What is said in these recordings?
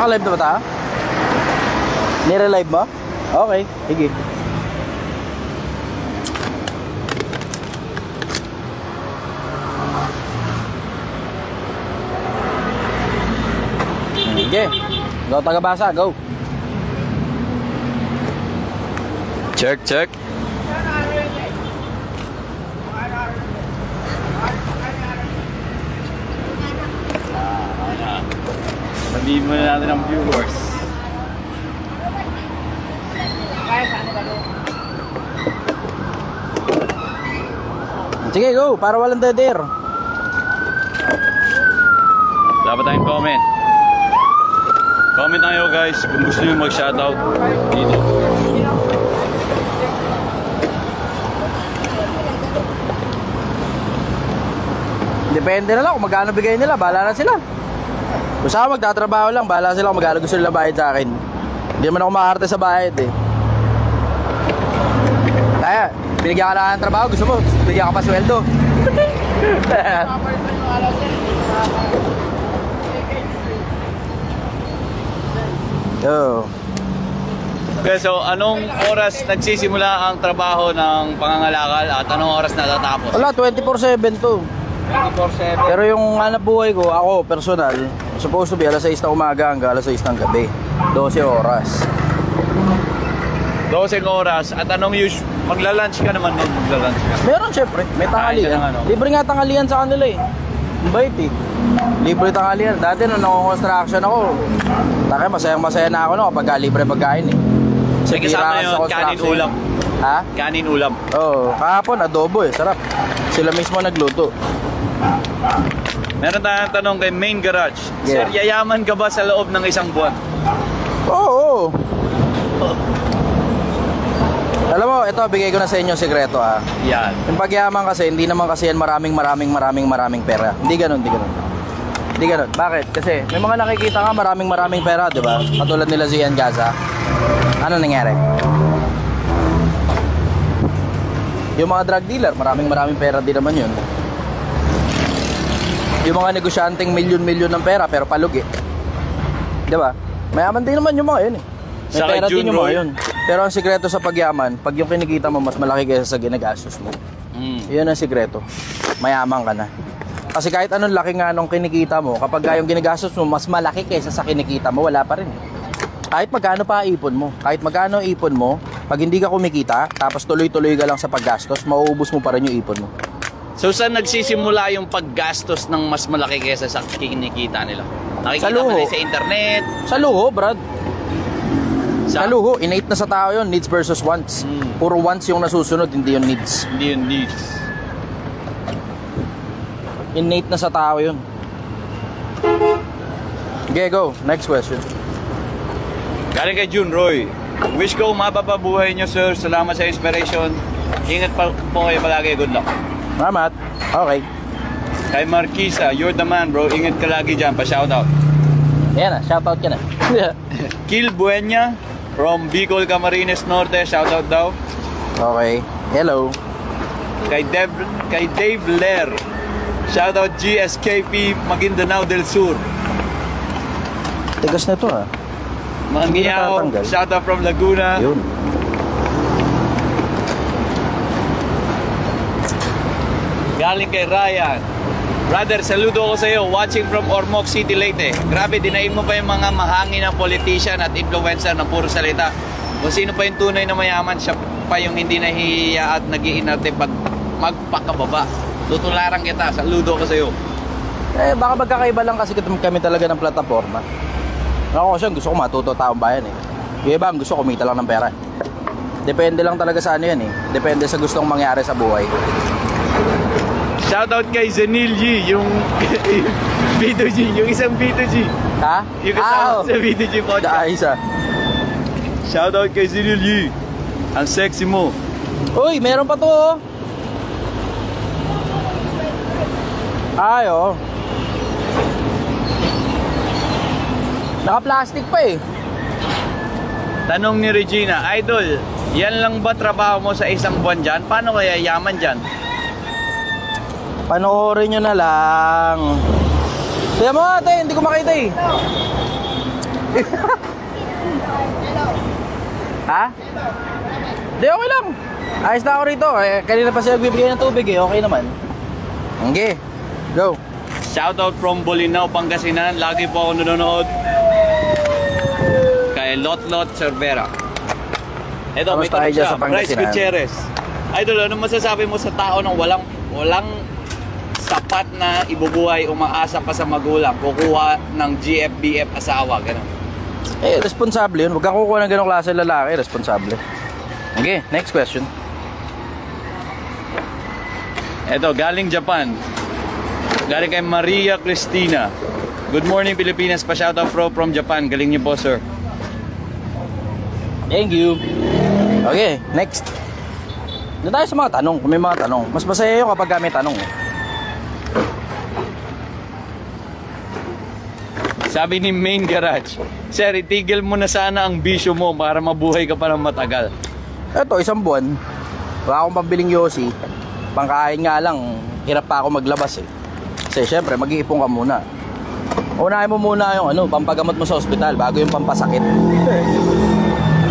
Naka-live na ba tayo? Nire-live mo? Okay, sige. Sige. Go, taga-basa, go. Check, check. Sabihin mo na natin ang viewers. Sige, go, para walang dead-air. Dapat tayong comment. Comment na kayo guys kung gusto nyo mag-shoutout dito. Depende na lang kung magkano bigay nila, bahala na sila. Kung saan magtatrabaho lang, bahala sila kung magkano gusto nila bayad sa akin. Hindi naman ako maarte sa bayad eh. Kaya, binigyan ka na ng trabaho, gusto mo, bigyan ka pa sweldo. Yo. Okay, so anong oras nagsisimula ang trabaho ng pangangalakal at anong oras natatapos? Wala, 24/7 to. 24/7. Pero yung hanap buhay ko, ako, personal, supposed to be alas 6 na umaga hanggang alas 6 ng gabi. 12 oras. 12 oras at anong magla-lunch ka naman nun? Magla-lunch ka? Meron syempre, may tanghalian. Libre nga tanghalian sa kanila eh. Bait eh. Libre tanghalian. Dati nung nako-construction ako, taka masayang-masaya na ako no kapag libre pagkain eh. May kasama yun, kanin ulam. Ha? Kanin ulam. Oo, kahapon adobo eh, sarap. Sila mismo nagluto. Meron tayong tanong kay Main Garage. Yeah. Sir, yayaman ka ba sa loob ng isang buwan? Oo. Alam mo, ito bigay ko na sa inyo sekreto ha. Yan. Yung pagyaman kasi, hindi naman kasi yan maraming pera. Hindi ganun. Hindi ganun. Bakit? Kasi may mga nakikita nga maraming pera, di ba? Katulad nila si Ian Gaza. Ano nangyari? Yung mga drug dealer, maraming pera din naman yun. Yung mga negosyanteng milyon ng pera pero palugi. Di ba? Mayaman din naman yung mga yun eh. May Saka pera din yung mga Roy. yun. Pero ang sikreto sa pagyaman, pag yung kinikita mo mas malaki kaysa sa ginagastos mo. Yun ang sikreto. Mayaman ka na. Kasi kahit anong laki nga nung kinikita mo, kapag yung ginagastos mo mas malaki kaysa sa kinikita mo, wala pa rin. Kahit magkano pa ipon mo, pag hindi ka kumikita, tapos tuloy-tuloy ka lang sa paggastos, mauubos mo pa rin yung ipon mo. So saan nagsisimula yung paggastos ng mas malaki kaysa sa kinikita nila? Nakikita Sa luho. mo na sa internet? Sa luho, Brad. Sa luho, innate na sa tao yun, needs versus wants. Puro wants yung nasusunod, hindi yung needs. Hindi yung needs. Innate na sa tao yun. Okay, go. Next question. Galing kay June Roy. Wish ko mapapabuhay nyo sir. Salamat sa inspiration. Ingat pa po kayo palagi. Good luck. Salamat. Okay. Kay Marquisa, you're the man bro. Ingat ka lagi dyan. Pa-shoutout. Ayan na, shoutout ka na. Kil Buenya from Bicol, Camarines Norte. Shoutout daw. Okay. Hello. Kay Dave Ler. Shoutout GSKP Maguindanao del Sur. Tigas na to ha. Mangiao. Shoutout from Laguna. Yun. Galing kay Ryan. Brother, saludo ko sa iyo. Watching from Ormoc City, Leyte. Grabe, dinaig mo pa yung mga mahangin na politician at influencer na puro salita. Kung sino pa yung tunay na mayaman, siya pa yung hindi nahihiya at nag-iinarte pag magpakababa. Tutularan kita. Saludo ko sa iyo. Eh, baka magkakaiba lang kasi kami talaga ng plataforma. Ako kasi gusto ko matuto taong bayan eh. Yung iba, gusto kumita lang ng pera. Depende lang talaga sa ano yan eh. Depende sa gustong mangyari sa buhay. Shoutout kay Zenil G, yung B2G, yung isang B2G. Ha? Yung kasama sa B2G podcast. Isa. Shoutout kay Zenil G. Ang sexy mo. Uy, meron pa to oh. Ay oh. Naka-plastic pa eh. Tanong ni Regina, Idol, yan lang ba trabaho mo sa isang buwan dyan? Paano kaya yaman dyan? Panoorin nyo na lang. Tignan mo ate, hindi ko makita eh. Ha? Di, okay lang. Ayos na ako rito. Kanina pa siya nagbibigay ng tubig eh. Okay naman. Okay. Go. Shoutout from Bolinao, Pangasinan. Lagi po ako nanonood. Kay Lot Cervera. Ito, may Kamusta kayo tanong dyan siya. sa Pangasinan? Bryce Gutierrez. Idol, ano masasabi mo sa tao nang walang sapat na ibubuhay, umaasa pa sa magulang, kukuha ng GFBF asawa, gano'n? Eh, responsable yun. Huwag kang kukuha ng ganong klase lalaki. Responsable. Okay, next question. Ito, galing Japan. Galing kay Maria Cristina. Good morning, Pilipinas. Pa-shoutout from Japan. Galing niyo po, sir. Thank you. Okay, next. Doon tayo sa mga tanong. Kung may mga tanong. Mas masaya yun kapag may tanong. Sabi ni Main Garage, sir, itigil mo na sana ang bisyo mo para mabuhay ka pa ng matagal. Ito, isang buwan. Wala akong pambiling yosi. Pangkain nga lang, hirap pa ako maglabas eh. Kasi syempre, mag-iipon ka muna. Unahin mo muna yung pampagamot mo sa ospital bago yung pampasakit.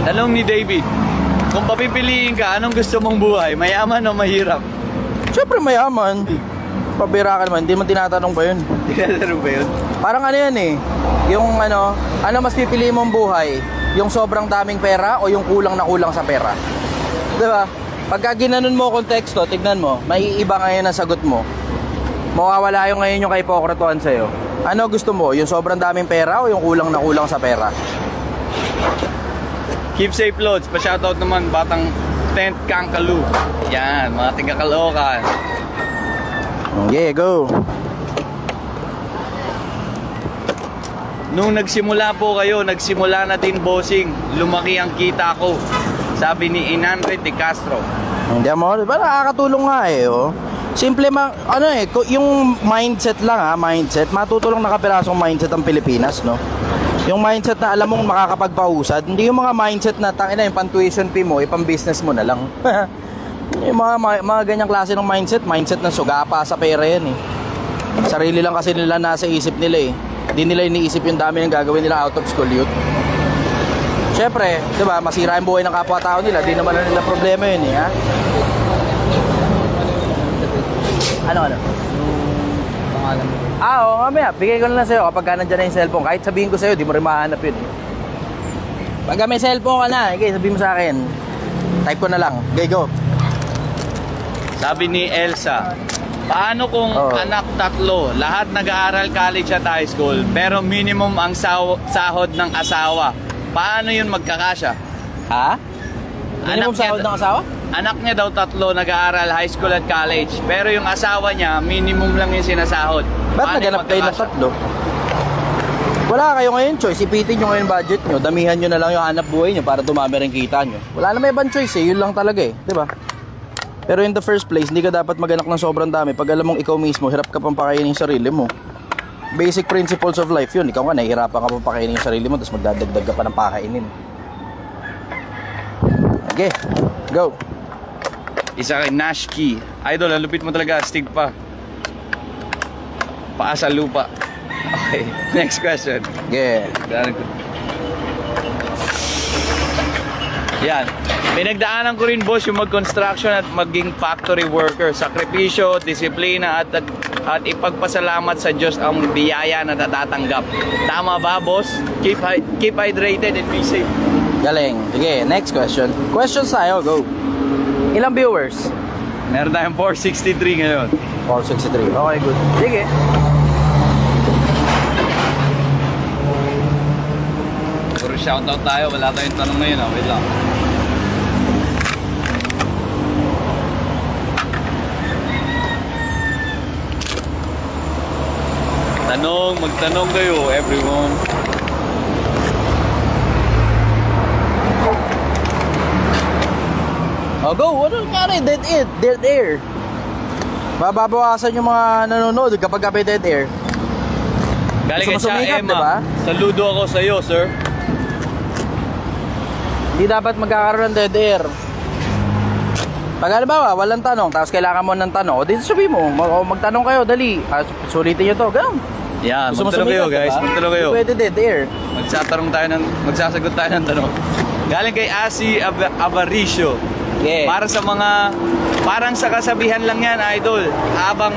Tanong ni David, kung papipiliin ka, anong gusto mong buhay? Mayaman o mahirap? Syempre mayaman. Pabira ka naman, hindi mo tinatanong pa yun. Tinatanong ba yun? Parang ano yan eh. Yung ano mas pipiliin mong buhay? Yung sobrang daming pera o yung kulang na kulang sa pera? Diba? Pagka ginanon mo konteksto, tignan mo, maiiba ngayon ang sagot mo. Mawawala yung ngayon yung kaipokratuhan sa'yo. Ano gusto mo? Yung sobrang daming pera o yung kulang na kulang sa pera? Keep safe, Lods. Pa-shoutout naman, Batang Tent Kangkalu. Yan, mga taga-Caloocan. Okay, go. Nung nagsimula po kayo, nagsimula na din bossing. Lumaki ang kita ko. Sabi ni Inanre de Castro. Hindi mo, parang nakakatulong nga eh, oh. Simple yung mindset lang mindset. Matutulong na kapirasong mindset ang Pilipinas, no? Yung mindset na alam mong makakapagpausad, hindi yung mga mindset na tangina yung pan-tuition fee mo, ipang-business mo na lang. Yung mga ganyang klase ng mindset na sugapa sa pera yan eh. Sarili lang kasi nila nasa isip nila eh. Hindi nila iniisip yung dami ng gagawin nila out of school youth. Syempre, di ba, masira yung buhay ng kapwa-tao nila, di naman na nila problema yun eh, ha? Ano? Pangalan mo. Oo, mamaya, bigay ko na lang sa'yo kapag nandyan na yung cellphone. Kahit sabihin ko sa'yo, di mo rin mahanap yun eh. Pagka may cellphone ka na, okay, sabihin mo sa akin. Type ko na lang, okay, go. Sabi ni Elsa, paano kung anak tatlo, lahat nag-aaral college at high school, pero minimum ang sahod ng asawa? Paano yun magkakasya? Ha? Minimum sahod ng asawa? Anak niya daw tatlo nag-aaral high school at college, pero yung asawa niya, minimum lang yung sinasahod. Ba't naganap kayo ng tatlo? Wala kayo ngayon choice, ipitin nyo ngayon budget nyo, damihan nyo na lang yung hanap buhay nyo para dumami rin kita nyo. Wala na may ibang choice eh, yun lang talaga eh, di ba? Pero in the first place, hindi ka dapat maganak ng sobrang dami pag alam mong ikaw mismo, hirap ka pang pakainin yung sarili mo. Basic principles of life yun, ikaw nga nahihirapan ka pang pakainin yung sarili mo, tapos magdadagdag ka pa ng pakainin. Okay, go. Isa kay Nashki. Idol, ang lupit mo talaga, stig pa. Paa sa lupa. Okay, next question. Yeah. Yan. Pinagdaanan ko rin, boss, yung mag-construction at maging factory worker. Sakripisyo, disiplina at ipagpasalamat sa Diyos ang biyaya na natatanggap. Tama ba, boss? Keep hydrated and be safe. Galing. Sige, next question. Questions tayo, go. Ilang viewers? Meron tayong 463 ngayon. 463. Okay, good. Sige. Puro shoutout tayo. Wala tayong tanong ngayon. Wait lang. Magtanong kayo, everyone. Oh, go. Ano nangyari? Dead air. Babawasan yung mga nanonood kapag may dead air. Galing Gusto mo kay Cha sumikap, Emma. diba? Saludo ako sa iyo, sir. Hindi dapat magkakaroon ng dead air. Pag halimbawa, walang tanong, tapos kailangan mo ng tanong, o dito sabihin mo, magtanong kayo, dali. Sulitin nyo to, ganun. Yan, Gusto mo magtanong kayo sumikat, guys, diba? magtanong kayo. Pwede dead air. Magsasagot tayo ng tanong. Galing kay Asi Avaricio. Yeah. Parang sa kasabihan lang yan, idol. Habang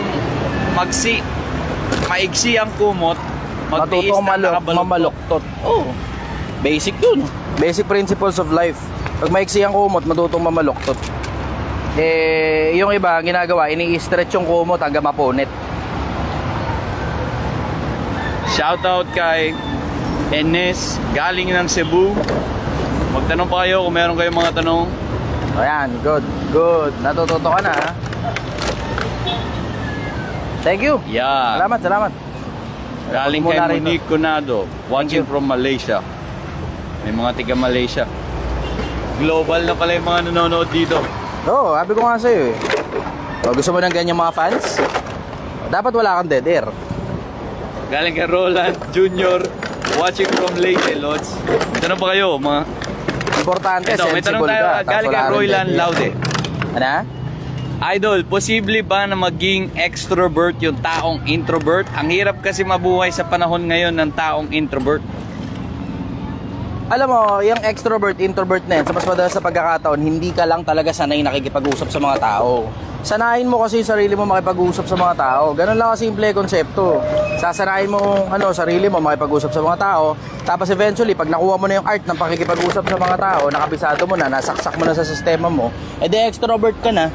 maigsi ang kumot, magtiis Matutong na nakabaluktot. mamaluktot. Oh. Basic yun. Basic principles of life. Pag maiksi ang kumot, matutong mamaluktot. Yung iba, ginagawa, ini-stretch yung kumot hanggang mapunit. Shoutout kay Enes, galing ng Cebu. Magtanong pa kayo kung meron kayong mga tanong. Ayan, good. Natututo ka na, ha? Thank you. Yeah. Salamat. Galing Muna kay rito. Monique Conado, watching you. from Malaysia. May mga tiga Malaysia. Global na pala yung mga nanonood dito. Oo, sabi ko nga sa'yo eh. O, gusto mo ng ganyan mga fans? Dapat wala kang dead air. Galing kay Roland Jr., watching from Leyte, Lods. Tanong pa kayo, mga... Importante, Ito, may tanong sensible tayo. ka. Tapos Galing kay wala kang Royland dead air. Laude. Ano? Idol, posible ba na maging extrovert yung taong introvert? Ang hirap kasi mabuhay sa panahon ngayon ng taong introvert. Alam mo, yung extrovert, introvert na yan, sa mas madalas sa pagkakataon, hindi ka lang talaga sanay nakikipag-usap sa mga tao. Sanayin mo kasi yung sarili mo makipag-usap sa mga tao. Ganun lang kasimple konsepto. Sasanayin mo sarili mo makipag-usap sa mga tao. Tapos eventually, pag nakuha mo na yung art ng pakikipag-usap sa mga tao, nakabisado mo na, nasaksak mo na sa sistema mo, edi extrovert ka na.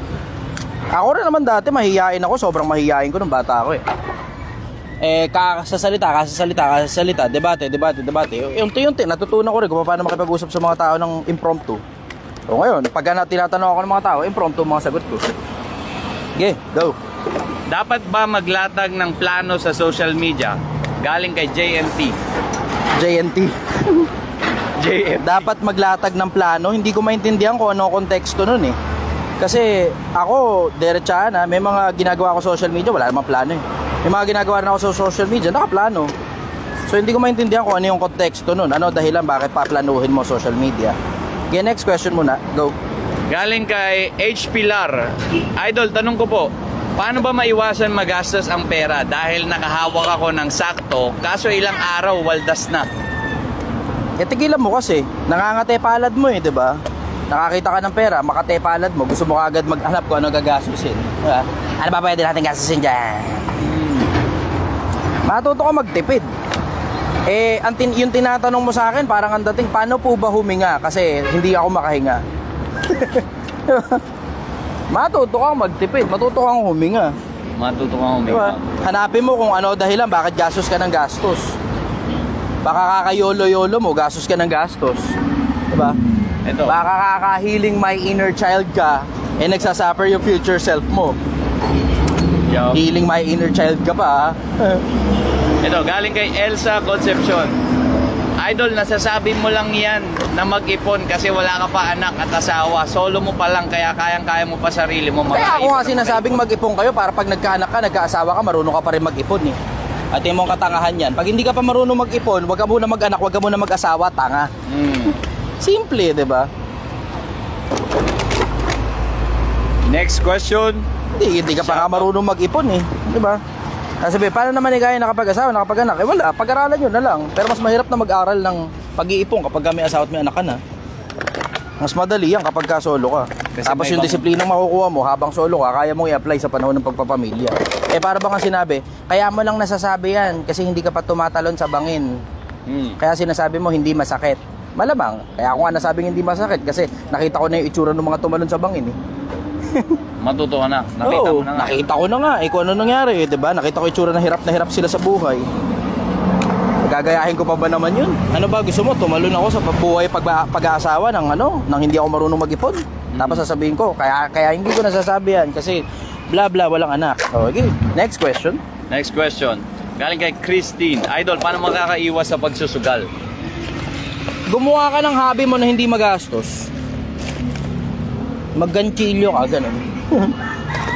Ako rin naman dati, mahihiyain ako. Sobrang mahihiyain ko nung bata ako eh. Kasasalita, debate. Unti-unti, natutunan ko rin kung paano makipag-usap sa mga tao ng impromptu. O ngayon, pag tinatanong ako ng mga tao, impromptu mga sagot ko. Okay, go. Dapat ba maglatag ng plano sa social media? Galing kay JNT. Dapat maglatag ng plano. Hindi ko maintindihan kung ano konteksto nun eh. Kasi ako, diretsahan ha, may mga ginagawa ko social media, wala namang plano eh. May mga ginagawa na ako sa social media, nakaplano. So hindi ko maintindihan kung ano yung konteksto nun. Ano dahilan bakit paplanuhin mo social media. Okay, next question muna. Go. Galing kay H. Pilar. Idol, tanong ko po, paano ba maiwasan magastos ang pera dahil nakahawak ako ng sakto, kaso ilang araw waldas na? Tigilan mo kasi. Nangangate palad mo eh, di ba? Nakakita ka ng pera, makate palad mo, gusto mo kagad maghanap kung ano gagastusin. Diba? Ano ba pwede natin gastusin dyan? Matuto ka magtipid. Yung tinatanong mo sa akin, parang ang dating, paano po ba huminga? Kasi hindi ako makahinga. Matuto kang magtipid, matuto kang huminga. Diba? Hanapin mo kung ano dahilan, bakit gastos ka ng gastos. Baka kakayolo-yolo mo, gastos ka ng gastos. Diba? Ito. Baka kakahiling my inner child ka, nagsasuffer yung future self mo. Yo. Healing my inner child ka pa, ha? Ito, galing kay Elsa Concepcion. Idol, nasasabi mo lang yan na mag-ipon kasi wala ka pa anak at asawa. Solo mo pa lang, kaya kayang-kaya mo pa sarili mo. Kaya ako nga sinasabing mag-ipon kayo para pag nagkaanak ka, nagkaasawa ka, marunong ka pa rin mag-ipon eh. At yung mong katangahan yan, pag hindi ka pa marunong mag-ipon, wag ka muna mag-anak, wag ka muna mag-asawa, tanga. Simple, di ba? Next question. Hindi ka pa nga marunong mag-ipon eh, di ba? Sabi, paano naman kaya nakapag-asawa, nakapag-anak? Wala, pag-aralan nyo na lang. Pero mas mahirap na mag-aral ng pag-iipon kapag may asawa at may anak ka na. Mas madali yan kapag ka solo ka. Kasi tapos yung disiplinang makukuha mo habang solo ka, kaya mong i-apply sa panahon ng pagpapamilya. Para bang ang sinabi, kaya mo lang nasasabi yan kasi hindi ka pa tumatalon sa bangin. Kaya sinasabi mo hindi masakit. Malamang, kaya ako nga nasabing hindi masakit kasi nakita ko na yung itsura ng mga tumalon sa bangin eh. Matuto ka na. Nakita mo na nga. Nakita ko na nga kung ano nangyari, 'di ba? Nakita ko itsura na hirap sila sa buhay. Gagayahin ko pa ba naman 'yun? Ano ba gusto mo? Tumalon ako sa buhay pag-aasawa nang hindi ako marunong mag-ipon. Tapos sasabihin ko, kaya hindi ko nasasabi yan kasi bla bla walang anak. Okay, next question. Galing kay Christine. Idol, paano makakaiwas sa pagsusugal? Gumawa ka ng hobby mo na hindi magastos. Magganchilyo ka, ganun.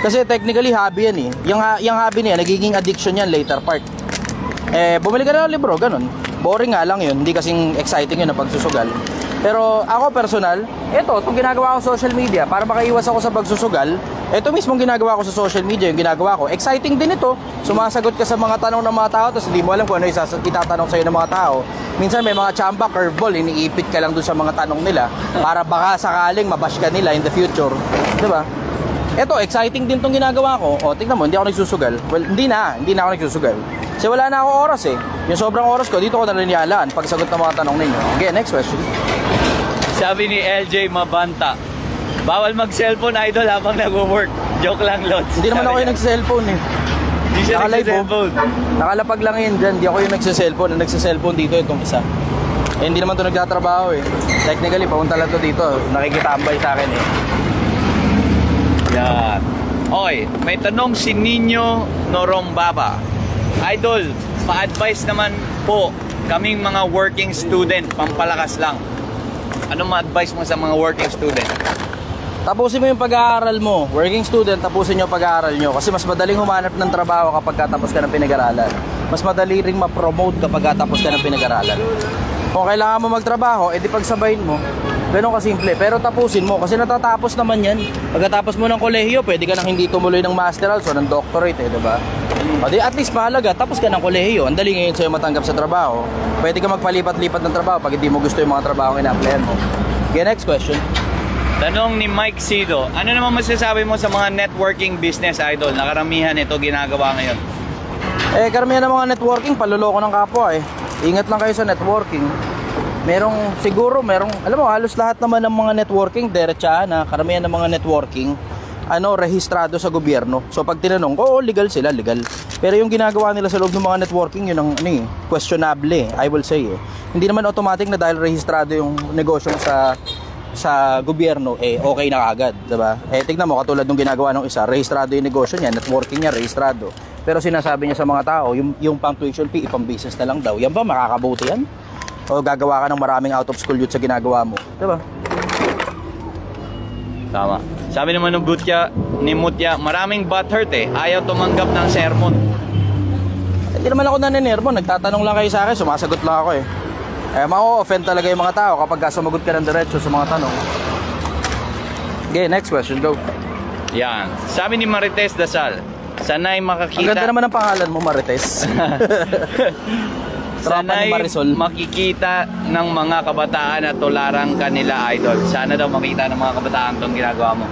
Kasi technically hobby yan eh. Yung hobby niya, nagiging addiction yan later part. Bumili ka na ng libro, ganun. Boring nga lang yun, hindi kasing exciting yun na pagsusugal. Pero ako personal, itong ginagawa ko social media, para makaiwas ako sa pagsusugal, Ito mismong ginagawa ko sa social media, yung ginagawa ko. Exciting din ito. Sumasagot ka sa mga tanong ng mga tao, tapos hindi mo alam kung ano itatanong sa'yo ng mga tao. Minsan may mga chamba, curveball, iniipit ka lang dun sa mga tanong nila para baka sakaling mabash ka nila in the future. Diba? Ito, exciting din tong ginagawa ko. O, tingnan mo, hindi ako nagsusugal. Well, hindi na ako nagsusugal. Kasi wala na ako oras eh. Yung sobrang oras ko, dito ko nalinialaan pagsagot ng mga tanong ninyo. Okay, next question. Sabi ni LJ Mabanta, bawal mag-cellphone idol habang nag-work. Joke lang, Lods. Hindi naman ako yung nag-cellphone eh. Hindi siya Nakalive, nag-cellphone. Nakalapag lang yun dyan. Hindi ako yung nagsa-cellphone. Ang nagsa-cellphone dito itong isa. Eh, hindi naman ito nagtatrabaho eh. Technically, papunta lang ito dito. Nakikitambay sa akin eh. Yan. Okay, may tanong si Nino Norombaba. Idol, pa-advise naman po kaming mga working student, pampalakas lang. Anong ma-advise mo sa mga working student? Tapusin mo yung pag-aaral mo. Working student, tapusin nyo pag-aaral nyo. Kasi mas madaling humanap ng trabaho kapag katapos ka ng pinag-aralan. Mas madali ring ma-promote kapag katapos ka ng pinag-aralan. Kung kailangan mo magtrabaho, edi pagsabayin mo. Ganun kasimple. Pero tapusin mo kasi natatapos naman yan. Pagkatapos mo ng kolehiyo, pwede ka nang hindi tumuloy ng masteral o ng doctorate eh, diba? O di at least mahalaga, tapos ka ng kolehiyo. Ang dali ngayon sa'yo matanggap sa trabaho. Pwede ka magpalipat-lipat ng trabaho pag hindi mo gusto yung mga trabaho ang ina-applyan mo. Okay, next question. Tanong ni Mike Sido, ano naman masasabi mo sa mga networking business, idol? Nakaramihan ito ginagawa ngayon. Eh, karamihan ng mga networking, paluloko ng kapwa eh. Ingat lang kayo sa networking. Alam mo, halos lahat naman ng mga networking, diretsahan na, karamihan ng mga networking, rehistrado sa gobyerno. So pag tinanong, legal sila, legal. Pero yung ginagawa nila sa loob ng mga networking, yun ang questionable I will say eh. Hindi naman automatic na dahil rehistrado yung negosyo sa gobyerno, okay na agad, diba? Tignan mo, katulad ng ginagawa ng isa, rehistrado yung negosyo niya, networking niya, rehistrado. Pero sinasabi niya sa mga tao, yung pang tuition fee, ipang business na lang daw. Yan ba, makakabuti yan? O gagawa ka ng maraming out of school youth sa ginagawa mo, diba? Tama. Sabi naman ni Mutya, maraming butthurt ayaw tumanggap ng sermon. Hindi naman ako naninermon, nagtatanong lang kayo sa akin, sumasagot lang ako eh. Ma-offend talaga yung mga tao kapag sumagot ka ng diretso sa mga tanong. Okay, next question, go. Yan. Sabi ni Marites Dasal, sanay makakita... Ang ganda naman ang pangalan mo, Marites. Sanay makikita ng mga kabataan na tularang kanila, idol. Sana daw makita ng mga kabataan itong ginagawa mo.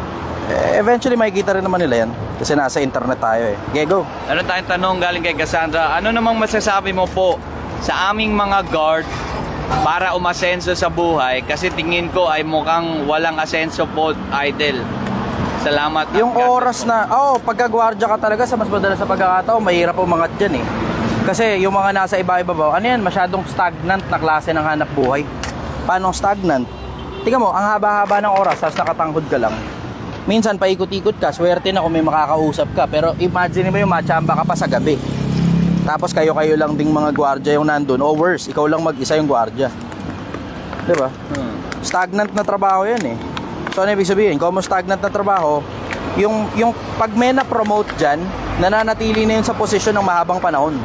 Eventually makikita rin naman nila yan. Kasi nasa internet tayo eh. Okay, go. Ano tayong tanong galing kay Cassandra? Ano namang masasabi mo po sa aming mga guard para umasenso sa buhay? Kasi tingin ko ay mukhang walang asenso po, idol. Salamat. Yung oras na, pagka-gwardiya ka talaga sa mas madalas sa pagkakataon, mahirap umangat dyan eh. Kasi yung mga nasa iba-ibabaw, masyadong stagnant na klase ng hanap buhay. Paano stagnant? Tingnan mo, ang haba-haba ng oras, tapos nakatanghod ka lang. Minsan paikot-ikot ka, swerte na kung may makakausap ka. Pero imagine mo yung machamba ka pa sa gabi. Tapos kayo-kayo lang ding mga gwardiya yung nandun. O worse, ikaw lang mag-isa yung gwardiya. Diba? Stagnant na trabaho yan eh. So ano ibig sabihin? Kung stagnant na trabaho, yung pag may na-promote dyan, nananatili na yun sa posisyon ng mahabang panahon.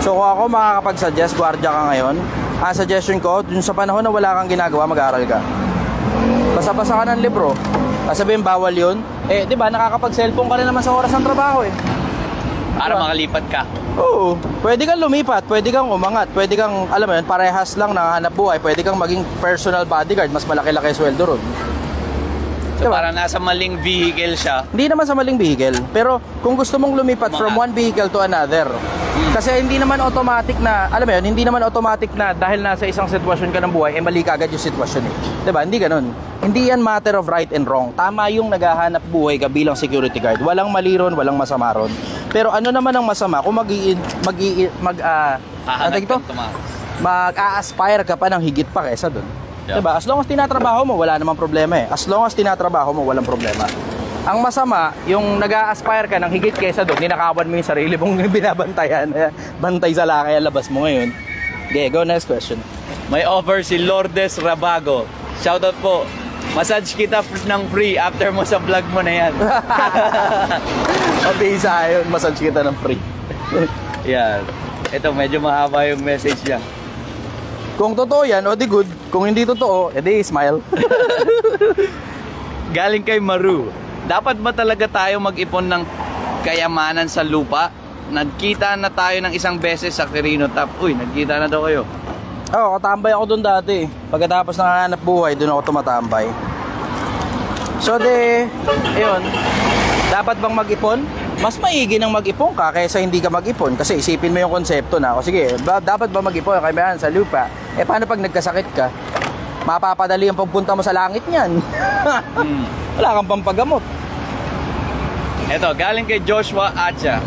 So kung ako makakapag-suggest, gwardiya ka ngayon, ang suggestion ko, dun sa panahon na wala kang ginagawa, mag-aaral ka. Basa-basa ka ng libro. Sabihin bawal yun, di ba nakakapag-cellphone ka rin naman sa oras ng trabaho eh. Para makalipat ka. Oo. Pwede kang lumipat, pwede kang umangat, pwede kang, alam mo yun, parehas lang nakahanap buhay, pwede kang maging personal bodyguard, mas malaki-laki sweldo ron. So diba? Parang nasa maling vehicle siya. Hindi naman sa maling vehicle. Pero kung gusto mong lumipat from one vehicle to another, kasi hindi naman automatic na, alam mo yun, hindi naman automatic na dahil nasa isang sitwasyon ka ng buhay, mali ka agad yung sitwasyon eh. Diba? Hindi ganun. Hindi yan matter of right and wrong. Tama yung naghahanap buhay ka bilang security guard. Walang mali ron, walang masama ron. Pero ano naman ang masama kung mag-a-aspire ka pa ng higit pa kaysa dun. Diba? As long as tinatrabaho mo, wala namang problema eh. As long as tinatrabaho mo, walang problema. Ang masama, yung nag-a-aspire ka ng higit kaysa doon, ninakawan mo yung sarili mong binabantayan. Bantay sa lakay ang labas mo ngayon. Okay, go next question. May offer si Lourdes Rabago. Shoutout po. Massage kita ng free after mo sa vlog mo na yan. Mabisa yun, massage kita ng free. Yan. Ito, medyo mahaba yung message niya. Kung totoo yan, o di good. Kung hindi totoo, edi smile. Galing kay Maru. dapat ba talaga tayo mag-ipon ng kayamanan sa lupa? Nagkita na tayo ng isang beses sa Quirino Top. Uy, nagkita na daw kayo. Oo, katambay ako doon dati. Pagkatapos ng hanap buhay, doon ako tumatambay. So ayun, dapat bang mag-ipon? Mas maigi nang mag-ipon ka kaysa hindi ka mag-ipon. Kasi isipin mo yung konsepto na, o sige, dapat ba mag-ipon kaya sa lupa? Eh paano pag nagkasakit ka? Mapapadali ang pagpunta mo sa langit niyan. Wala kang pampagamot. Eto, galing kay Joshua Acha.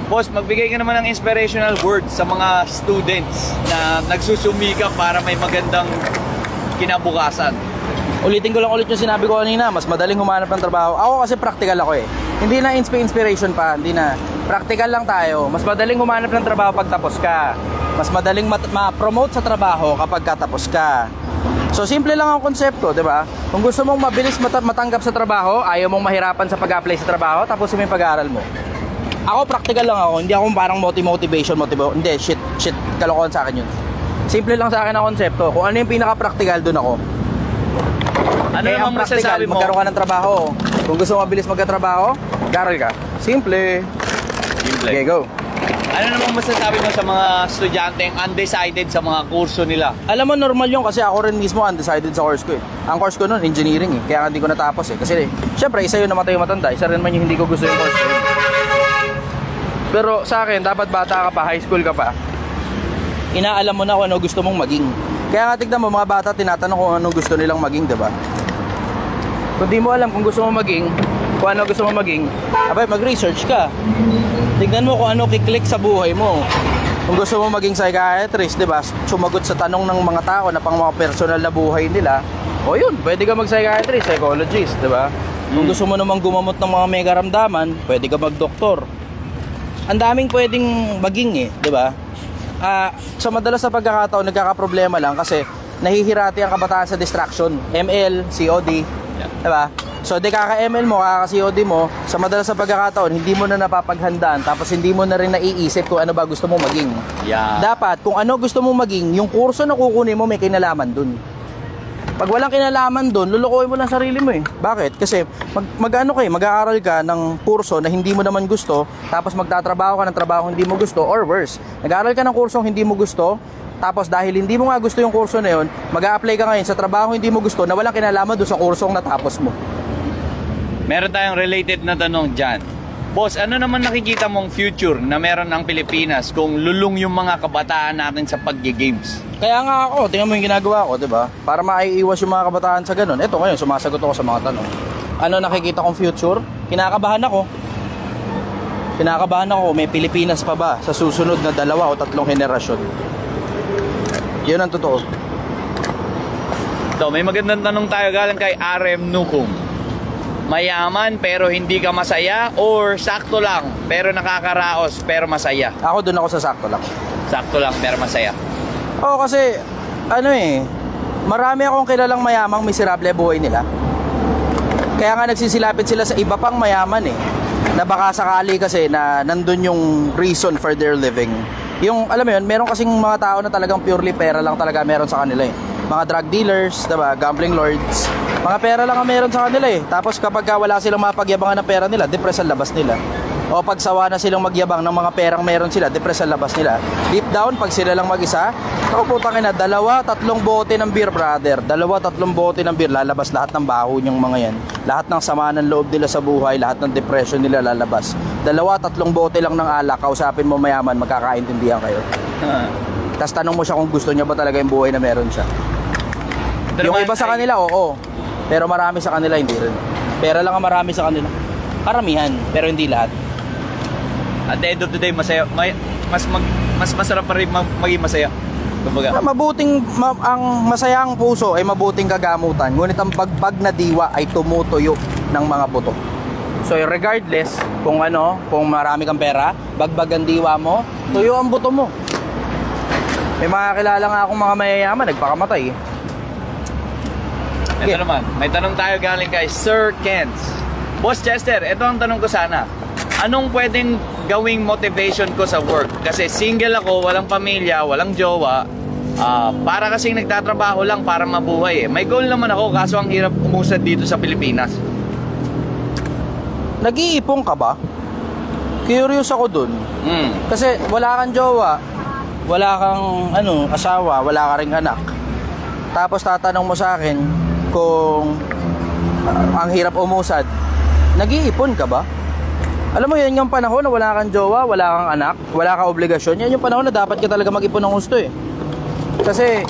Boss, magbigay ka naman ng inspirational words sa mga students na nagsusumikap para may magandang kinabukasan. Ulitin ko lang ulit yung sinabi ko kanina, mas madaling humanap ng trabaho. Ako kasi practical ako eh. Hindi na inspiration pa, hindi na. Practical lang tayo. Mas madaling humanap ng trabaho pag tapos ka. Mas madaling ma-promote sa trabaho kapag katapos ka. So simple lang ang konsepto, di ba? Kung gusto mong mabilis matanggap sa trabaho, ayaw mong mahirapan sa pag-apply sa trabaho, tapos mo yung pag-aaral mo. Ako practical lang ako, hindi ako parang motivation. Hindi, shit, kalokohan sa akin yun. Simple lang sa akin ang konsepto. Kung ano yung pinaka-practical, dun ako. Ano namang masasabi mo? Magkaroon ka ng trabaho. Kung gusto mo mabilis magkatrabaho, mag-aral ka. Simple. Okay, go. Ano namang masasabi mo sa mga estudyanteng undecided sa mga kurso nila? Alam mo, normal yun kasi ako rin mismo undecided sa course ko eh. Ang course ko nun, engineering eh. Kaya hindi ko natapos eh. Kasi syempre, isa yun namatay yung matanda. Isa rin man yung hindi ko gusto yung course ko. Pero sa akin, dapat bata ka pa, high school ka pa, inaalam mo na kung ano gusto mong maging. Kaya nga tignan mo, mga bata tinatanong kung ano gusto nilang maging, diba? Kung di mo alam kung gusto mong maging, kung ano gusto mong maging, abay, mag-research ka. Tignan mo kung ano kiklik sa buhay mo. Kung gusto mong maging psychiatrist, diba? Sumagot sa tanong ng mga tao na pang mga personal na buhay nila, o yun, pwede ka mag-psychiatrist, psychologist, diba? Kung gusto mo namang gumamot ng mga may karamdaman, pwede ka mag-doktor. Ang daming pwedeng maging eh, di ba? Sa madalas na pagkakataon, nagkakaproblema lang kasi nahihirati ang kabataan sa distraction. ML, COD, di ba? So, di kaka-ML mo, kaka-COD mo, sa madalas na pagkakataon, hindi mo na napapaghandaan, tapos hindi mo na rin naiisip kung ano ba gusto mong maging. Yeah. Dapat, kung ano gusto mong maging, yung kurso na kukunin mo, may kinalaman dun. Pag walang kinalaman doon, lulukoy mo lang sarili mo eh. Bakit? Kasi mag-aaral ka ng kurso na hindi mo naman gusto, tapos magtatrabaho ka ng trabaho hindi mo gusto, or worse, nag-aaral ka ng kurso hindi mo gusto, tapos dahil hindi mo nga gusto yung kurso na yun, mag-a-apply ka ngayon sa trabaho hindi mo gusto na walang kinalaman doon sa kursong natapos mo. Meron tayong related na tanong dyan. Boss, ano naman nakikita mong future na meron ng Pilipinas kung lulong yung mga kabataan natin sa pag-games? Kaya nga ako, tingnan mo yung ginagawa ko, di ba? Para maiiwas yung mga kabataan sa ganun. Eto ngayon, sumasagot ako sa mga tanong. Ano nakikita kong future? Kinakabahan ako. May Pilipinas pa ba sa susunod na 2 o 3 henerasyon? Yun ang totoo. So, may magandang tanong tayo galing kay RM Nukum. Mayaman pero hindi ka masaya or sakto lang pero nakakaraos pero masaya? Ako doon ako sa sakto lang. Sakto lang pero masaya. Oo, kasi marami akong kilalang mayamang miserable buhay nila. Kaya nga nagsisilapit sila sa iba pang mayaman eh. Na baka sakali kasi na nandun yung reason for their living. Yung alam mo yun, meron kasing mga tao na talagang purely pera lang talaga meron sa kanila eh. Mga drug dealers, diba? Gambling lords. Mga pera lang ang meron sa kanila eh. Tapos kapag wala silang mapagyabangan ng pera nila, depress ang labas nila. O pag sawa na silang magyabang ng mga perang meron sila, depress ang labas nila. Deep down, pag sila lang mag-isa, ako putang ina, 2-3 bote ng beer, brother. 2-3 bote ng beer, lalabas lahat ng baho niyang mga yan. Lahat ng sama ng loob nila sa buhay, lahat ng depression nila lalabas. 2-3 bote lang ng alak, kausapin mo mayaman, magkakaintindihan kayo. Tapos tanong mo siya kung gusto niya ba talaga yung buhay na meron siya. Yung iba sa kanila, oo. Pero marami sa kanila, hindi rin. Pera lang ang marami sa kanila. Karamihan, pero hindi lahat. At the end of the day, masaya, mas masarap pa rin maging masaya. Kumbaga. Ang masayang puso ay mabuting kagamutan. Ngunit ang pagpag na diwa ay tumutuyo ng mga buto. So regardless kung marami kang pera, bagbag ang diwa mo, tuyo ang buto mo. May mga kilala nga akong mga mayayaman, nagpakamatay eh. Ito naman, may tanong tayo galing kay Sir Kens. Boss Chester, ito ang tanong ko sana. Anong pwedeng gawing motivation ko sa work? Kasi single ako, walang pamilya, walang jowa. Para kasing nagtatrabaho lang para mabuhay eh. May goal naman ako, kaso ang hirap umusad dito sa Pilipinas. nag-iipon ka ba? Curious ako dun. Kasi wala kang jowa, wala kang asawa, wala ka ring anak. Tapos tatanong mo sa akin kung ang hirap umusad, nag-iipon ka ba? Alam mo, yan yung panahon na wala kang jowa, wala kang anak, wala kang obligasyon. Yan yung panahon na dapat ka talaga mag-ipon ng gusto eh. Kasi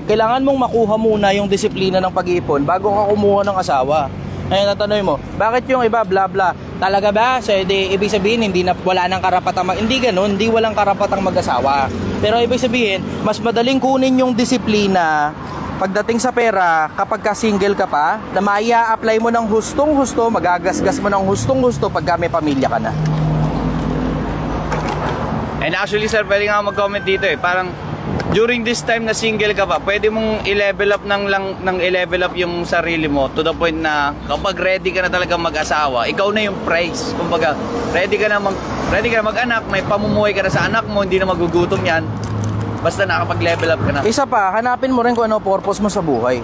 kailangan mong makuha muna yung disiplina ng pag-iipon bago ka kumuha ng asawa. Ngayon natanong mo, bakit yung iba bla bla? Talaga ba? So, ibig sabihin wala nang karapatang hindi ganoon, hindi walang karapatang mag-asawa. Pero ibig sabihin, mas madaling kunin yung disiplina pagdating sa pera kapag ka single ka pa, na maia-apply mo ng hustong-husto, magagasgas mo ng hustong-husto pag may pamilya ka na. And actually sir, pwede nga mag-comment dito eh. Parang during this time na single ka pa, pwede mong i-level up i-level up yung sarili mo to the point na kapag ready ka na talaga mag-asawa, ikaw na yung prize. Kumbaga, ready ka na mag-anak, may pamumuhay ka na sa anak mo, hindi na magugutom yan. Basta nakapag-level up ka na. Isa pa, hanapin mo rin kung ano purpose mo sa buhay.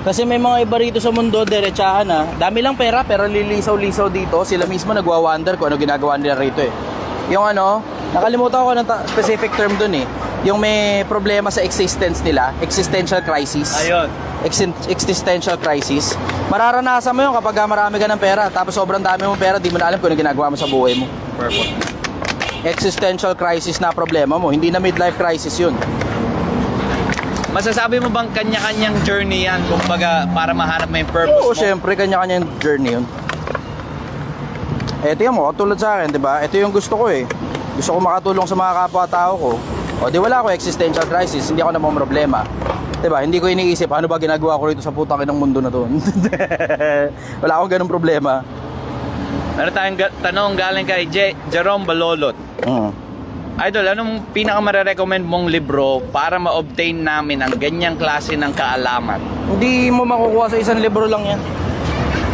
Kasi may mga iba rito sa mundo, diretsahan na. Dami lang pera, pero lilisaw-lisaw dito. Sila mismo nagwa-wonder kung ano ginagawa nila rito eh. Yung nakalimutan ko ng specific term dun eh. Yung may problema sa existence nila, existential crisis. Ayun. Existential crisis. Mararanasan mo yun kapag marami ka ng pera, tapos sobrang dami mong pera, di mo na alam kung ano ginagawa mo sa buhay mo. Perfect. Existential crisis na problema mo, hindi na midlife crisis yun. Masasabi mo bang kanya-kanyang journey yan, kumbaga, para mahanap mo yung purpose mo? Oo, syempre, kanya-kanyang journey yun. Ito mo, katulad sa akin, di ba? Ito yung gusto ko eh. Gusto ko makatulong sa mga kapwa-tao ko. O di wala ako existential crisis, hindi ako namang problema. Di ba? Hindi ko iniisip, ano ba ginagawa ko rito sa putang inang mundo na to? Wala akong ganung problema. Meron tayong tanong galing kay Jerome Balolot. Idol, anong pinaka-marerecommend mong libro para ma-obtain namin ang ganyang klase ng kaalaman? Hindi mo makukuha sa isang libro lang yan.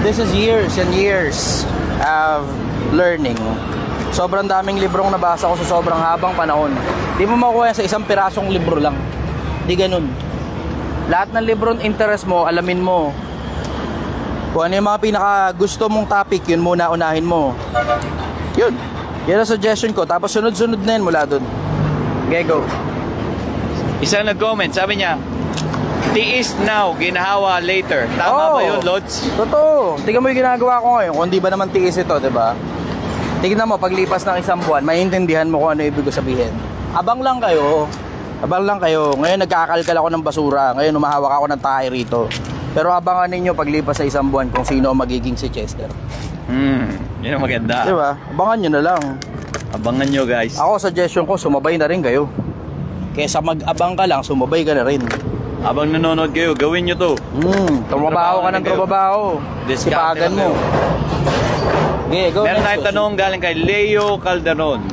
This is years and years of learning. Sobrang daming librong nabasa ko sa sobrang habang panahon. Hindi mo makukuha yan sa isang pirasong libro lang. Hindi ganun. Lahat ng libro interest mo, alamin mo. Kung ano yung mga pinaka gusto mong topic, yun muna unahin mo. Yun. Yan ang suggestion ko. Tapos sunod-sunod na yun mula dun. Okay, go. Isa nag-comment, sabi niya, tiis now, ginahawa later. Tama ba yun, Lods? Totoo. Tingnan mo yung ginagawa ko ngayon. Kung di ba naman tiis ito, diba? Tingnan mo, paglipas ng isang buwan, maintindihan mo kung ano ibig sabihin. Abang lang kayo. Abang lang kayo. Ngayon nagkakalkal ako ng basura. Ngayon umahawak ako ng tae rito. Pero abangan ninyo paglipas sa isang buwan kung sino ang magiging si Chester. Yun ang maganda. Diba? Abangan nyo na lang. Abangan nyo, guys. Ako, suggestion ko, sumabay na rin kayo. Kesa mag-abang ka lang, sumabay ka na rin. Abang nanonood kayo, gawin nyo to. Trumabaho ka ng trumabaho. Sipagan mo. Okay, go. Meron tayong tanong galing kay Leo Calderon.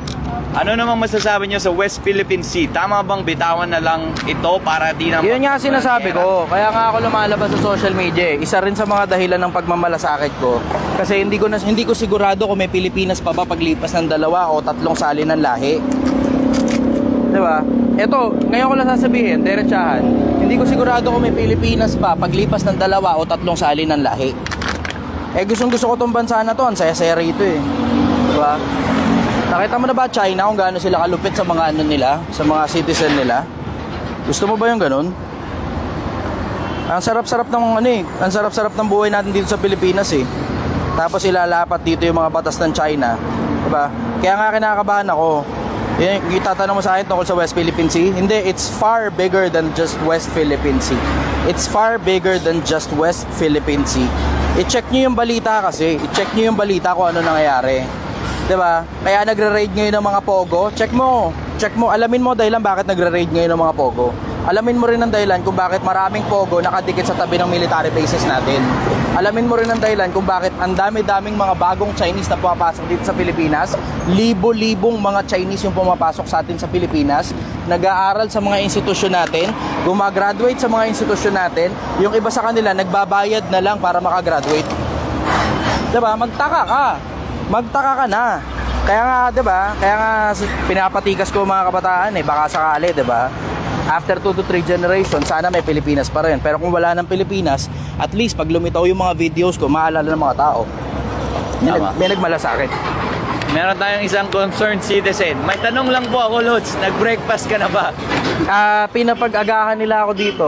Ano namang masasabi nyo sa West Philippine Sea? Tama bang bitawan na lang ito para di na... Yun nga sinasabi ko. Kaya nga ako lumalabas sa social media. Isa rin sa mga dahilan ng pagmamalasakit ko. Kasi hindi ko sigurado kung may Pilipinas pa ba paglipas ng 2 o 3 sali ng lahi. Diba? Ito, ngayon ko lang sasabihin, diretsahan. Hindi ko sigurado kung may Pilipinas pa paglipas ng 2 o 3 sali ng lahi. Gusto ko tong bansa na to. Ang saya-saya rito eh. Diba? Nakita mo na ba China kung gaano sila kalupit sa mga nila, sa mga citizen nila? Gusto mo ba yung ganun? Ang sarap-sarap ng ang sarap-sarap ng buhay natin dito sa Pilipinas eh. Tapos ilalapat dito yung mga batas ng China, 'di ba? Kaya nga kinakabahan ako. Yung tatanong mo sa akin tungkol sa West Philippine Sea, hindi, it's far bigger than just West Philippine Sea. It's far bigger than just West Philippine Sea. I-check niyo yung balita kasi, i-check niyo yung balita kung ano nangyayari. 'Di ba? Kaya nagre-raid ngayon ng mga pogo. Check mo, alamin mo dahilan bakit nagre-raid ngayon ng mga pogo. Alamin mo rin ang dahilan kung bakit maraming pogo nakadikit sa tabi ng military bases natin. Alamin mo rin ang dahilan kung bakit ang dami-daming mga bagong Chinese na pumapasok dito sa Pilipinas. Libo-libong mga Chinese yung pumapasok sa atin sa Pilipinas, nag-aaral sa mga institusyon natin, gumagraduate sa mga institusyon natin, yung iba sa kanila nagbabayad na lang para makagraduate. 'Di ba? Magtaka ka na. Kaya nga, 'di ba? Kaya nga pinapatikas ko mga kabataan baka sakali, 'di ba? After 2 to 3 generations, sana may Pilipinas pa rin. Pero kung wala ng Pilipinas, at least pag lumitaw yung mga videos ko, maalala ng mga tao. May nagmalasakit. Meron tayong isang concerned citizen. May tanong lang po ako, Lods. Nag-breakfast ka na ba? Pinapag-agahan nila ako dito,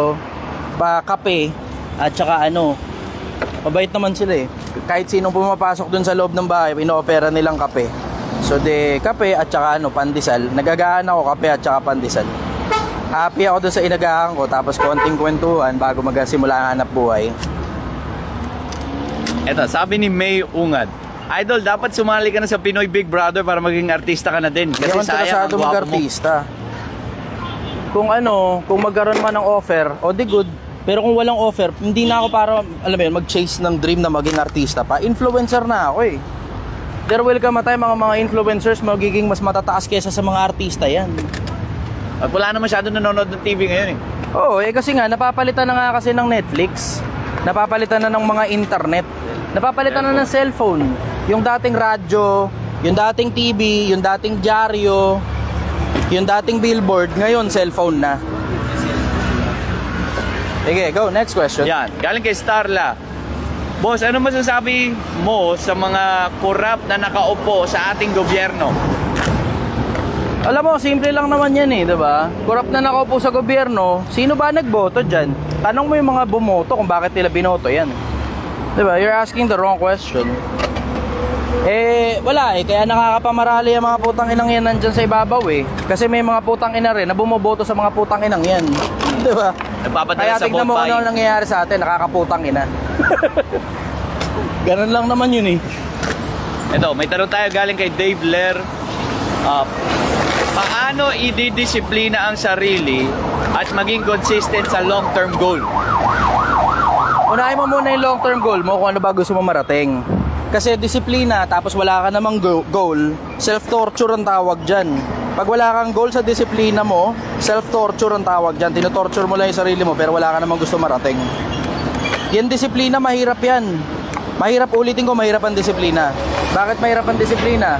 kape, at saka mabait naman sila eh. Kahit sinong pumapasok dun sa loob ng bahay, ino-opera nilang kape. So kape at saka pandesal. Nag-agahan ako, kape at saka pandesal. Happy ako dun sa inagahan ko, tapos konting kwentuhan bago magsimula ang hanap buhay. Eto, sabi ni May Ungad, Idol, dapat sumali ka na sa Pinoy Big Brother para maging artista ka na din. Kasi sayang ang gwapo mo. Kung magkaroon man ng offer, di good. Pero kung walang offer, hindi na ako para, mag-chase ng dream na maging artista pa. Influencer na ako eh. There will come a time mga influencers magiging mas matataas kesa sa mga artista yan. At wala na masyado nanonood ng TV ngayon eh. Oo, kasi nga, napapalitan na nga kasi ng Netflix. Napapalitan na ng mga internet. Napapalitan na ng cellphone. Yung dating radyo, yung dating TV, yung dating dyaryo, yung dating billboard, ngayon cellphone na. Sige, go, next question. Yan, galing kay Starla. Boss, ano masasabi mo sa mga korap na nakaupo sa ating gobyerno? Alam mo, simple lang naman yan eh, diba? Korap na nakaupo sa gobyerno, sino ba nagboto dyan? Tanong mo yung mga bumoto kung bakit nila binoto yan. Diba? You're asking the wrong question. Wala eh. Kaya nakakapamarali ang mga putang inang yan nandyan sa ibabaw eh. Kasi may mga putang ina rin na bumoboto sa mga putang inang yan. Diba? Nagpapadala sa vote buying. Kaya tignan mo ano nangyayari sa atin. Nakakaputang ina. Ganun lang naman yun eh. Ito, may tanong tayo galing kay Dave Ler. Paano ididisiplina ang sarili at maging consistent sa long-term goal? Unahin mo muna yung long-term goal mo kung ano ba gusto mo marating. Kasi disiplina tapos wala ka namang goal, self-torture ang tawag dyan. Pag wala kang goal sa disiplina mo, self-torture ang tawag dyan. Tinotorture mo lang yung sarili mo pero wala ka namang gusto marating. Yan disiplina, mahirap yan. Mahirap, ulitin ko, mahirap ang disiplina. Bakit mahirap ang disiplina?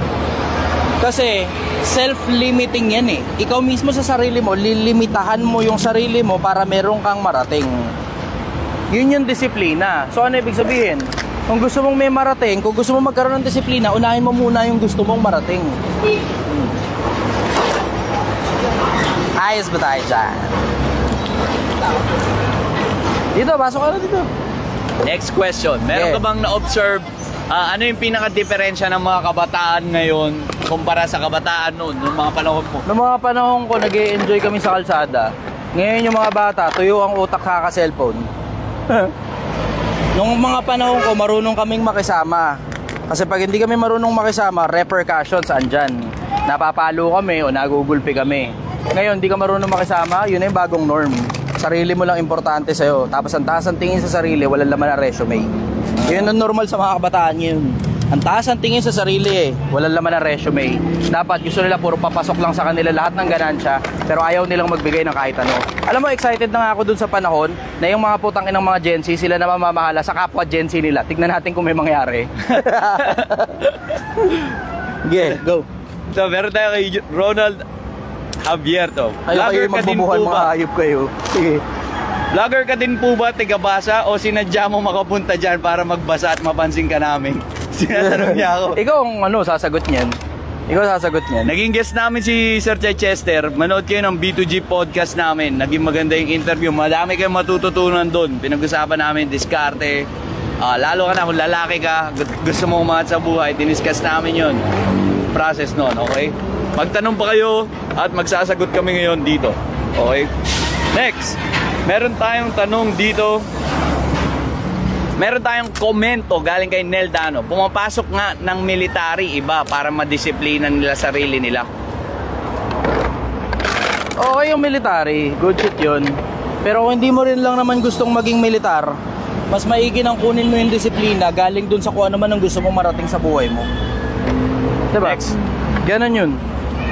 Kasi self-limiting yan eh. Ikaw mismo sa sarili mo, lilimitahan mo yung sarili mo para meron kang marating. Yun yung disiplina. So ano ibig sabihin? Kung gusto mong may marating, kung gusto mong magkaroon ng disiplina, unahin mo muna yung gusto mong marating. Ayos ba tayo dyan? Dito, pasok ka na dito. Next question. Meron ka bang na-observe ano yung pinaka-diferensya ng mga kabataan ngayon kumpara sa kabataan noon, noong mga panahon mo? Noong mga panahon ko, nag-e-enjoy kami sa kalsada. Ngayon yung mga bata, tuyo ang utak kaka-cellphone. Noong mga panahon ko, marunong kaming makisama. Kasi pag hindi kami marunong makisama, repercussions andyan. Napapalo kami o nagugulpi kami. Ngayon, hindi ka marunong makisama, yun na yung bagong norm. Sarili mo lang importante sa'yo. Tapos ang taas ang tingin sa sarili, walang laman na resume. Yun ang normal sa mga kabataan ngayon. Ang taas ang tingin sa sarili walang laman na resume. Dapat gusto nila puro papasok lang sa kanila lahat ng ganansya, pero ayaw nilang magbigay ng kahit ano. Alam mo, excited na nga ako dun sa panahon na yung mga putang inang mga Gen Z, sila na mamamahala sa kapwa Gen Z nila. Tignan natin kung may mangyari. Okay, go. So, meron tayo kay Ronald Abierto. Kayo magbubuhan mga hayop kayo. Sige. Vlogger ka din po ba, tigabasa, o sinadya mo makapunta dyan para magbasa at mapansin ka namin? Sinatanong niya ako. Ikaw ang sasagot niyan. Ikaw sasagot niyan. Naging guest namin si Sir Chester. Manood kayo ng B2G podcast namin. Naging maganda yung interview. Madami kayong matututunan doon. Pinag-usapan namin, diskarte. Lalo ka na, kung lalaki ka, gusto mo umangat sa buhay, diniscuss namin yun. Process nun, okay? Magtanong pa kayo at magsasagot kami ngayon dito. Okay? Next, meron tayong tanong dito. Meron tayong komento galing kay Nel Dano. Pumapasok nga ng military iba para madisiplina nila sarili nila. Okay yung military, good shit yun. Pero kung hindi mo rin lang naman gustong maging militar, mas maigi nang kunin mo yung disiplina galing dun sa kung ano man ang gusto mong marating sa buhay mo. Diba? Next. Ganon yun.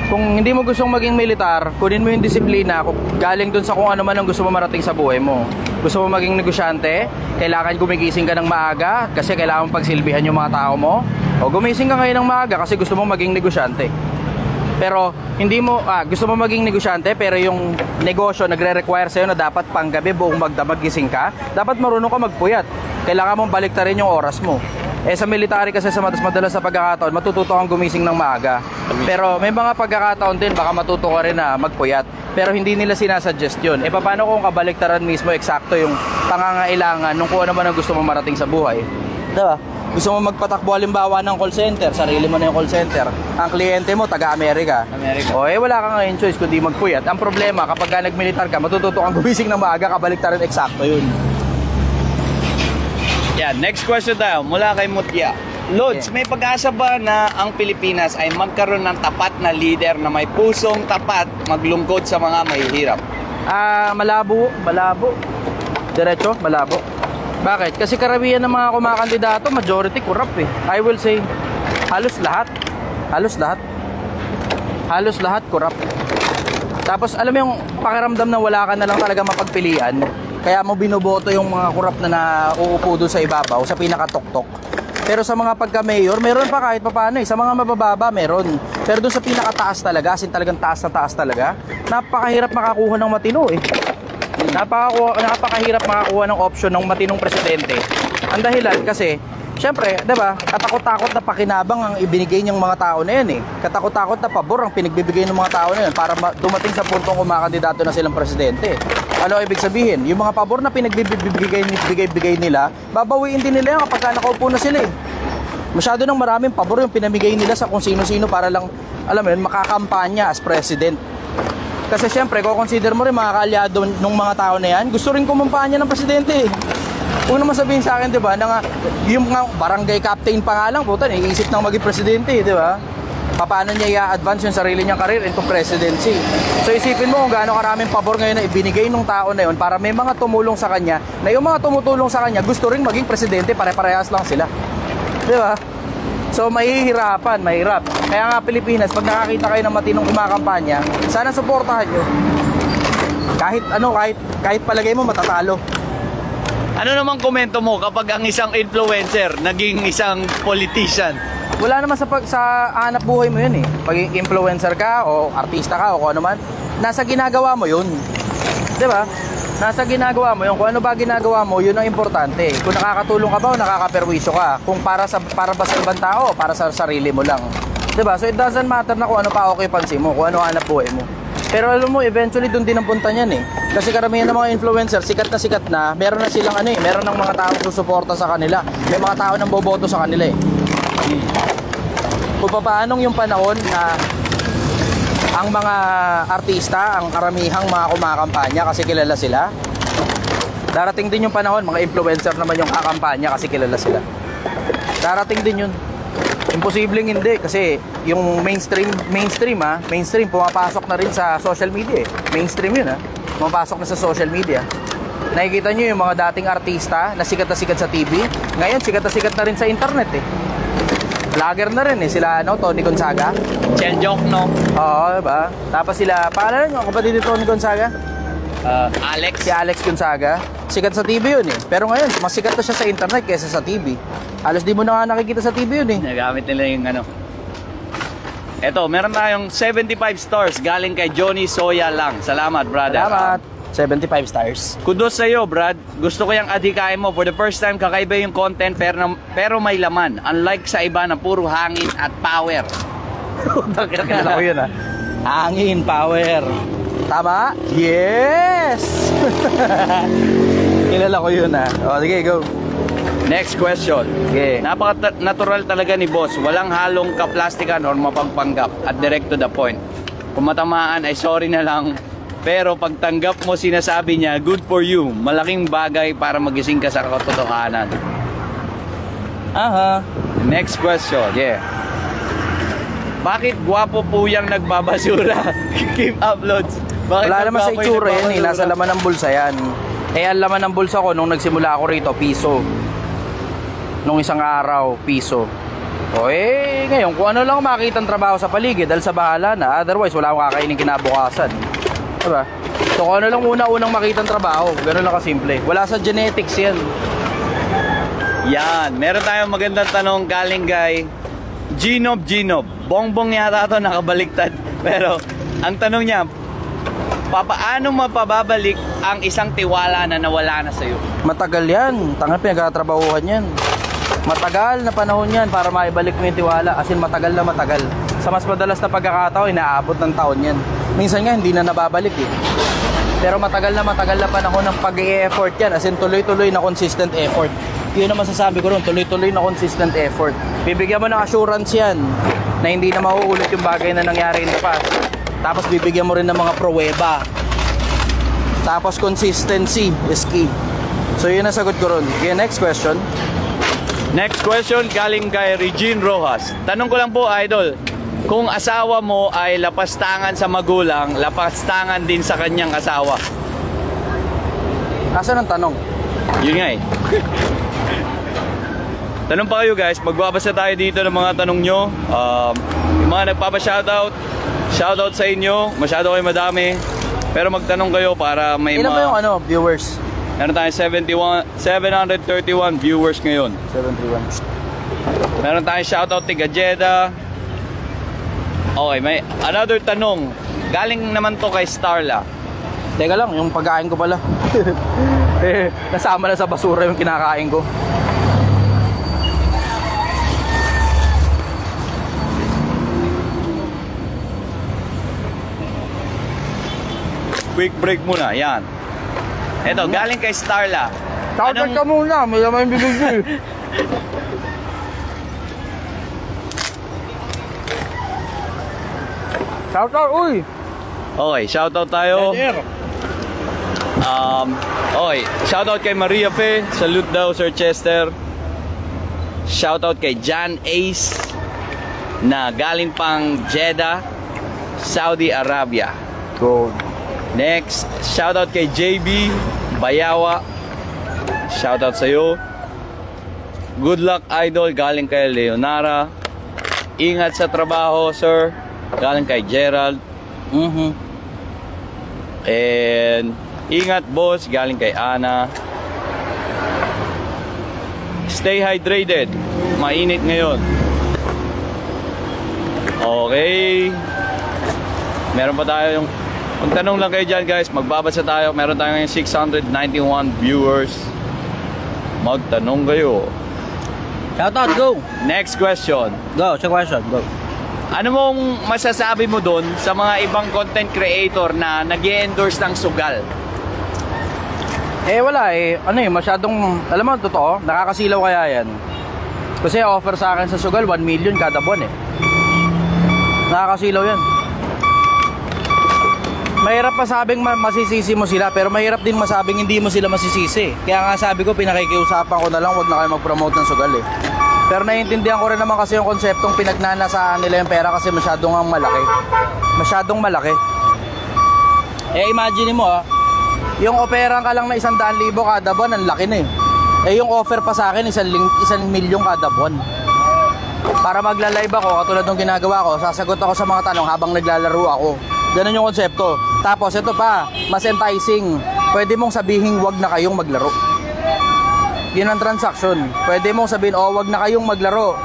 Kung hindi mo gustong maging militar, kunin mo yung disiplina galing dun sa kung ano man ang gusto mo marating sa buhay mo. Gusto mo maging negosyante, kailangan gumigising ka ng maaga kasi kailangan pagsilbihan yung mga tao mo. O gumising ka ngayon ng maaga kasi gusto mo maging negosyante. Pero hindi mo gusto mo maging negosyante pero yung negosyo nagre-require sa'yo na dapat panggabi buong magdamag gising ka, dapat marunong ka magpuyat. Kailangan mong baliktarin yung oras mo. Sa military kasi sa madalas sa pagkakataon, matututo kang gumising ng maaga. Pero may mga pagkakataon din, baka matuto ka rin na magpuyat. Pero hindi nila sinasuggest yun. Paano kung kabaliktaran mismo eksakto yung pangangailangan nung kung ano man ang gusto mo marating sa buhay? Diba? Gusto mo magpatakbo halimbawa ng call center, sarili mo na yung call center. Ang kliyente mo, taga-Amerika. Wala ka ngayon choice kundi magpuyat. Ang problema, kapag ka nag-militar ka, matututo kang gumising ng maaga, kabaliktaran eksakto yun. Yan, next question tayo mula kay Mutya. Lods, may pag-asa ba na ang Pilipinas ay magkaroon ng tapat na leader na may pusong tapat maglungkot sa mga mahihirap? Malabo. Diretso, malabo. Bakit? Kasi karamihan ng mga kumakandidato, majority corrupt eh. I will say, halos lahat corrupt. Tapos alam mo yung pakiramdam na wala ka na lang talaga mapagpilian. Kaya mo binoboto yung mga corrupt na nauupo doon sa ibabaw, sa pinakatuktok. Pero sa mga pagka-mayor, meron pa kahit papaano eh. Sa mga mabababa, meron. Pero doon sa pinakataas talaga, as in talagang taas na taas talaga, napakahirap makakuha ng matino eh. Napakahirap makakuha ng option ng matinong presidente. Ang dahilan kasi, syempre, diba, katakot-takot na pakinabang ang ibinigay niyang mga tao na yan eh. Katakot-takot na pabor ang pinagbibigay ng mga tao na yan para dumating sa puntong kumakandidato na silang presidente. Ano ibig sabihin? Yung mga pabor na pinagbibigay nila, babawiin din nila yan kapag nakaupo na sila eh. Masyado nang maraming pabor yung pinamigay nila sa kung sino-sino para lang, alam mo yun, makakampanya as president. Kasi syempre, consider mo rin mga kaalyado ng mga tao na yan, gusto rin kumampanya ng presidente eh. Huwag naman sabihin sa akin, di ba, na nga, yung nga barangay captain pa nga lang, puta, iisip nang maging presidente, di ba? Paano niya i-advance yung sarili niyang career into presidency? So isipin mo kung gaano karaming pabor ngayon na ibinigay ng tao na yun para may mga tumulong sa kanya, na yung mga tumutulong sa kanya gusto rin maging presidente, pare-parehas lang sila. Di ba? So mahirap. Kaya nga Pilipinas, pag nakakita kayo ng matinong kumakampanya, sana suportahan nyo. Kahit palagay mo matatalo. Ano namang komento mo kapag ang isang influencer naging isang politician? Wala naman sa hanap buhay mo yun eh. Pag influencer ka o artista ka o kung ano man, nasa ginagawa mo yun. Diba? Nasa ginagawa mo yun. Kung ano ba ginagawa mo, yun ang importante. Kung nakakatulong ka ba o nakakaperwisyo ka. Kung para ba sa ibang tao o para sa sarili mo lang. Diba? So it doesn't matter na kung ano pa occupancy mo, kung ano hanap buhay mo. Pero alam mo, eventually doon din ang punta niyan eh. Kasi karamihan ng mga influencer, sikat na, meron na silang meron ng mga taong susuporta sa kanila. May mga tao nang boboto sa kanila eh. Kung paanong yung panahon na ang mga artista, ang karamihang mga kumakampanya kasi kilala sila, darating din yung panahon, mga influencer naman yung kakampanya kasi kilala sila. Darating din yun. Imposibleng hindi kasi yung mainstream pumapasok na rin sa social media eh. Mainstream yun pumapasok na sa social media. Nakikita nyo yung mga dating artista na sikat sa TV, ngayon sikat na rin sa internet eh. Vlogger na rin eh, sila Tony Gonzaga, Chel Jokno. Oo, diba? Tapos sila, pangalan nyo, kapatid ni Tony Gonzaga? Alex. Si Alex Gonzaga. Sikat sa TV yun eh. Pero ngayon, mas sikat na siya sa internet kaysa sa TV. Halos di mo na nga nakikita sa TV yun eh. Nagamit nila yung Eto, meron tayong 75 stars galing kay Johnny Soya lang. Salamat, brother. Salamat. 75 stars. Kudos sa'yo, Brad. Gusto ko yung adhikain mo. For the first time, kakaiba yung content pero may laman. Unlike sa iba na puro hangin at power. Kilala ko yun Hangin, power. Tama? Yes! Kilala ko yun O, sige, go. Next question. Okay. Napaka-natural talaga ni boss. Walang halong kaplastikan or mapagpanggap at direct to the point. Kung matamaan ay sorry na lang. Pero pagtanggap mo sinasabi niya, good for you. Malaking bagay para magising ka sa katotohanan. Aha. Next question. Yeah. Bakit gwapo po yung nagbabasura? Keep uploads. Bakit Wala naman sa nagwapo yung itsura yan nagbabasura? Nasa laman ng bulsa yan. Ang laman ng bulsa ko nung nagsimula ako rito, piso. Nung isang araw, piso. Ngayon, kung ano lang makita ang trabaho sa paligid, dahil sa bahala na. Otherwise, wala akong kakainin kinabukasan. Diba? So kung ano lang unang makita ang trabaho, gano'n lang kasimple. Wala sa genetics yan. Yan, meron tayong magandang tanong galing kay Ginob. Bongbong yata ito, nakabaliktad. Pero ang tanong niya, paano mapababalik ang isang tiwala na nawala na sa'yo? Matagal yan. Tangan pinagkatrabahuhan yan. Matagal na panahon yan para maibalik mo yung tiwala. As in, matagal na matagal. Sa mas madalas na pagkakataon, inaabot ng taon yan. Minsan nga, hindi na nababalik eh. Pero matagal na panahon ng pag-e-effort yan. As in, tuloy-tuloy na consistent effort. Yun ang masasabi ko ron, tuloy-tuloy na consistent effort. Bibigyan mo ng assurance yan na hindi na mauulit yung bagay na nangyari in the past. Tapos bibigyan mo rin ng mga pruweba. Tapos consistency is key. So yun ang sagot ko ron. Okay, next question. Next question galing kay Regine Rojas. Tanong ko lang po, Idol, kung asawa mo ay lapastangan sa magulang, lapastangan din sa kanyang asawa. Asan ang tanong? Yun nga eh. Tanong pa kayo guys, magbabasa tayo dito ng mga tanong nyo. Yung mga nagpapa-shoutout, shoutout sa inyo. Masyado kayo madami. Pero magtanong kayo para may Ilan ba yung viewers? Meron tayong 731 viewers ngayon. 731. Meron tayong shoutout tiga Jeddah. Okay, may another tanong. Galing naman to kay Starla. Teka lang, yung pagkain ko pala. Nasama na sa basura yung kinakain ko. Quick break muna, yan. Eto, galing kay Starla. Shoutout ka muna, may naman yung bibigil. Shoutout, uy! Okay, shoutout tayo. Okay, shoutout kay Maria Fe. Salute daw, Sir Chester. Shoutout kay John Ace na galing pang Jeddah, Saudi Arabia. Go. Next, shoutout kay JB Bayawa. Shoutout sa'yo. Good luck, Idol. Galing kay Leonara. Ingat sa trabaho, sir. Galing kay Gerald. And ingat, boss. Galing kay Ana. Stay hydrated. Mainit ngayon. Okay. Meron pa tayo yung magtanong lang kayo dyan guys, magbabasa tayo. Meron tayong 691 viewers. Magtanong kayo. Shoutout, go! Next question. Go, check question, go. Ano mong masasabi mo dun sa mga ibang content creator na nag-i-endorse ng sugal? Eh wala eh, masyadong, alam mo, totoo, nakakasilaw kaya yan. Kasi offer sa akin sa sugal, 1 million kada buwan eh. Nakakasilaw yan. Mahirap masabing masisisi mo sila, pero mahirap din masabing hindi mo sila masisisi. Kaya nga sabi ko, pinakikiusapan ko na lang, huwag na kayo mag-promote ng sugal eh. Pero naiintindihan ko rin naman kasi yung konseptong pinagnanasaan nila yung pera kasi masyadong ang malaki. Masyadong malaki. Eh imagine mo yung operan ka lang na 100,000 kada buwan, ang laki na eh. Eh yung offer pa sa akin, 1 milyon kada buwan. Para magla-live ako, katulad ng ginagawa ko, sasagot ako sa mga tanong habang naglalaro ako. Ganun yung konsepto. Tapos ito pa, mas enticing. Pwede mong sabihin wag na kayong maglaro. Yun ang transaction. Pwede mong sabihin, wag na kayong maglaro.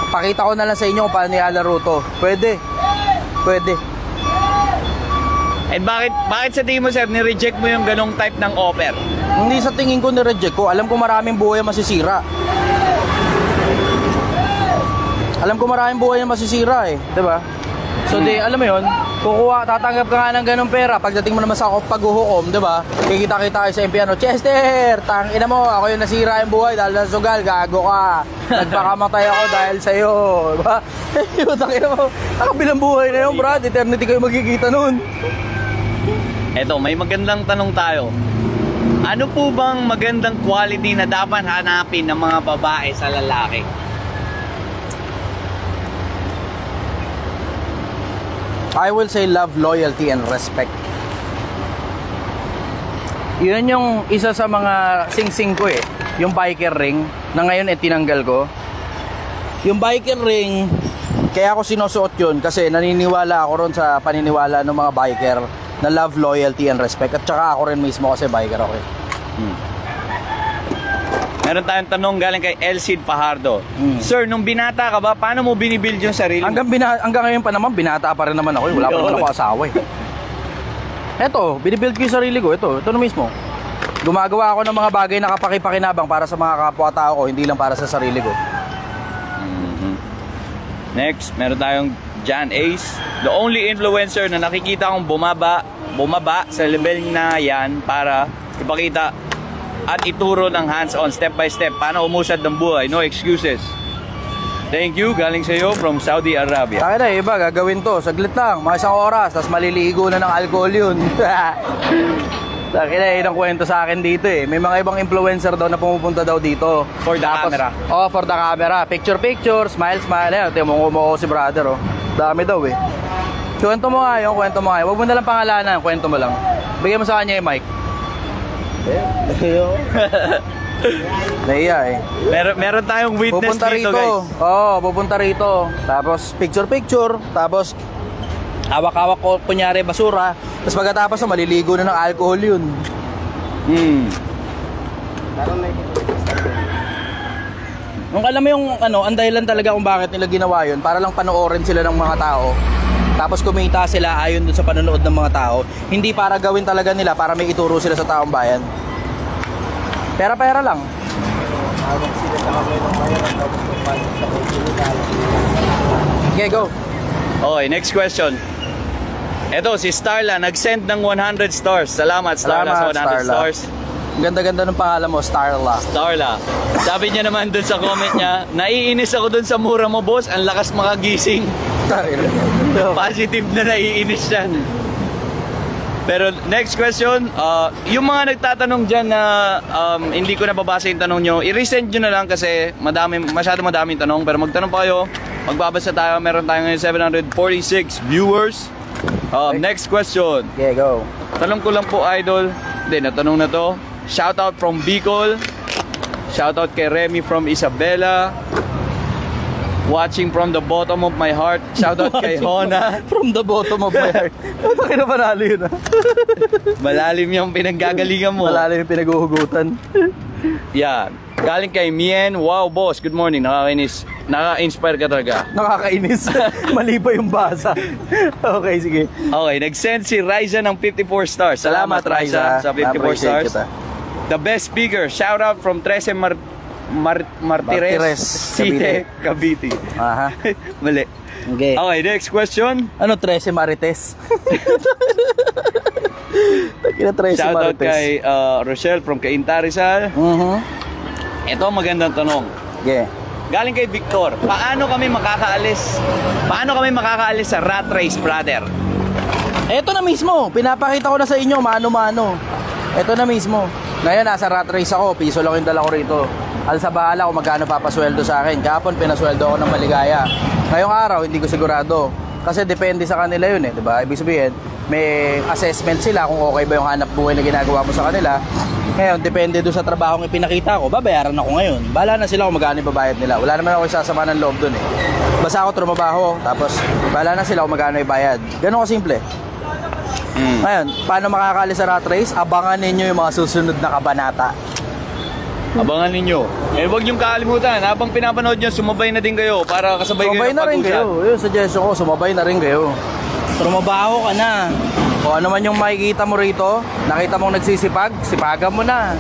Pakita ko na lang sa inyo kung paano nilalaro to. Pwede. Pwede. And bakit sa tingin mo sir, ni-reject mo yung ganong type ng offer? Hindi sa tingin ko ni-reject ko. Alam ko maraming buhay masisira. Alam ko maraming buhay na masisira eh. Diba? So alam mo yun, tatanggap ka nga ng ganong pera. Pagdating mo naman sa paghuhukom, diba? Kikita-kita kayo sa empiano, Chester, tangina mo, ako yung nasira yung buhay dahil sa sugal, gago ka. Nagpakamatay ako dahil sa'yo. Diba? Tangina mo, nakabilang buhay na yun, brad. Eternity kayo magkikita nun. Eto, may magandang tanong tayo. Ano po bang magandang quality na dapat hanapin ng mga babae sa lalaki? I will say love, loyalty, and respect. Yun yung isa sa mga sing-sing ko eh. Yung biker ring, na ngayon tinanggal ko. Yung biker ring, kaya ako sinusuot yun kasi naniniwala ako ron sa paniniwala ng mga biker na love, loyalty, and respect. At saka ako rin mismo kasi biker ako eh. Meron tayong tanong galing kay Elcid Fajardo. Sir, nung binata ka ba, paano mo binibuild yung sarili mo? Hanggang ngayon pa naman, binata pa rin naman ako. Wala pa naman ako asawa eh. Eto, binibuild ko yung sarili ko. Ito na mismo. Gumagawa ako ng mga bagay na kapaki-pakinabang para sa mga kapwa-tao ko, hindi lang para sa sarili ko. Next, meron tayong John Ace. The only influencer na nakikita kong bumaba sa level na yan para ipakita at ituro ng hands-on, step by step, paano umusad ng buhay. No excuses. Thank you, galing sa iyo from Saudi Arabia. Taka na, iba, gagawin to. Saglit lang, mga 1 oras, tapos maliligo na ng alcohol yun. Taka na, yun ang kwento sa akin dito eh. May mga ibang influencer daw na pumupunta daw dito. For the camera. Oh, for the camera. Picture, smile. Ayan, tingnan mo si brother oh. Dami daw eh. Kwento mo nga yun. Huwag mo nalang pangalanan, kwento mo lang. Bigyan mo sa kanya yung mic. Naiya eh. Meron tayong witness Pupunta dito, rito. guys. Oo, pupunta rito. Tapos picture. Tapos hawak-hawak ko kunyari basura. Tapos pagkatapos maliligo na ng alcohol yun. Nung alam mo yung ang dahilan talaga kung bakit nila ginawa yun, para lang panoorin sila ng mga tao. Tapos kumita sila ayon dun sa panonood ng mga tao. Hindi para gawin talaga nila para may ituro sila sa taong bayan. Pera-pera lang. Okay, go. Okay, next question. Eto, si Starla, nag-send ng 100 stars. Salamat, Starla, sa 100 Starla. stars. Ganda-ganda ng pangalan mo, Starla. Starla. Sabi niya naman dun sa comment niya, naiinis ako dun sa mura mo, boss. Ang lakas makagising. Positive na naiinis siya. Pero next question, yung mga nagtatanong dyan na hindi ko nababasa yung tanong nyo, i-resend nyo na lang kasi masyado madaming tanong. Pero magtanong pa kayo, magbabasa tayo. Meron tayo ngayon 746 viewers. Next question. Okay, go. Tanong ko lang po, idol. Hindi, natanong na to. Shoutout from Bicol. Shoutout kay Remy from Isabela. Watching from the bottom of my heart. Shoutout kay Hona. From the bottom of my heart. Puta ka na panalo yun ah. Malalim yung pinanggagalingan mo. Malalim yung pinag-uhugutan. Yan. Galing kay Mien. Wow, boss. Good morning. Nakaka-inspire ka talaga. Nakakainis. Mali pa yung basa. Okay, sige. Okay, nag-send si Riza ng 54 stars. Salamat, Riza, sa 54 stars. Kita. The best speaker. Shoutout from Trece Martires, City, Cavite. Aha. Mali. Okay. Okay, next question. Ano, 13 Marites? Kina 13 Shoutout Marites. kay Rochelle from Cainta Rizal. Ito ang magandang tanong. Okay. Galing kay Victor. Paano kami makakaalis sa rat race, brother? Ito na mismo. Pinapakita ko na sa inyo, mano-mano. Ito na mismo. Ngayon, nasa rat race ako. Piso lang yung dala ko rito. Al sa bahala kung magkano papasweldo sa akin. Kahapon, pinasweldo ako ng maligaya. Ngayong araw, hindi ko sigurado. Kasi depende sa kanila yun eh. Diba? Ibig sabihin, may assessment sila kung okay ba yung hanap buhay na ginagawa mo sa kanila. Ngayon, depende doon sa trabaho ng ipinakita ko, babayaran ako ngayon. Bahala na sila kung magkano ibabayad nila. Wala naman ako isasama ng loob doon eh. Basta ako trumabaho, tapos bahala na sila kung magkano ibayad. Ganun kasimple. Ngayon, paano makakaalis sa rat race? Abangan ninyo yung mga susunod na kabanata. Abangan ninyo. Eh, huwag niyong kakalimutan. Habang pinapanood nyo, sumabay na din kayo para kasabay Sumabay kayo na rin kayo. Yung suggestion ko, sumabay na rin kayo. Trumabaho ka na. Kung ano man yung makikita mo rito, nakita mong nagsisipag, sipagan mo na.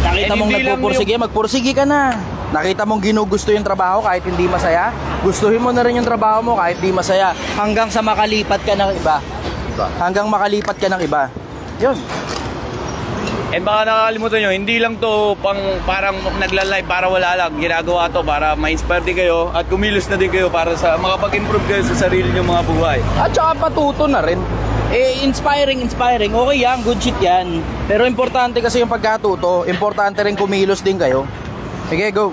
Nakita mong nagpupursige, magpursige ka na. Nakita mong ginugusto yung trabaho kahit hindi masaya, gustuhin mo na rin yung trabaho mo kahit hindi masaya. Hanggang sa makalipat ka ng iba. Hanggang makalipat ka ng iba. Yun. And baka nakakalimutan nyo, hindi lang to parang nagla-live para wala lang. Ginagawa to para ma-inspire din kayo at kumilos na din kayo para sa makapag-improve kayo sa sarili nyo mga buhay. At saka patuto na rin. Inspiring. Okay yan, good shit yan. Pero importante kasi yung pagkatuto. Importante rin kumilos din kayo. Sige, go.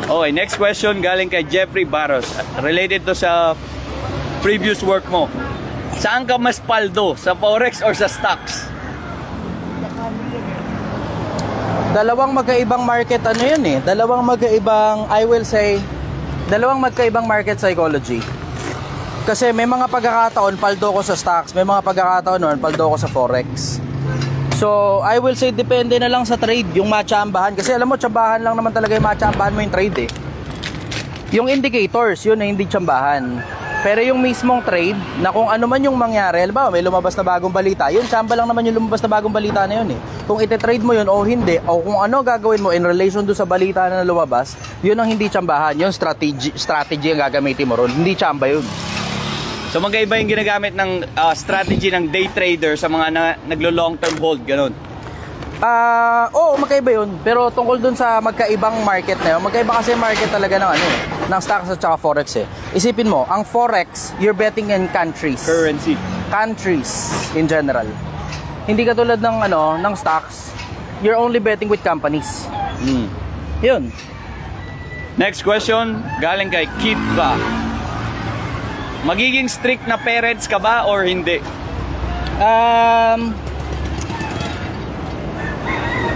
Okay, next question galing kay Jeffrey Barros. Related to sa previous work mo. Saan ka mas paldo? Sa Forex or sa stocks? Dalawang magkaibang market dalawang magkaibang market psychology. Kasi may mga pagkakataon paldo ko sa stocks, may mga pagkakataon paldo ko sa forex. So I will say depende na lang sa trade, yung matsambahan. Kasi alam mo, tsambahan lang naman talaga yung matsambahan mo yung trade eh. Yung indicators, yun na hindi tsambahan. Pero yung mismong trade, na kung ano man yung mangyari, halimbawa may lumabas na bagong balita, yun, tsamba lang naman yung lumabas na bagong balita na yun eh. Kung ite-trade mo yun o hindi, o kung ano gagawin mo in relation do sa balita na lumabas, yun ang hindi tsambahan, yun strategy ang gagamitin mo ron, hindi tsamba yun. So magkaiba yung ginagamit ng strategy ng day trader sa mga naglo-long term hold, ganun. Oo, magkaiba yun. Pero tungkol dun sa magkaibang market na yun, magkaiba kasi market talaga ng ano eh, ng stocks at saka forex eh. Isipin mo, ang forex, you're betting in countries. Currency. Countries in general. Hindi katulad ng ano, ng stocks, you're only betting with companies. Yun. Next question, galing kay Kit ba? Magiging strict na parents ka ba or hindi?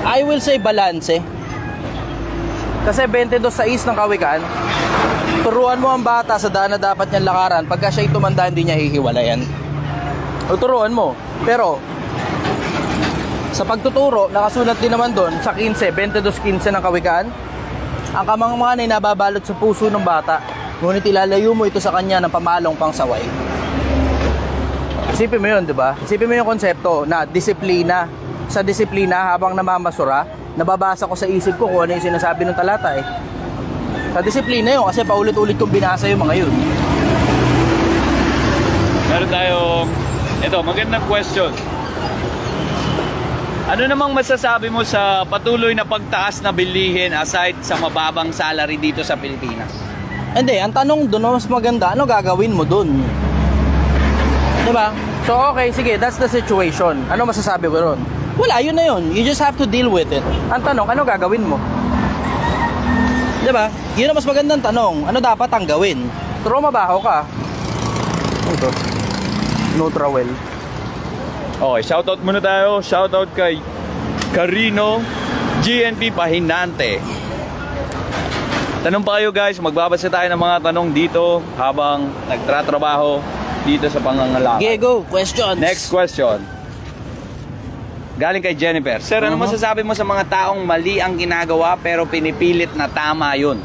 I will say balance eh. Kasi 22.6 ng kawikaan, turuan mo ang bata sa daan na dapat niyang lakaran. Pagka siya'y tumanda, hindi niya hihiwalayan. O turuan mo. Pero sa pagtuturo, nakasulat din naman doon sa 22.15 ng kawikaan, ang kamangmangan ay nababalot sa puso ng bata, ngunit ilalayo mo ito sa kanya ng pamalong pangsaway. Isipin mo yun, di ba? Isipin mo yung konsepto na disiplina. Sa disiplina, habang namamasura, nababasa ko sa isip ko kung ano yung sinasabi ng talata eh. Sa disiplina yun, kasi paulit-ulit kong binasa yung mga yun. Meron tayong, ito, magandang question. Ano namang masasabi mo sa patuloy na pagtaas na bilihin aside sa mababang salary dito sa Pilipinas? Hindi, ang tanong doon, mas maganda, ano gagawin mo doon? Diba? So okay, sige, that's the situation. Ano masasabi ko doon? Wala, yun na yun. You just have to deal with it. Ang tanong, ano gagawin mo? Diba? Yun ang mas magandang tanong. Ano dapat ang gawin? Pero mabaho ka. Ito. Nutrawell. Okay, shoutout muna tayo. Shoutout kay Carino GNP Pahinante. Tanong pa kayo guys, magbabasa tayo ng mga tanong dito habang nagtratrabaho dito sa pangangalakal. Okay, go. Questions. Next question. Galing kay Jennifer. Sir, ano masasabi mo sa mga taong mali ang ginagawa pero pinipilit na tama yun?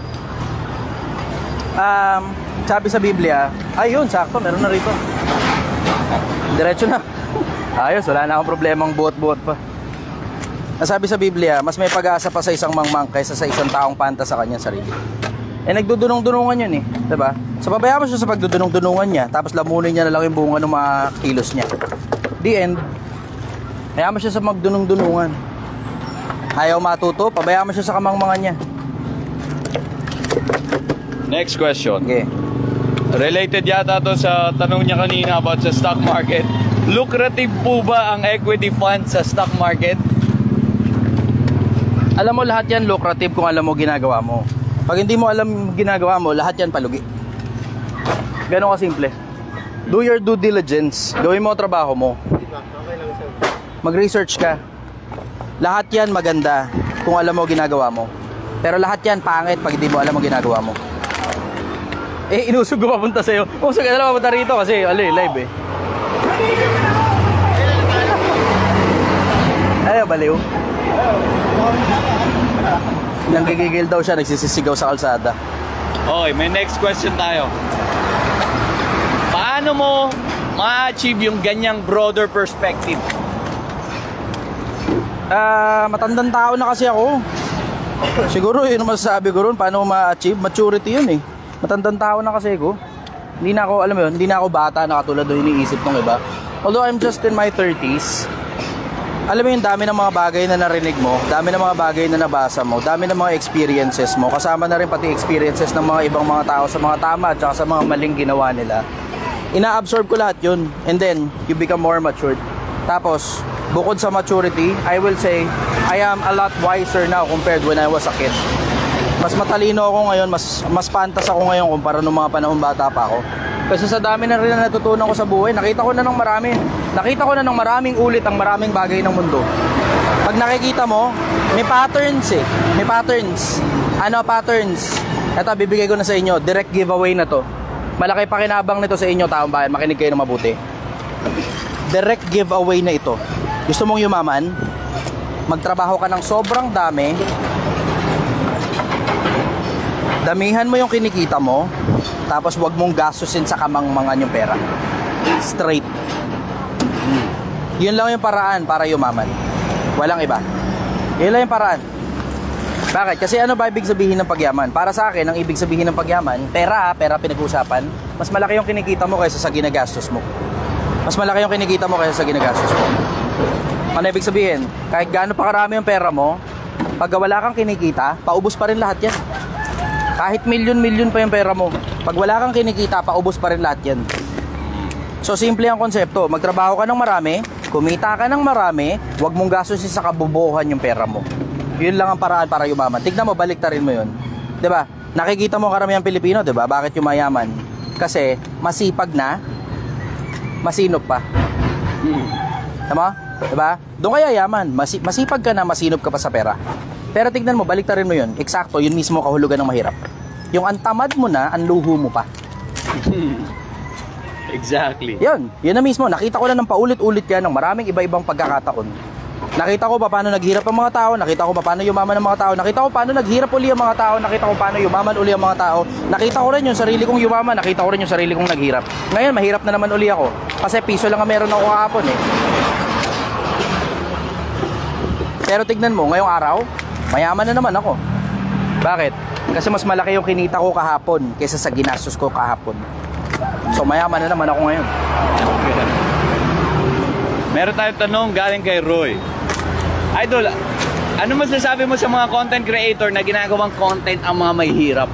Sabi sa Biblia, ayun, sakto, meron na rito. Diretso na. Ayos, wala na akong problemang buot-buot pa. Sabi sa Biblia, mas may pag-asa pa sa isang mangmang kaysa sa isang taong panta sa kanyang sarili. Eh, nagdudunong-dunungan yun eh, diba? So, pabayaan mo siya sa pagdudunong-dunungan niya, tapos lamunin niya na lang yung bunga ng mga kilos niya. The end. Hayaan mo siya sa magdunong-dunungan. Ayaw matuto, pabayaan mo siya sa kamangmangan niya. Next question. Okay. Related yata to sa tanong niya kanina about sa stock market. Lucrative po ba ang equity fund sa stock market? Alam mo, lahat yan lucrative kung alam mo ginagawa mo. Pag hindi mo alam ginagawa mo, lahat yan palugi. Ganon ka simple. Do your due diligence. Gawin mo ang trabaho mo. Mag-research ka. Lahat yan maganda kung alam mo ginagawa mo. Pero lahat yan pangit pag hindi mo alam mo ginagawa mo. Eh, inusog ko papunta sa'yo. Usog ka na lang papunta rito kasi live eh. Ayaw, baliw. Nanggigigil daw siya, nagsisisigaw sa kalsada. Okay, may next question tayo. Paano mo ma-achieve yung ganyang broader perspective? Matandang tao na kasi ako. Siguro yun ang masasabi ko ron. Paano ma-achieve? Maturity yun eh. Matandang tao na kasi ako. Hindi na ako, alam mo yun, hindi na ako bata na katulad doon iniisip ng iba. Although I'm just in my 30s, alam mo yung dami ng mga bagay na narinig mo, dami ng mga bagay na nabasa mo, dami ng mga experiences mo, kasama na rin pati experiences ng mga ibang mga tao sa mga tama at sa mga maling ginawa nila. Ina-absorb ko lahat yun, and then you become more matured. Tapos, bukod sa maturity, I will say, I am a lot wiser now compared when I was a kid. Mas matalino ako ngayon, mas pantas ako ngayon kumpara nung mga panahon bata pa ako. Kasi sa dami na rin na natutunan ko sa buhay, nakita ko na ng marami. Nakita ko na ng maraming ulit ang maraming bagay ng mundo. Pag nakikita mo, may patterns eh. May patterns. Ano patterns? Ito, bibigay ko na sa inyo. Direct giveaway na to. Malaki pakinabang nito sa inyo, taong bayan. Makinig kayo ng mabuti. Direct giveaway na ito. Gusto mong yumaman? Magtrabaho ka ng sobrang dami. Damihan mo yung kinikita mo. Tapos wag mong gastusin sa kamangmangan yung pera. Straight. Yun lang yung paraan para yumaman. Walang iba. Yun lang yung paraan. Bakit? Kasi ano ba ibig sabihin ng pagyaman? Para sa akin, ang ibig sabihin ng pagyaman, pera pinag-uusapan, mas malaki yung kinikita mo kaysa sa ginagastos mo. Mas malaki yung kinikita mo kaysa sa ginagastos mo. Ano ibig sabihin? Kahit gaano pa karami yung pera mo, pag wala kang kinikita, paubos pa rin lahat yan. Kahit milyon-milyon pa yung pera mo, pag wala kang kinikita, paubos pa rin lahat yan. So simple ang konsepto, magtrabaho ka ng marami, kumita ka ng marami, huwag mong gastusin sa kabubuhan yung pera mo. Yun lang ang paraan para yumaman. Tignan mo, baliktarin mo yun. 'Di ba? Nakikita mo karamihang Pilipino, 'di ba? Bakit yumayaman? Kasi masipag na, masinop pa. Tama? 'Di ba? Doon kaya yaman. Masipag ka na, masinop ka pa sa pera. Pero tignan mo, baliktarin mo yun. Eksakto, yun mismo kahulugan ng mahirap. Yung antamad mo na, ang luho mo pa. Exactly. Yun na mismo. Nakita ko na ng paulit-ulit yan ng maraming iba-ibang pagkakataon. Nakita ko pa paano naghirap ang mga tao, nakita ko pa paano yumaman ang mga tao, nakita ko paano naghirap uli ang mga tao, nakita ko paano yumaman uli ang mga tao, nakita ko rin yung sarili kong yumaman, nakita ko rin yung sarili kong naghirap. Ngayon, mahirap na naman uli ako. Kasi piso lang ang meron ako kahapon eh. Pero tignan mo, ngayong araw, mayaman na naman ako. Bakit? Kasi mas malaki yung kinita ko kahapon kaysa sa ginastos ko kahapon. So mayaman na naman ako ngayon. Meron tayong tanong galing kay Roy. Idol, ano mas nasabi mo sa mga content creator na ginagawang content ang mga may hirap?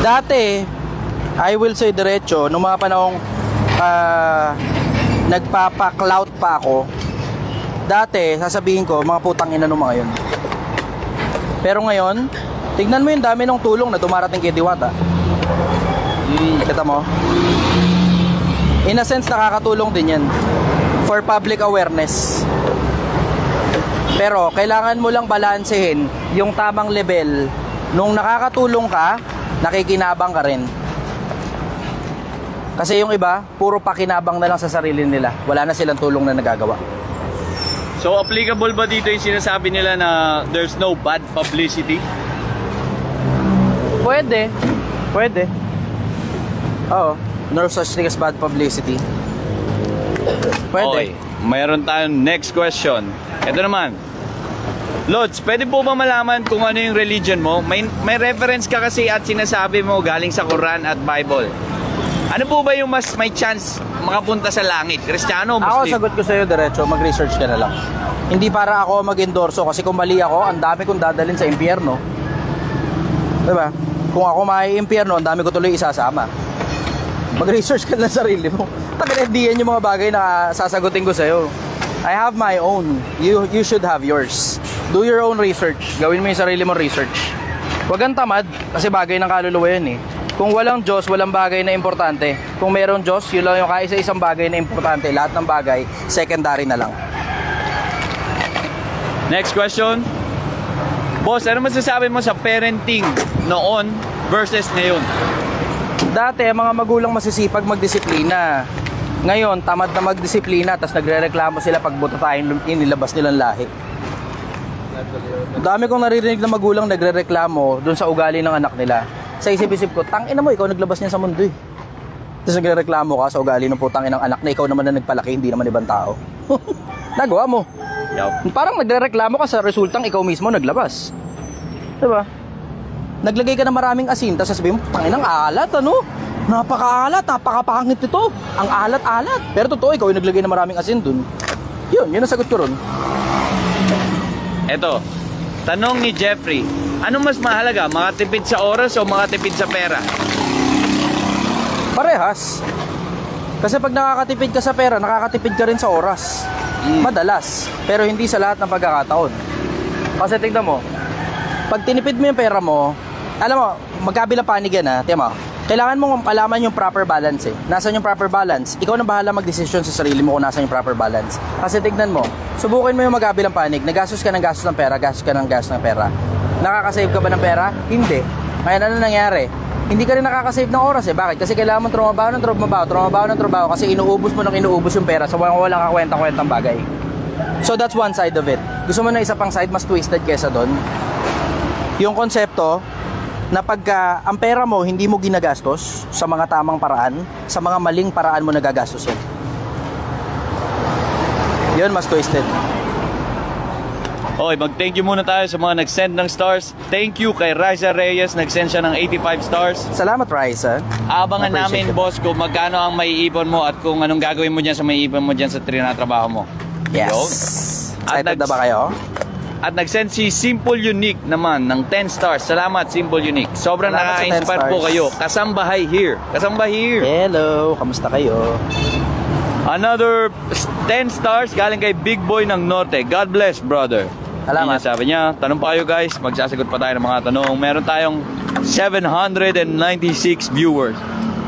Dati, I will say diretso, nung mga panahong nagpapa-clout pa ako, dati, sasabihin ko, mga putang ina nung mga yun. Pero ngayon, tignan mo yung dami ng tulong na dumarating kay Diwata. Kita mo? In a sense, nakakatulong din yan for public awareness. Pero kailangan mo lang balansehin yung tamang level. Nung nakakatulong ka, nakikinabang ka rin. Kasi yung iba, puro pakinabang na lang sa sarili nila. Wala na silang tulong na nagagawa. So applicable ba dito yung sinasabi nila na there's no bad publicity? Pwede. Oo. No such thing as bad publicity. Pwede. Okay. Mayroon tayong next question. Ito naman. Lods, pwede po ba malaman kung ano yung religion mo? May reference ka kasi at sinasabi mo galing sa Quran at Bible. Ano po ba yung mas may chance makapunta sa langit? Kristiyano o Ako, Muslim? sagot ko sa'yo diretso, mag-research ka na lang. Hindi para ako mag-endorso kasi kung mali ako, ang dami kong dadalhin sa impyerno. Diba? Kung ako mai-impyerno, ang dami ko tuloy isasama. Mag-research ka na sarili mo. Taga-FDN yung mga bagay na sasagutin ko sa'yo. I have my own. You should have yours. Do your own research. Gawin mo yung sarili mong research. Huwag kang tamad kasi bagay ng kaluluwa yun eh. Kung walang Diyos, walang bagay na importante. Kung meron Diyos, yun lang yung kaisa-isang bagay na importante. Lahat ng bagay, secondary na lang. Next question. Boss, ano masasabi mo sa parenting noon versus ngayon? Dati, mga magulang masisipag magdisiplina. Ngayon, tamad na magdisiplina, tapos nagre-reklamo sila pag buta tayong inilabas nilang lahi. Dami kong naririnig na magulang nagre-reklamo dun sa ugali ng anak nila. Sa isip-isip ko, tangina mo, ikaw naglabas niya sa mundo eh. Tapos nagre-reklamo ka sa ugali ng putang inang anak na ikaw naman na nagpalaki, hindi naman ibang tao. Nagawa mo. Yup. Parang nagre-reklamo ka sa resultang ikaw mismo naglabas. Diba? Naglagay ka ng maraming asin, tapos sasabihin mo, tanginang alat, ano? Napaka-alat, napaka-pangit ito. Ang alat-alat. Pero totoo, ikaw yung naglagay ng maraming asin dun. Yun ang sagot ko ron. Eto, tanong ni Jeffrey, ano mas mahalaga, makatipid sa oras o makatipid sa pera? Parehas. Kasi pag nakakatipid ka sa pera, nakakatipid ka rin sa oras. Madalas. Pero hindi sa lahat ng pagkakataon. Kasi tignan mo, pag tinipid mo yung pera mo, alam mo, magkabilang panig yan ha, tiyan mo. Kailangan mong alaman yung proper balance eh. Nasaan yung proper balance? Ikaw na bahala magdesisyon sa sarili mo kung nasaan yung proper balance. Kasi tignan mo, subukin mo yung magkabilang panig. Nagastos ka ng gastos ng pera, gastos ka ng gastos ng pera. Nakakasave ka ba ng pera? Hindi. Ngayon ano nangyari? Hindi ka rin nakakasave ng oras eh. Bakit? Kasi kailangan mo trumabaho ng trabaho kasi inuubos mo ng inuubos yung pera sa walang kakwenta-kwentang bagay. So that's one side of it. Gusto mo na isa pang side, mas twisted kesa doon. Yung konsepto na pagka ang pera mo hindi mo ginagastos sa mga tamang paraan, sa mga maling paraan mo nagagastos yan. Yun, mas twisted. Okay, mag-thank you muna tayo sa mga nag-send ng stars. Thank you kay Raisa Reyes, nag-send siya ng 85 stars. Salamat, Raisa. Abangan Appreciate namin, it. boss, kung magkano ang maiipon mo at kung anong gagawin mo dyan sa maiipon mo dyan sa trinatrabaho mo. Yes. Yun. Excited na ba kayo? At nag-send si Simple Unique naman ng 10 stars. Salamat, Simple Unique. Sobrang Salamat sa 10 nakaka-inspire po stars. kayo. Kasambahay here. Kasambahay here. Hello, kamusta kayo? Another 10 stars galing kay Big Boy ng Norte. God bless, brother. Salamat. Yun yung sabi niya. Tanong pa kayo, guys. Magsasagot pa tayo ng mga tanong. Meron tayong 796 viewers.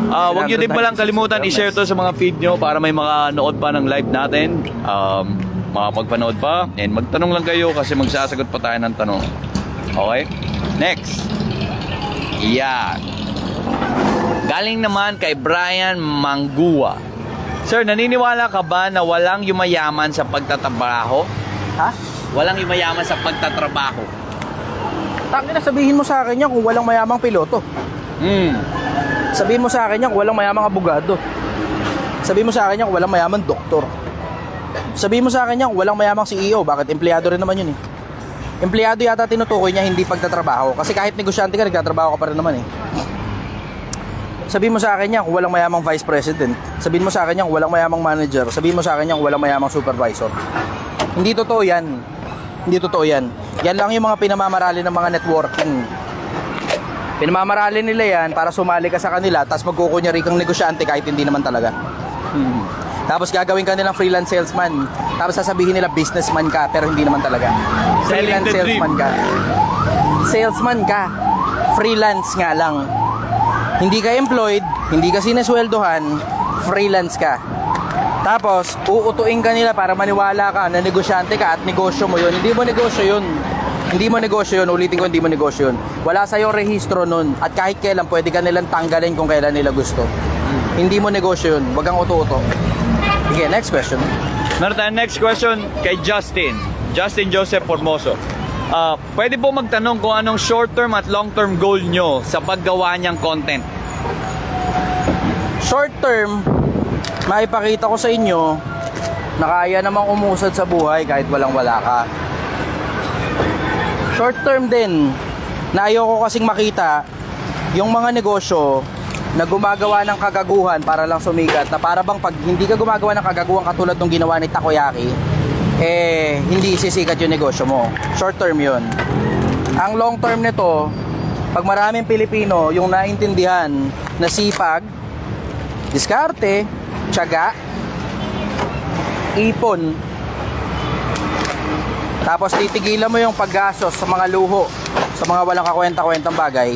Huwag nyo din palang kalimutan i-share to sa mga feed nyo para may makanood pa ng live natin. Makapagpanood pa. And magtanong lang kayo kasi magsasagot pa tayo ng tanong. Okay? Next. Yan. Galing naman kay Brian Mangua. Sir, naniniwala ka ba na walang yumayaman sa pagtatrabaho? Ha? Walang yumayaman sa pagtatrabaho. Tangina, sabihin mo sa akin yan kung walang mayamang piloto. Sabihin mo sa akin yan kung walang mayamang abogado. Sabihin mo sa akin yan kung walang mayamang doktor. Sabihin mo sa akin yan kung walang mayamang CEO. Bakit? Empleyado rin naman yun eh. Empleyado yata tinutukoy niya, hindi pagtatrabaho. Kasi kahit negosyante ka, nagtatrabaho ka pa rin naman eh. Sabihin mo sa akin yan kung walang mayamang vice president. Sabihin mo sa akin yan kung walang mayamang manager. Sabihin mo sa akin yan kung walang mayamang supervisor. Hindi totoo yan. Hindi totoo yan. Yan lang yung mga pinamamarali ng mga networking. Pinamamarali nila yan para sumali ka sa kanila, tapos magkukunyari kang negosyante kahit hindi naman talaga. Tapos gagawin ka nilang freelance salesman. Tapos sasabihin nila businessman ka, pero hindi naman talaga. Freelance salesman ka. Salesman ka. Freelance nga lang. Hindi ka employed, hindi ka sinesweldohan, freelance ka. Tapos, uutuin ka nila para maniwala ka na negosyante ka at negosyo mo yun. Hindi mo negosyo yun. Hindi mo negosyo yun. Ulitin ko, hindi mo negosyo yun. Wala sa'yo rehistro nun. At kahit kailan, pwede ka nilang tanggalin kung kailan nila gusto. Hindi mo negosyo yun. Wag kang uto-uto. Okay, next question. Meron tayong next question kay Justin. Justin Joseph Formoso. Pwede po magtanong kung anong short-term at long-term goal nyo sa paggawa niyang content. Short-term, maipakita ko sa inyo na kaya namang umusad sa buhay kahit walang-wala ka. Short term din, na ayoko kasing makita yung mga negosyo na gumagawa ng kagaguhan para lang sumikat, na para bang pag hindi ka gumagawa ng kagaguhan katulad ng ginawa ni Takoyaki, hindi sisikat yung negosyo mo. Short term yun. Ang long term nito, pag maraming Pilipino yung naintindihan na sipag, diskarte, tiyaga, ipon, tapos titigilan mo yung paggastos sa mga luho, sa mga walang kakwenta-kwentang bagay,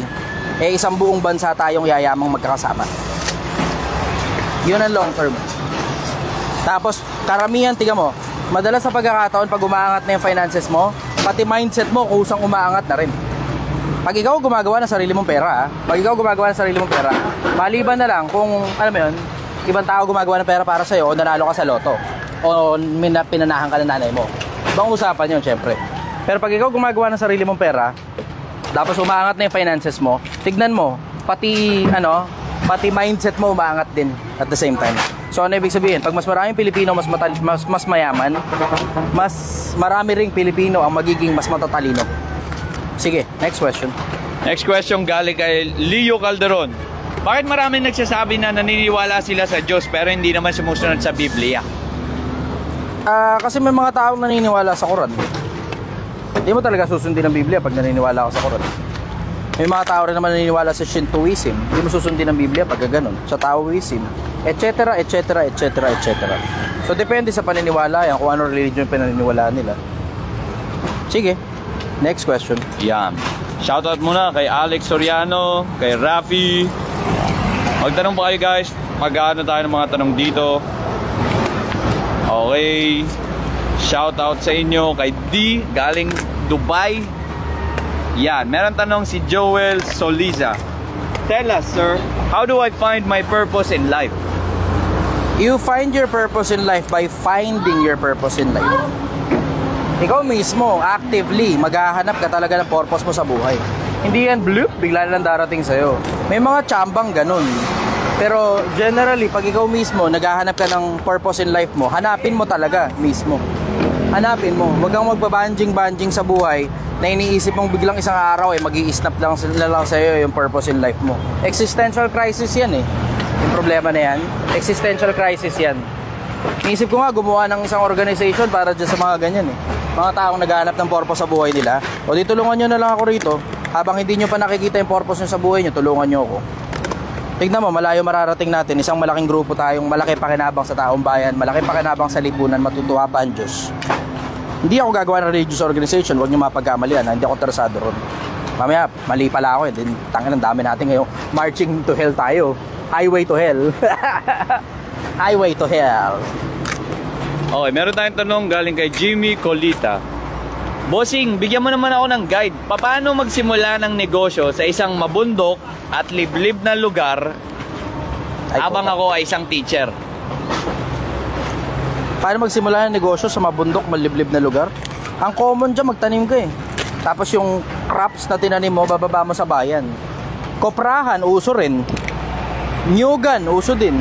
isang buong bansa tayong yayamang magkakasama. Yun ang long term. Tapos karamihan, tiga mo, madalas sa pagkakataon pag umaangat na yung finances mo, pati mindset mo kusang umaangat na rin. Pag ikaw gumagawa ng sarili mong pera, pag ikaw gumagawa ng sarili mong pera, maliban na lang kung, alam mo yun, ibang tao gumagawa ng pera para sa'yo o nanalo ka sa loto o pinanahan ka ng nanay mo. Ibang usapan yun, syempre. Pero pag ikaw gumagawa ng sarili mong pera, tapos umaangat na yung finances mo, tignan mo, pati mindset mo umaangat din at the same time. So ano ibig sabihin? Pag mas maraming Pilipino mas mayaman, mas marami ring Pilipino ang magiging mas matatalino. Sige, next question. Next question galing kay Leo Calderon. Bakit maraming nagsasabi na naniniwala sila sa Diyos pero hindi naman sumusunod sa Biblia? Kasi may mga taong naniniwala sa Quran. Hindi mo talaga susundin ang Biblia pag naniniwala ka sa Quran. May mga tao rin naman naniniwala sa Shintoism. Hindi mo susundin ang Biblia pag gano'n. Sa Taoism, etc., etc., etc., etc. So depende sa paniniwala yan kung ano religion pinaniniwalaan nila. Sige, next question. Yan. Shoutout muna kay Alex Soriano, kay Rafi. Magtanong pa kayo guys. Mag-ano tayo ng mga tanong dito. Okay. Shoutout sa inyo kay D, galing Dubai. Yan. Meron tanong si Joel Soliza. Tell us, sir, how do I find my purpose in life? You find your purpose in life by finding your purpose in life. Ikaw mismo, actively, maghahanap ka talaga ng purpose mo sa buhay. Hindi yan bloop, bigla na lang darating sa'yo. May mga tsambang ganun. Pero generally, pag ikaw mismo naghahanap ka ng purpose in life mo, hanapin mo talaga mismo. Hanapin mo. Huwag kang magbabanjing-banjing sa buhay na iniisip mong biglang isang araw mag-i-snap lang sa'yo yung purpose in life mo. Existential crisis yan eh. Yung problema na yan, existential crisis yan. Iniisip ko nga gumawa ng isang organization para dyan sa mga ganyan eh. Mga taong naghahanap ng purpose sa buhay nila. O di tulungan nyo na lang ako rito. Habang hindi nyo pa nakikita yung purpose nyo sa buhay nyo, tulungan nyo ako. Tignan mo, malayo mararating natin. Isang malaking grupo tayong malaki pakinabang sa taong bayan, malaki pakinabang sa lipunan, matutuwa pa ang Diyos. Hindi ako gagawa ng religious organization, huwag nyo mapagkamalian, hindi ako interesado ron. Mamaya, mali pala ako eh. Tangin, ang dami natin ngayon. Marching to hell tayo. Highway to hell. Highway to hell. Okay, meron tayong tanong galing kay Jimmy Colita. Bossing, bigyan mo naman ako ng guide. Paano magsimula ng negosyo sa isang mabundok at liblib na lugar habang ako ay isang teacher? Paano magsimula ng negosyo sa mabundok, maliblib na lugar? Ang common dyan, magtanim ka eh. Tapos yung crops na tinanim mo, bababa mo sa bayan. Koprahan, uso rin. Nyugan, uso din.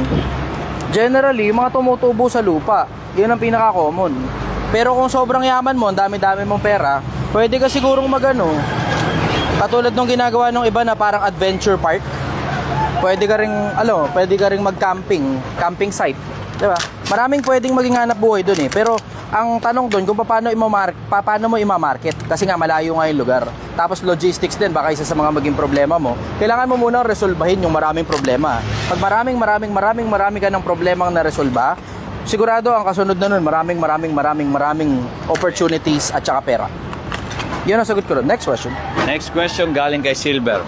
Generally, yung mga tumutubo sa lupa, yun ang pinaka-common. Pero kung sobrang yaman mo, ang dami-dami mong pera, pwede ka sigurong magano. Katulad nung ginagawa ng iba na parang adventure park. Pwede ka ring mag-camping, camping site, 'di ba? Maraming pwedeng maging hanap buhay doon eh. Pero ang tanong doon kung paano mo i-market kasi nga malayo nga yung lugar. Tapos logistics din baka isa sa mga maging problema mo. Kailangan mo muna resolbahin yung maraming problema. Pag marami ka ng problemang na-resolba, sigurado ang kasunod na nun, maraming opportunities at saka pera. Yun ang sagot ko doon. Next question. Next question galing kay Silver.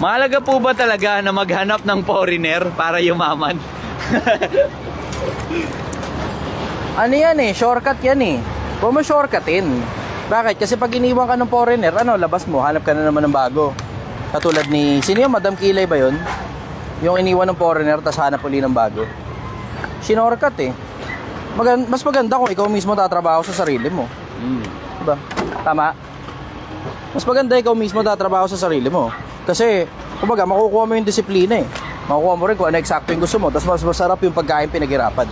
Mahalaga po ba talaga na maghanap ng foreigner para yumaman? Ano yan eh, shortcut yan eh. Huwag mo shortcutin. Bakit? Kasi pag iniwan ka ng foreigner, labas mo, hanap ka na naman ng bago. Katulad ni, sino yung Madam Kilay ba yun? Yung iniwan ng foreigner, tas hanap uli ng bago. Shortcut eh. Mas maganda kung ikaw mismo tatrabaho sa sarili mo. Diba? Tama? Mas maganda ikaw mismo tatrabaho sa sarili mo. Kasi, kumbaga, makukuha mo yung disiplina eh. Makukuha mo rin kung ano eksakto yung gusto mo. Tapos mas masarap yung pagkain pinaghirapan.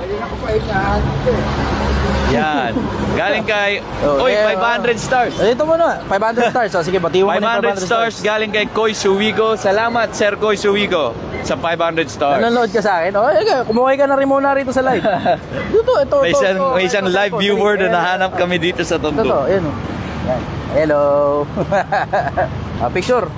Yan. Galing kay... Uy, 500 stars. Ito mo na. 500 stars. So, sige, batiwan mo na 500 stars galing kay Koy Suwigo. Salamat, Sir Koy Suwigo, sa 500 stars. Nanonood ka sa akin? Kumuhay ka na rin muna rito sa live. May isang live viewer na nahanap kami dito sa Tondo. Ito, yan o. Yan. Hello. Picture.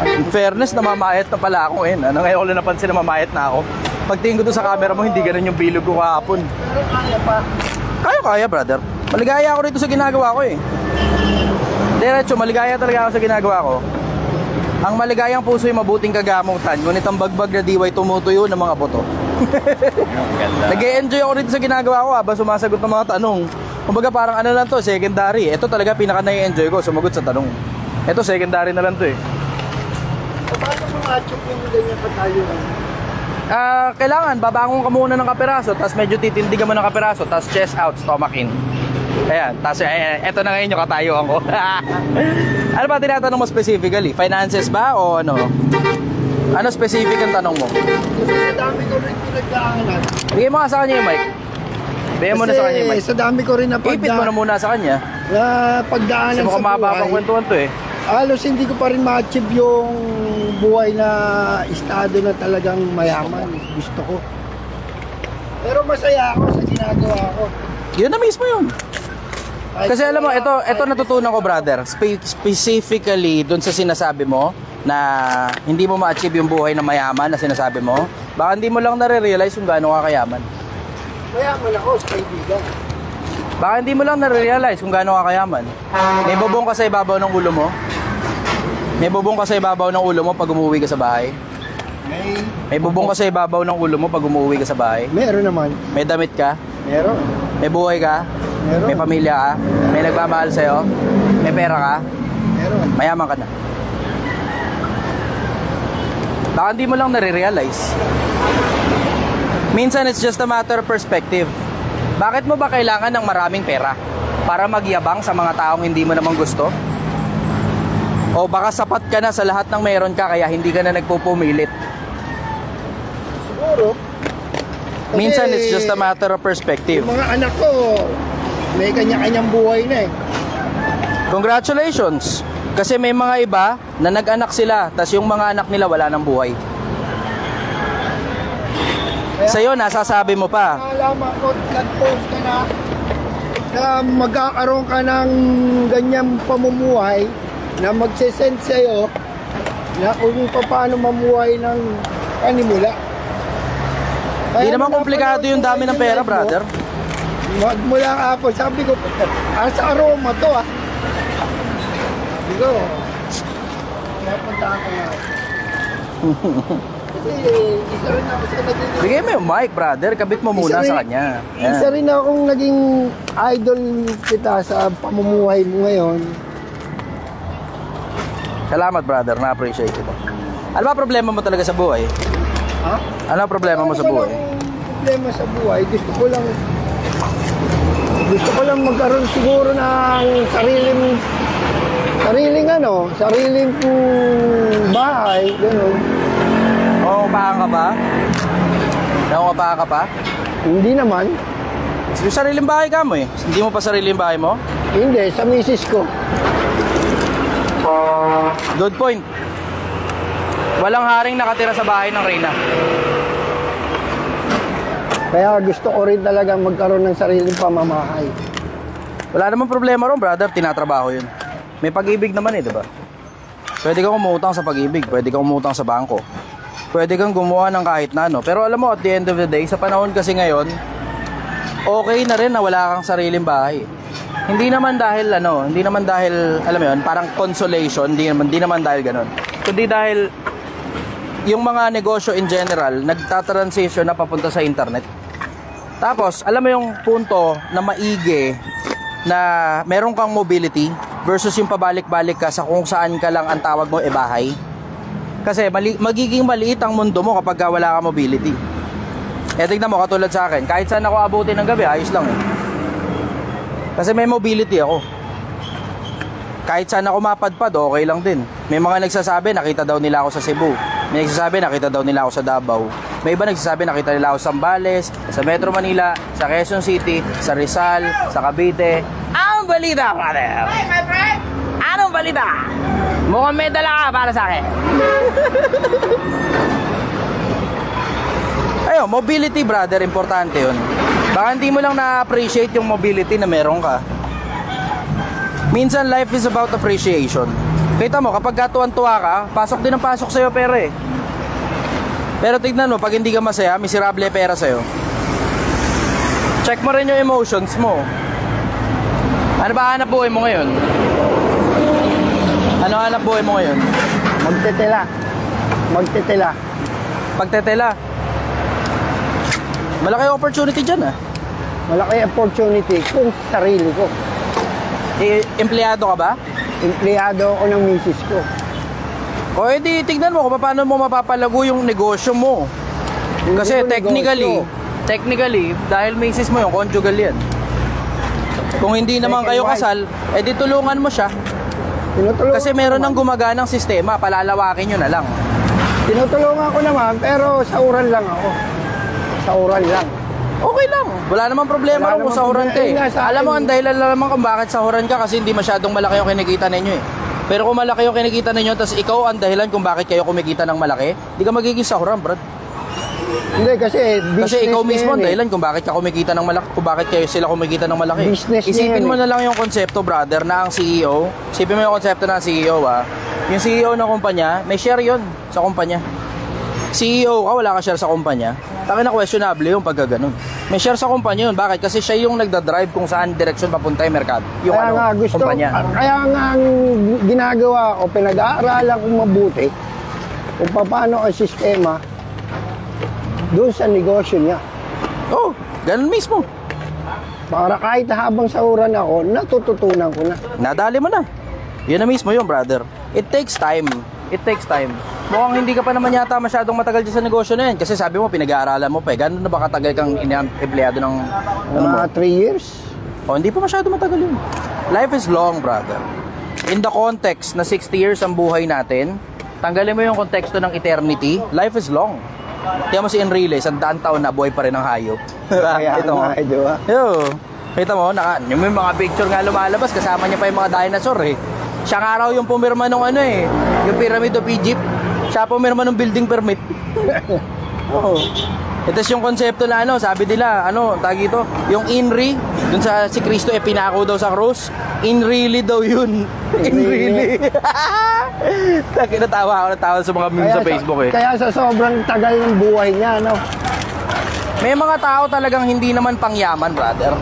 In fairness, namamayat na pala ako eh. Ngayon ko lang napansin na mamayat na ako. Pagtingin ko doon sa camera mo, hindi ganun yung bilog ko kahapon. Pero kaya pa. Kaya, brother. Maligaya ako rito sa ginagawa ko eh. Diretso, maligaya talaga ako sa ginagawa ko. Ang maligayang puso ay mabuting kagamutan, ngunit ang bagbag na diway tumutuyo ng mga boto. Nag-e-enjoy ako rito sa ginagawa ko habang sumasagot ng mga tanong. Kumbaga parang ano lang to, secondary. Ito talaga pinaka na-enjoy ko, sumagot sa tanong. Ito secondary na lang to eh. Paano mo ma-achieve yung ganyan pa tayo? Kailangan babangon ka muna ng kapiraso, tapos medyo titindigan mo ng kapiraso, tapos chest out, stomach in. Ayan, tapos eto na ngayon yung katayuan ko. Ano ba tinatanong mo specifically? Finances ba o ano? Ano specific ang tanong mo? Kasi sa dami ko rin pinagdaanan. Bigay mo nga sa kanya yung mic. Bigay mo na sa kanya yung mic. Sa dami ko rin na Ipit mo na muna sa kanya. pagdaanan Kasi sa mukhang mababang buhay. kwentuhan to eh. Halos hindi ko pa rin ma-achieve yung buhay na estado na talagang mayaman. Gusto ko. Pero masaya ako sa ginagawa ko. Yun na mismo yun. Kasi alam mo, ito natutunan ko, brother. Specifically dun sa sinasabi mo na hindi mo ma-achieve yung buhay na mayaman na sinasabi mo. Baka hindi mo lang nare-realize kung gaano ka kayaman. Mayaman ako sa kaibigan. Baka hindi mo lang nare-realize kung gaano ka kayaman. May bubong ka sa ibabaw ng ulo mo. May bubong ka sa ibabaw ng ulo mo pag umuwi ka sa bahay. May bubong ka sa ibabaw ng ulo mo pag umuwi ka sa bahay. Meron naman. May damit ka. Meron. May buhay ka. Meron. May pamilya ka. May nagmamahal sa'yo. May pera ka. Meron. Mayaman ka na. Baka hindi mo lang nare-realize. Minsan it's just a matter of perspective. Bakit mo ba kailangan ng maraming pera? Para magyabang sa mga taong hindi mo naman gusto? O baka sapat ka na sa lahat ng meron ka kaya hindi ka na nagpupumilit? Siguro. Kasi Minsan it's just a matter of perspective. yung mga anak ko, may kanya-kanyang buhay na eh. Congratulations! Kasi may mga iba na nag-anak sila, tas yung mga anak nila wala ng buhay. Sa'yo, nasasabi mo pa. Alaman ko, nag-post ka na magkakaroon ka ng ganyang pamumuhay na magsisend sa'yo na kung paano mamuhay ng panimula. Hindi naman komplikado yung dami ng pera, brother. Magmula ako, sabi ko, sa aroma to ah. Sabi ko, napunta ako nga. Kasi isa rin ako sa naging... Bigay mo yung mic, brother. Kabit mo muna sa kanya. Isa rin akong naging idol kita sa pamumuhay mo ngayon. Salamat, brother. Na-appreciate ito. Ano ba problema mo talaga sa buhay? Ha? Ano ang problema mo sa buhay? Problema sa buhay, gusto ko lang magkaroon siguro ng sariling bahay, gano'n. Nauupahan ka ba? Nauupahan ka pa? Hindi naman. Yung sariling bahay ka mo eh. Hindi mo pa sariling bahay mo? Hindi, sa misis ko. Good point. Walang haring nakatira sa bahay ng Reyna. Kaya gusto ko rin talaga magkaroon ng sariling pamamahay. Wala namang problema ron, brother. Tinatrabaho yun. May pag-ibig naman eh, di ba? Pwede kang umutang sa pag-ibig. Pwede kang umutang sa bangko. Pwede kang gumawa ng kahit na ano. Pero alam mo, at the end of the day, sa panahon kasi ngayon, okay na rin na wala kang sariling bahay. Hindi naman dahil alam mo yun, parang consolation, hindi naman dahil ganun. Kundi dahil yung mga negosyo in general, nagta-transition na papunta sa internet. Tapos, alam mo yung punto na maigi na meron kang mobility versus yung pabalik-balik ka sa kung saan ka lang ang tawag mo bahay. Kasi magiging maliit ang mundo mo kapag wala kang mobility. Tignan mo, katulad sa akin, kahit saan ako abutin ng gabi, ayos lang eh. Kasi may mobility ako. Kahit saan ako mapadpad, okay lang din. May mga nagsasabi, nakita daw nila ako sa Cebu. May nagsasabi, nakita daw nila ako sa Davao. May iba nagsasabi, nakita nila ako sa Zambales, sa Metro Manila, sa Quezon City, sa Rizal, sa Cavite. Anong balita, brother? Hey, my friend! Anong balita? Mukhang may dala ka para sa akin. Ayun, mobility, brother, importante yun. Baka hindi mo lang na-appreciate yung mobility na meron ka. Minsan, life is about appreciation. Kita mo, kapag katuwan-tuwa ka, pasok din ang pasok sa'yo pera eh. Pero tignan mo, pag hindi ka masaya, miserable pera sa'yo. Check mo rin yung emotions mo. Ano ba hanap buhay mo ngayon? Ano hanap buhay mo ngayon? Magtitila. Pagtetela. Malaki opportunity dyan ah. Malaki opportunity kung sarili ko. Empleyado ka ba? Empleyado ako ng misis ko. O edi tignan mo kung paano mo mapapalago yung negosyo mo. Kasi technically, dahil misis mo yung conjugal yan. Kung hindi naman kayo kasal, edi tulungan mo siya. Kasi meron ng gumaganang sistema, palalawakin nyo na lang. Tinutulungan ko naman, pero sauran lang ako. Sauran lang. Okay lang. Wala namang problema kung sahuran ka eh. Alam mo, ang dahilan lang naman kung bakit sahuran ka kasi hindi masyadong malaki yung kinikita ninyo eh. Pero kung malaki yung kinikita ninyo, tapos ikaw ang dahilan kung bakit kayo kumikita ng malaki, hindi ka magiging sahuran, brad. Hindi, kasi business. Kasi ikaw mismo ang dahilan kung bakit ka kumikita ng malaki, kung bakit kayo sila kumikita ng malaki. Business Isipin mo na lang yung konsepto, brother, na ang CEO. Isipin mo yung konsepto na ang CEO, Yung CEO ng kumpanya, may share yon sa kumpanya. CEO ka, wala ka share sa kumpanya. Taki na questionable yung pagkaganon. May share sa kumpanya yun. Bakit? Kasi siya yung nagdadrive kung saan direksyon papunta yung merkado. Yung Kaya kumpanya. Kaya nga ang ginagawa ko, pinag-aaralan kong mabuti kung paano ang sistema doon sa negosyo niya. Oh, ganun mismo. Para kahit habang sahuran ako, natututunan ko na. Nadali mo na. Yun na mismo yun, brother. It takes time. It takes time. Mukhang hindi ka pa naman yata masyadong matagal dyan sa negosyo na yan. Kasi sabi mo, pinag-aaralan mo pa eh. Gano'n na ba katagal kang empleyado ng... Mga 3 years. O, hindi pa masyado matagal yun. Life is long, brother. In the context na 60 years ang buhay natin, tanggalin mo yung konteksto ng eternity, life is long. Kaya mo si Enrile, 100 taon na buhay pa rin ng hayop. Kaya Ito mo. di ba? Yo, kita mo, yung may mga picture nga lumalabas, kasama niya pa yung mga dinosaur eh. Siya nga raw yung pumirma nung ano eh, yung Pyramid of Egypt. Siya pumirma ng building permit. Oo. Ito yung konsepto na ano, sabi nila, ano, tagi ito, yung INRI, dun sa si Cristo pinako daw sa cross, INRILY daw yun. INRILY. Natawa sa mga memes sa Facebook eh. Kaya sa sobrang tagal ng buhay niya, no? May mga tao talagang hindi naman pangyaman, brother.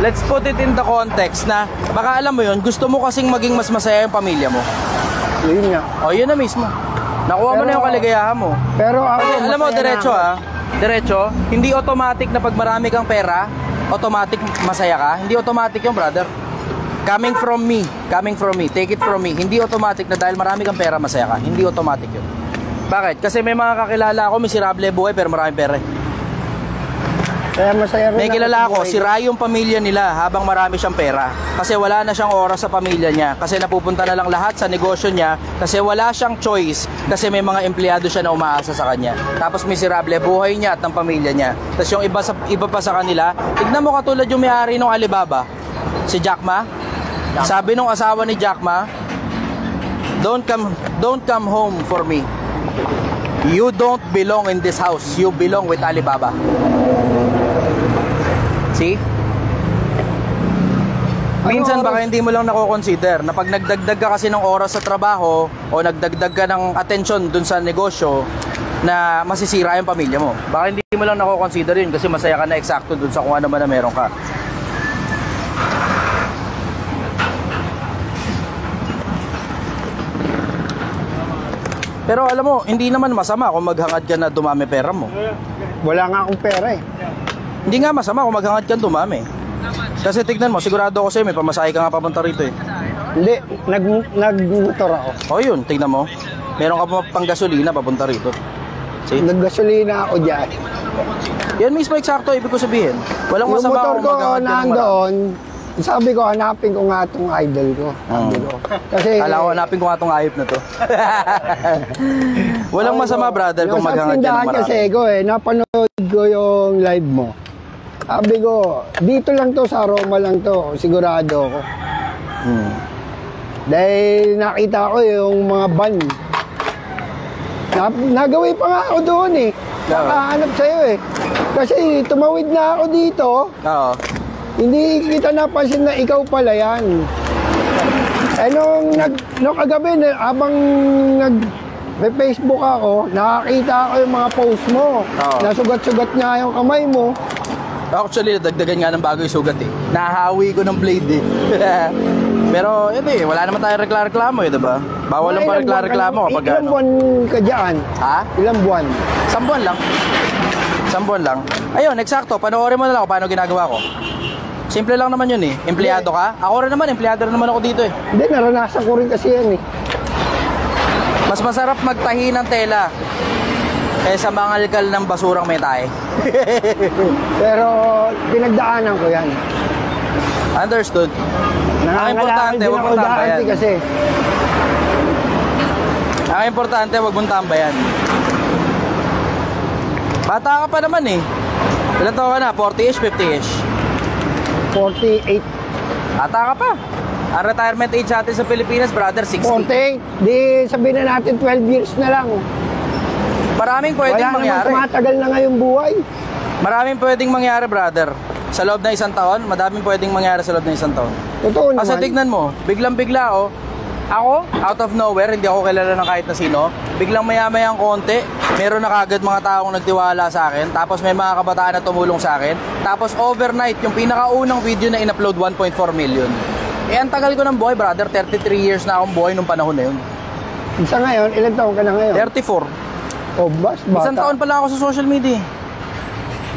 Let's put it in the context na, baka alam mo yun, gusto mo kasing maging mas masaya yung pamilya mo. Yun nga. O, yun na mismo. Nakuha mo na yung kaligayahan mo. Pero ako, Kasi, alam mo, masaya diretso na ako. Diretso, hindi automatic na pag marami kang pera, automatic masaya ka. Hindi automatic yung brother. Coming from me, take it from me. Hindi automatic na dahil marami kang pera, masaya ka. Hindi automatic yun. Bakit? Kasi may mga kakilala ako, miserable buhay pero maraming pera. Kaya masaya rin May kilala ako, sira yung pamilya nila habang marami siyang pera. Kasi wala na siyang oras sa pamilya niya. Kasi napupunta na lang lahat sa negosyo niya. Kasi wala siyang choice. Kasi may mga empleyado siya na umaasa sa kanya. Tapos miserable buhay niya at ng pamilya niya. Tapos yung iba pa sa kanila, tignan mo katulad yung may-ari ng Alibaba, si Jack Ma. Sabi nung asawa ni Jack Ma, don't come home for me. You don't belong in this house. You belong with Alibaba. See? Minsan baka hindi mo lang nako-consider na pag nagdagdag ka kasi ng oras sa trabaho o nagdagdag ka ng attention dun sa negosyo na masisira yung pamilya mo. Baka hindi mo lang nako-consider yun kasi masaya ka na eksakto dun sa kung ano man na meron ka. Pero alam mo, hindi naman masama kung maghangad ka na dumami pera mo. Wala nga akong pera eh. Hindi nga masama kung maghangad ka dumami. Kasi tignan mo, sigurado ako sa'yo, may pamasahe ka nga papunta rito eh. Hindi, nagmotor ako. O yun, tignan mo. Meron ka pa pang gasolina papunta rito. See? Naggasolina ako dyan. Yan mismo eksakto, ibig ko sabihin. Walang Yung masama motor kung ko maghangad ka ng marami. nandoon, sabi ko, hanapin ko nga itong idol ko. Sabi ko. Kasi, Kala ko, hanapin ko nga itong ayop na to. Walang masama, brother, kung maghangad ka ng Yung sa marami. kasi ko napanood ko yung live mo. Sabi ko, dito lang to, sa Roma lang to, sigurado ko. Dahil nakita ko yung mga van. Nagawin pa nga ako doon eh. Nakahanap sa'yo eh. Kasi tumawid na ako dito, Oo. hindi kita napansin na ikaw pala yan. Eh nung kagabi, habang may Facebook ako, nakakita ako yung mga post mo. Oo. Nasugat-sugat nga yung kamay mo. Actually, dagdagan nga ng bago yung sugat eh. Nahawi ko ng blade eh. Pero, yun eh, wala naman tayo reklamo eh, diba? Bawal lang pa reklamo kapag Ilang ano. buwan ka dyan? Ha? Ilang buwan? 10 buwan lang. 10 buwan lang. Ayun, eksakto. Panoorin mo na lang kung paano ginagawa ko. Simple lang naman yun eh. Empleyado ka? Ako rin naman, empleyado rin naman ako dito eh. Hindi, naranasan ko rin kasi yan eh. Mas masarap magtahi ng tela kaysa mangalkal ng basurang may tae. Pero pinagdaanan ko yan. Understood? Ang Nangangalakal importante, din huwag ako mong dati tambayan. kasi. Ang importante, huwag mong tambayan. Bata ka pa naman eh. Ilan taon ka na? 40-ish, 50-ish? 48. Bata ka pa. Ang retirement age natin sa Pilipinas, brother, 60. 48. Di sabihin na natin 12 years na lang. Maraming pwedeng Wala mangyari. naman tumatagal na ngayong buhay. Maraming pwedeng mangyari, brother. Sa loob ng 1 taon, madaming pwedeng mangyari sa loob ng 1 taon. Totoo naman. Kasi tignan mo, biglang-bigla oh. Ako, out of nowhere, hindi ako kilala ng kahit na sino. Biglang maya-mayang konti, meron na kagad mga taong nagtiwala sa akin. Tapos may mga kabataan na tumulong sa akin. Tapos overnight, yung pinakaunang video na in-upload, 1.4 million. Eh, ang tagal ko ng buhay, brother. 33 years na akong buhay nung panahon na yun. Sa ngayon, ilang taon ka na ngayon? 34. O, bata. 1 taon pa lang ako sa social media.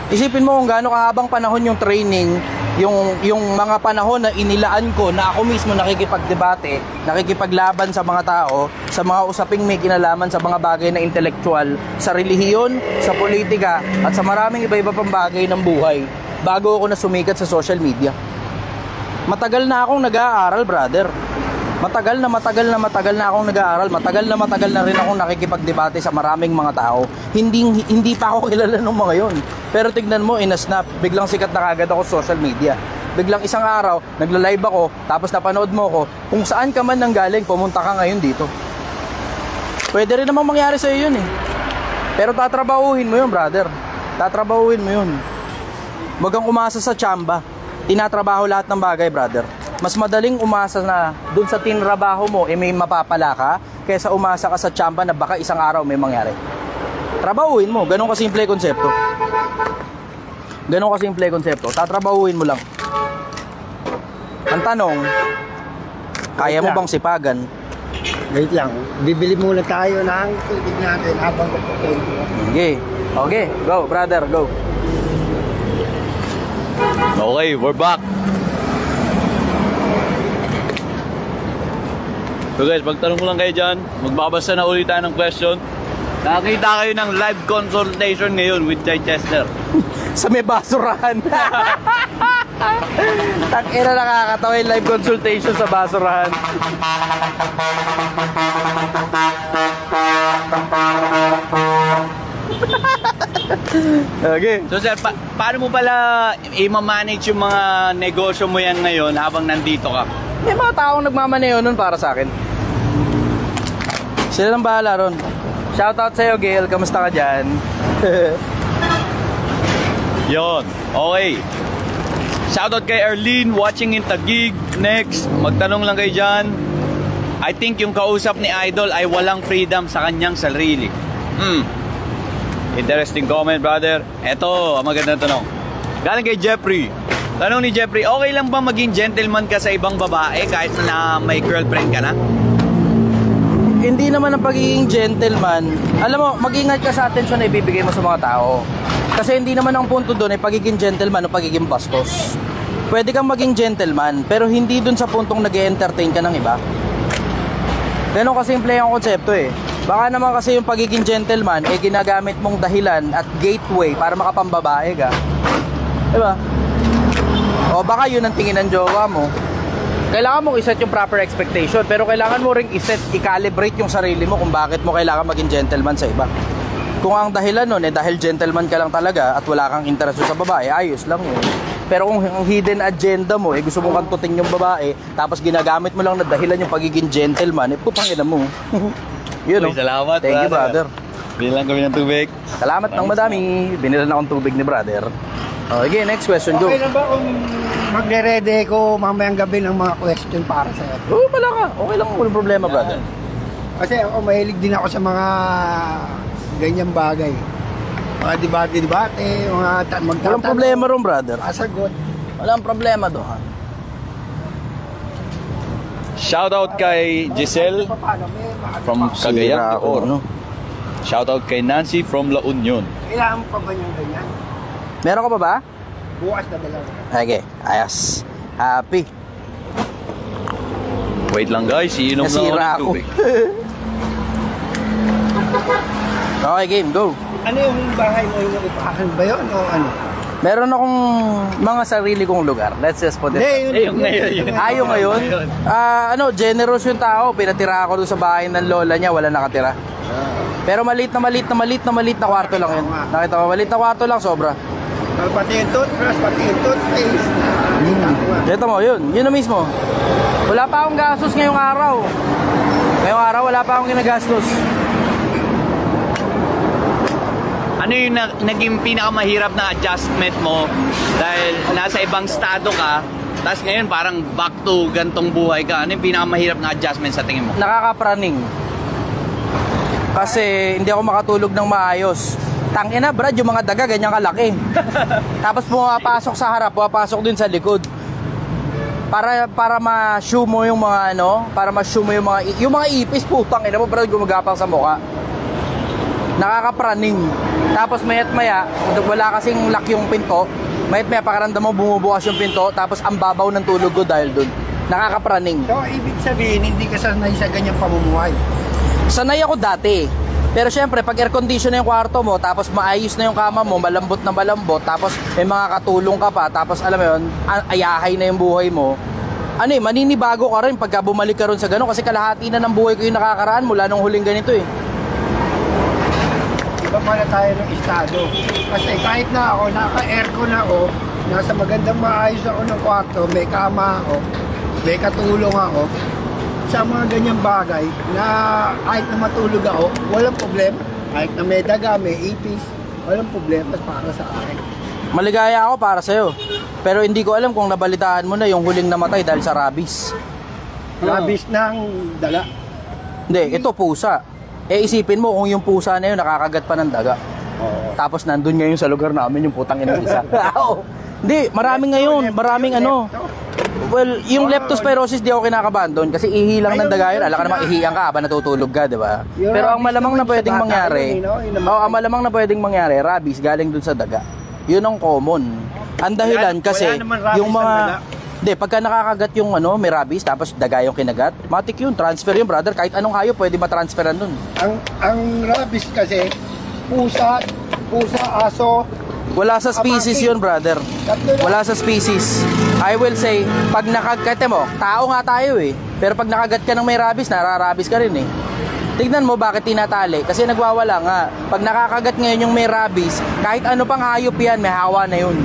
Isipin mo kung gaano kahabang panahon yung training yung mga panahon na inilaan ko na ako mismo nakikipagdebate, nakikipaglaban sa mga tao, sa mga usaping may kinalaman sa mga bagay na intelektual, sa relihiyon, sa politika, at sa maraming iba-iba pang bagay ng buhay, bago ako na sumikat sa social media. Matagal na akong nag-aaral, brother. Matagal na akong nag-aaral. Matagal na rin akong nakikipagdebate sa maraming mga tao. Hindi pa ako kilala ng mga yon. Pero tignan mo, in a snap, biglang sikat na kagad ako sa social media. Biglang isang araw, nagla-live ako, tapos napanood mo ko, kung saan ka man nanggaling, pumunta ka ngayon dito. Pwede rin namang mangyari sa'yo yun eh. Pero tatrabahuhin mo yun, brother. Tatrabahuhin mo yun. Wag kang umasa sa tsamba. Tinatrabaho lahat ng bagay, brother. Mas madaling umasa na dun sa tinrabaho mo may mapapala ka kaysa umasa ka sa tsamba na baka isang araw may mangyari. Trabahuin mo, ganun kasimple konsepto. Ganun kasimple konsepto. Tatrabahuin mo lang. Ang tanong, kaya mo bang sipagan? Wait lang, bibili muna tayo ng tubig natin habang nagpapento. Okay. Okay, go brother, go. Okay, we're back. So guys, magtanong mo lang kayo dyan. Magbabasa na ulit tayo ng question. Nakakita kayo ng live consultation ngayon with Chichester. Sa may basurahan. Tangina, nakakatawa yung live consultation sa basurahan. Okay. So sir, paano mo pala i-manage yung mga negosyo mo yan ngayon habang nandito ka? May mga taong nagmamaneho nun para sa akin. Sila lang bahala ron. Shoutout sa'yo, Gail. Kamusta ka dyan? Yon. Okay. Shoutout kay Arlene watching in Taguig. Next, magtanong lang kayo dyan. I think yung kausap ni Idol ay walang freedom sa kanyang sarili. Interesting comment, brother. Eto, ang magandang tanong. Galing kay Jeffrey. Tanong ni Jeffrey, okay lang ba maging gentleman ka sa ibang babae kahit na may girlfriend ka na? Hindi naman ang pagiging gentleman. Alam mo, mag-ingat ka sa atensyon na ibibigay mo sa mga tao. Kasi hindi naman ang punto doon ay pagiging gentleman o pagiging bastos. Pwede kang maging gentleman, pero hindi doon sa puntong nag-e-entertain ka ng iba. Ganun kasimple ang konsepto eh. Baka naman kasi yung pagiging gentleman ay ginagamit mong dahilan at gateway para makapambabae ka. Diba? O baka yun ang tingin ng jowa mo. Kailangan mong iset yung proper expectation, pero kailangan mo ring i-calibrate yung sarili mo kung bakit mo kailangan maging gentleman sa iba. Kung ang dahilan nun dahil gentleman ka lang talaga at wala kang interest sa babae, ayos lang yun. Pero kung ang hidden agenda mo gusto mong kantutin yung babae, tapos ginagamit mo lang na dahilan yung pagiging gentleman, putangina mo. Yun. Uy, salamat, thank you, brother. Bilang kami ng tubig. Salamat ng madami. Binilan akong tubig ni brother. Okay, next question, go. Okay lang ba kung magre-ready ko mamayang gabi ng mga question para sa'yo? Oo, wala ka. Okay lang, walang problema, brother. Kasi ako mahilig din ako sa mga ganyang bagay. Mga debate, mga magtatanong. Walang problema ron, brother. Masagot. Walang problema doon, ha? Shoutout kay Giselle from Cagayan de Oro. Shoutout kay Nancy from La Union. Kailangan pa ba niyang ganyan? Meron ka pa ba? Bukas na dalawa. Okay, ayos. Happy. Wait lang guys, iinom Nasira lang ako. ako ng tubig. Okay, game, go. Ano yung bahay mo, yung upahan ba yun o ano? Meron akong mga sarili kong lugar. Let's just put it. Yung ngayon. Yung ngayon? Generous yung tao. Pinatira ako doon sa bahay ng lola niya, wala nakatira. Pero maliit na kwarto lang yun. Nakita mo, maliit na kwarto lang, sobra. Pati yung toothbrush, pati yung toothpaste. Ito mo, yun na mismo. Wala pa akong gastos ngayong araw. Ngayong araw, wala pa akong ginagastos. Ano yung naging pinakamahirap na adjustment mo dahil nasa ibang estado ka, tapos ngayon parang back to gantong buhay ka? Ano yung pinakamahirap na adjustment sa tingin mo? Nakakapraning. Kasi hindi ako makatulog ng maayos. Tangina, brad, yung mga daga ganyan kalaki. Tapos pumapasok sa harap, pumapasok din sa likod. Para ma-show mo yung mga para ma-show mo yung mga ipis, putang ina mo, brad, gumagapang sa mukha. nakakapraning. Tapos mayat maya, wala kasing lock yung pinto, mayat maya pakaramdam mo bumubukas yung pinto, tapos ang babaw ng tulog ko dahil dun. Nakakapraning. So, ibig sabihin, hindi ka sanay sa ganyang pamumuhay. Sanay ako dati. Pero syempre, pag air condition na yung kwarto mo, tapos maayos na yung kama mo, malambot na malambot, tapos may mga katulong ka pa, tapos alam mo yun, ayahay na yung buhay mo, ano maninibago ka rin pagka bumalik ka rin sa gano'n, kasi kalahati na ng buhay ko yung nakakaraan mula nung huling ganito eh. Iba pala tayo ng estado. Kasi kahit na ako, naka-aircon ako, nasa magandang maayos ako ng kwarto, may kama ako, may katulong ako, sa mga ganyang bagay na kahit na matulog ako, walang problema. Kahit na may daga, may ipis, walang problema para sa akin. Maligaya ako para sa'yo. Pero hindi ko alam kung nabalitaan mo na yung huling namatay dahil sa rabies. Rabies ng daga. Hindi, ito pusa. Eh isipin mo kung yung pusa na yun nakakagat pa ng daga. Oo. Tapos nandun ngayon sa lugar namin yung putang ina isa. Hindi, maraming ngayon, maraming ano. Well, yung leptospirosis di ako kinakabahan doon kasi ihi lang ng daga yun. Alam ka namang ihiyan ka habang natutulog ka, di ba? Pero ang malamang na pwedeng mangyari, ang malamang na pwedeng mangyari, rabies galing doon sa daga. Yun ang common. Ang dahilan kasi yung mga hindi, pagka nakakagat yung may rabies tapos daga yung kinagat, matik yun, transfer yun, brother. Kahit anong hayop pwede matransferan dun. Ang rabies kasi pusa, aso. Wala sa species yun, brother. Wala sa species. I will say, pag nakagat mo, tao nga tayo eh. Pero pag nakagat ka ng may rabies, nararabis ka rin eh. Tignan mo bakit tinatali. Kasi nagwawala nga. Pag nakakagat ngayon yung may rabies, kahit ano pang hayop yan, may hawa na yun.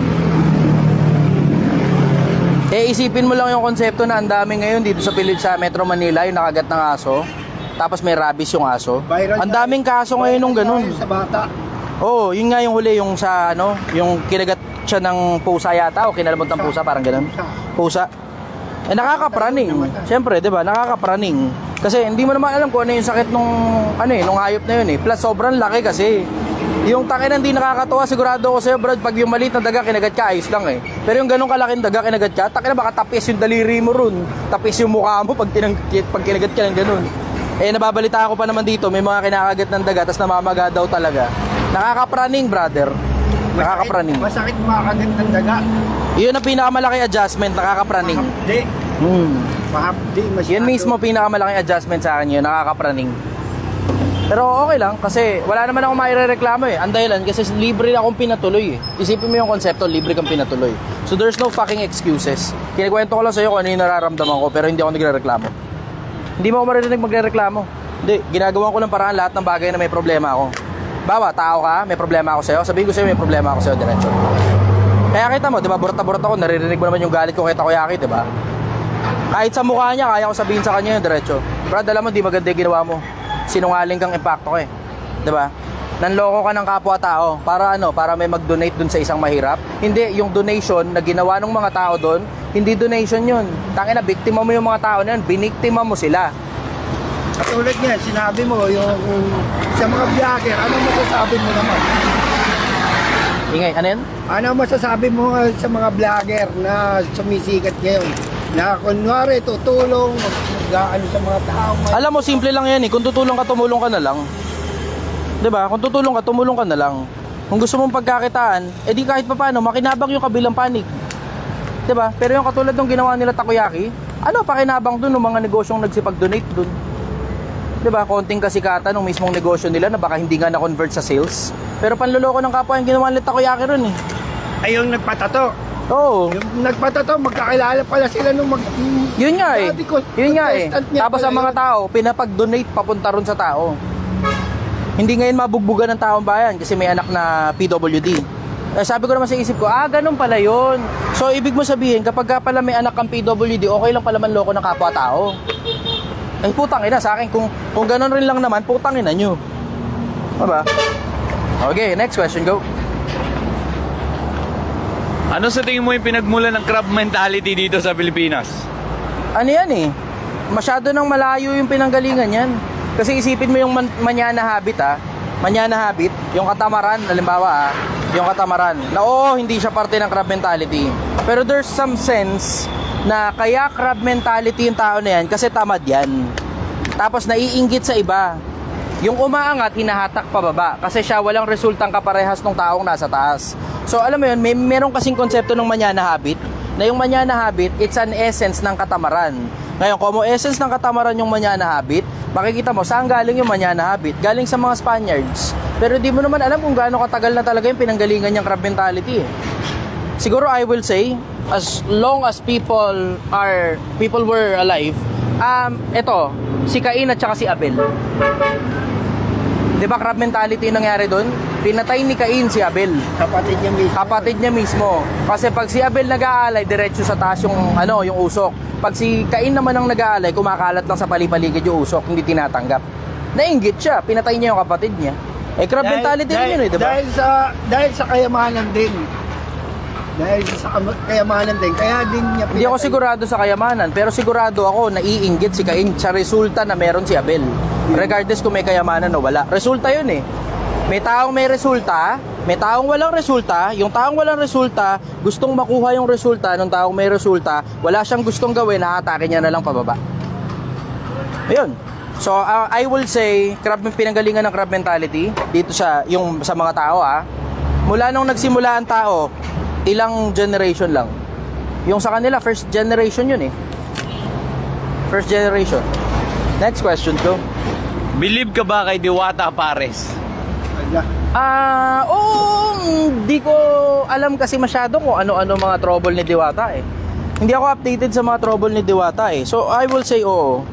Eh isipin mo lang yung konsepto na ang dami ngayon dito sa Metro Manila, yung nakagat ng aso. Tapos may rabies yung aso. Ang daming kaso ngayon nung ganun. Sa bata. Oo, yun nga yung huli, yung sa yung kinagat siya ng pusa yata o kinalabot ng pusa, parang ganun. Pusa. Eh nakakapraning. Siyempre, 'di ba? Nakakapraning. Kasi hindi mo naman alam kung ano yung sakit nung nung hayop na yun eh. Plus sobrang laki kasi. Yung takin hindi nakakatuwa, sigurado ako sa'yo, Brad, pag yung maliit na daga kinagat ka, ayos lang eh. Pero yung ganung kalaking daga kinagat ka, takin na baka tapis yung daliri mo ron. Tapis yung mukha mo pag kinagat ka ng ganun. Eh nababalita ako pa naman dito, may mga kinakagat ng daga tapos namamaga daw talaga. Nakakapraning, brother. Nakakapraning. Masakit makagat ng daga. Yun ang pinakamalaki adjustment, nakakapraning. Mahapdi. Mahapdi masyado. Yan mismo pinakamalaking adjustment sa akin yun, nakakapraning. Pero okay lang kasi wala naman akong mairereklamo eh. Ang dahilan kasi libre akong pinatuloy eh. Isipin mo yung konsepto, libre kang pinatuloy. So there's no fucking excuses. Kinikwento ko lang sa'yo kung ano yung nararamdaman ko pero hindi ako nagrereklamo. Hindi mo ako maririnig magrereklamo. Hindi, ginagawa ko lang paraan lahat ng bagay na may problema ako. Bawa, tao ka, may problema ako sa'yo, sabihin ko sa'yo may problema ako sa'yo, diretso. Kaya kita mo, di ba, burta-burta ako, naririnig mo naman yung galit ko kay Takoyaki, di ba? Kahit sa mukha niya, kaya ko sabihin sa kanya yung diretso. Brad, alam mo, di maganda yung ginawa mo. Sinungaling kang impacto ko eh. Di ba? Nanloko ka ng kapwa-tao para may mag-donate dun sa isang mahirap. Hindi, yung donation na ginawa ng mga tao dun, hindi donation yun. Tangina, biktima mo yung mga tao na yun, biniktima mo sila. Katulad niyan, sinabi mo yung sa mga vlogger, ano masasabi mo naman? Ingay, ano yun? Ano masasabi mo sa mga vlogger na sumisikat ngayon? Na kunwari tutulong, mag-ano sa mga tao. Alam mo, simple lang yan eh. Kung tutulong ka, tumulong ka na lang. 'Di ba? Kung tutulong ka, tumulong ka na lang. Kung gusto mong pagkakitaan, edi kahit papaano makinabang yung kabilang panig. 'Di ba? Pero yung katulad ng ginawa nila Takoyaki, ano pakinabang dun ng mga negosyong nagsipag-donate dun? 'Di ba? Konting kasikatan ng mismong negosyo nila na baka hindi nga na-convert sa sales. Pero panloloko ng kapwa yung ginawa nila Takoyaki ron eh. Ay yung nagpatato. Oo. Yung nagpatato, magkakilala pala sila nung Yun nga eh. Yun nga eh. Tapos ang mga yun. tao, pinapag-donate papunta ron sa tao. Hindi ngayon mabugbugan ng taong bayan kasi may anak na PWD. Sabi ko naman sa isip ko, ganun pala yun. So ibig mo sabihin, kapag ka pala may anak kang PWD, okay lang pala manloko ng kapwa-tao. Eh putang ina sa akin, kung ganun rin lang naman, putang ina nyo. Diba? Okay, next question, go. Ano sa tingin mo yung pinagmula ng crab mentality dito sa Pilipinas? Ano yan eh? Masyado nang malayo yung pinanggalingan yan. Kasi isipin mo yung manana habit Manana habit, yung katamaran, halimbawa yung katamaran. Na oo, hindi siya parte ng crab mentality. Pero there's some sense na kaya crab mentality yung tao na yan kasi tamad yan. Tapos naiinggit sa iba. Yung umaangat, hinahatak pababa. Kasi siya walang resultang kaparehas ng taong nasa taas. So alam mo yun, meron kasing konsepto ng manana habit, na yung manana habit, it's an essence ng katamaran. Ngayon, kung essence ng katamaran yung manana habit, makikita mo, saan galing yung manana habit? Galing sa mga Spaniards. Pero di mo naman alam kung gaano katagal na talaga yung pinanggalingan niyang crab mentality eh. Siguro I will say, as long as people were alive, eto, si Cain at saka si Abel. Di ba crab mentality yung nangyari doon? Pinatay ni Cain si Abel. Kapatid niya mismo. Kapatid niya mismo. Kasi pag si Abel nag-aalay, diretso sa taas yung usok. Pag si Cain naman ang nag-aalay, kumakalat lang sa palipaligid yung usok, hindi tinatanggap. Nainggit siya, pinatay niya yung kapatid niya. Eh crab mentality din yun eh, di ba? Dahil sa kayamanan din. Kaya din niya Hindi ako sigurado sa kayamanan, pero sigurado ako naiinggit si Cain sa resulta na meron si Abel. Regardless kung may kayamanan o wala. Resulta yun eh. May taong may resulta, may taong walang resulta. Yung taong walang resulta, gustong makuha yung resulta ng taong may resulta, wala siyang gustong gawin, nakatake niya na lang pababa. Ayun. So, I will say, pinanggalingan ng crab mentality dito sa mga tao mula nung nagsimula ang tao, ilang generation lang. Yung sa kanila, first generation yun eh. First generation. Next question ko. Believe ka ba kay Diwata Pares? Hindi ko alam kasi masyado kung ano-ano mga trouble ni Diwata eh. Hindi ako updated sa mga trouble ni Diwata eh. So, I will say oo.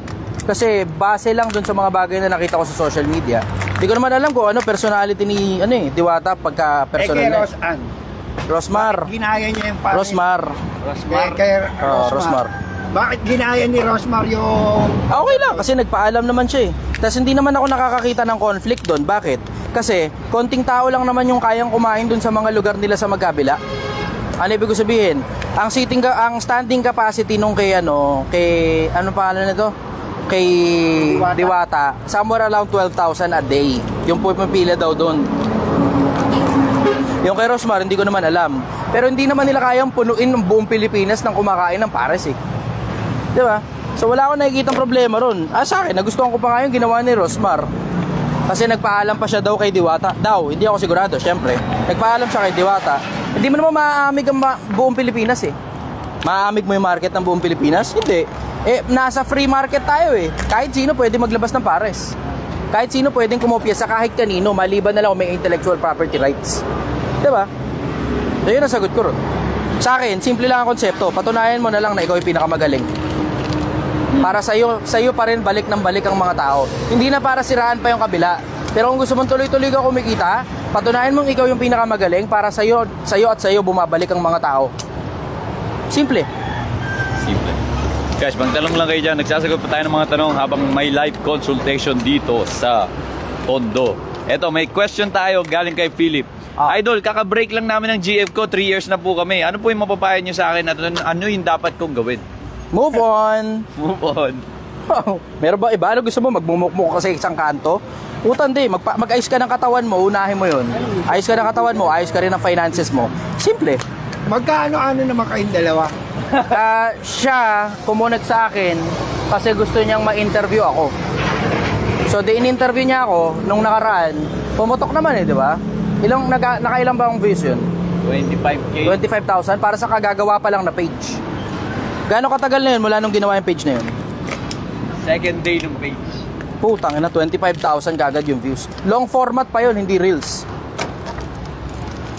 Kasi base lang dun sa mga bagay na nakita ko sa social media. Hindi ko naman alam kung ano personality ni Diwata pagka personal. kay Rosanne. Rosmar. Ginaya niya yung Pares. Rosmar. Kay Rosmar. Bakit ginaya ni Rosmar yung... Okay lang kasi nagpaalam naman siya eh. Tapos hindi naman ako nakakakita ng conflict doon. Bakit? Kasi konting tao lang naman yung kayang kumain doon sa mga lugar nila sa magkabila. Ano ibig ko sabihin? Ang standing capacity nung kay ano pangalan nito? Kay Diwata, somewhere around 12,000 a day. Yung pumipila daw doon. Yung kay Rosmar, hindi ko naman alam. Pero hindi naman nila kayang punuin ng buong Pilipinas ng kumakain ng pares eh. Di ba? So wala akong nakikitang problema ron. Sa akin, nagustuhan ko pa nga yung ginawa ni Rosmar. Kasi nagpaalam pa siya daw kay Diwata. Hindi ako sigurado, syempre. Nagpaalam siya kay Diwata. Hindi mo naman maaamig ang buong Pilipinas eh. Maaamig mo yung market ng buong Pilipinas? Hindi. Nasa free market tayo eh. Kahit sino pwede maglabas ng pares. Kahit sino pwedeng kumopya sa kahit kanino, maliban na lang kung may intellectual property rights. Diba? So yun ang sagot ko ron. Sa akin, simple lang ang konsepto. Patunayan mo na lang na ikaw yung pinakamagaling. Para sa'yo pa rin balik ng balik ang mga tao. Hindi na para siraan pa yung kabila. Pero kung gusto mong tuloy-tuloy ka kumikita, patunayan mong ikaw yung pinakamagaling para sa'yo at sa'yo bumabalik ang mga tao. Simple. Simple. Guys, magtanong lang kayo dyan. Nagsasagot pa tayo ng mga tanong habang may live consultation dito sa Tondo. Eto, may question tayo galing kay Philip. Idol, kaka-break lang namin ng GF ko. 3 years na po kami. Ano po yung mapapayo nyo sa akin at ano yung dapat kong gawin? Move on. Move on. Meron ba iba? Ano gusto mo? Magmumukmuk ka sa isang kanto? Utan di. Mag-ayos ka ng katawan mo. Unahin mo yun. Ayos ka ng katawan mo. Ayos ka rin ng finances mo. Simple. Magkaano-ano naman kayong dalawa? Siya kumonect sa akin kasi gusto niyang ma-interview ako. So, in-interview niya ako nung nakaraan. Pumutok naman eh, di ba? Nakailang ba ang views yun? 25K. 25,000 para sa kagagawa pa lang na page. Gaano katagal na yun mula nung ginawa yung page na yun? Second day ng page. Putang ina, 25,000 kagad yung views. Long format pa yun, hindi reels.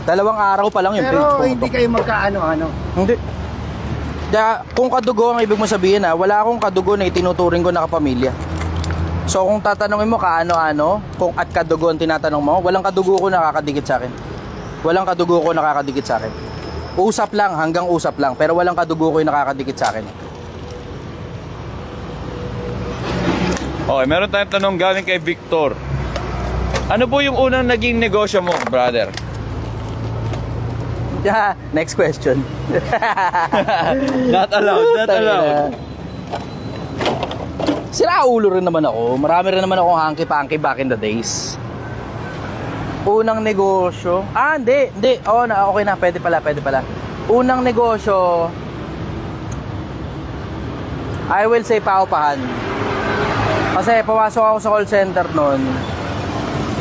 2 araw pa lang yung page. Pero hindi kayo magkaano-ano. Hindi. Kung kadugo ang ibig mo sabihin wala akong kadugo na itinuturing ko na kapamilya. So kung tatanungin mo kaano-ano, kung at kadugo ang tinatanong mo, walang kadugo ko nakakadikit sa akin. Walang kadugo ko nakakadikit sa akin. Usap lang, hanggang usap lang, pero walang kadugo ko yung nakakadikit sa akin. Okay, meron tayong tanong galing kay Victor. Ano po yung unang naging negosyo mo, brother? Next question. Not allowed. Sira ulo rin naman ako. Marami rin naman akong hanky-panky back in the days. Unang negosyo. Hindi. Okay na. Pwede pala. Unang negosyo, I will say paupahan. Kasi pumasok ako sa call center noon.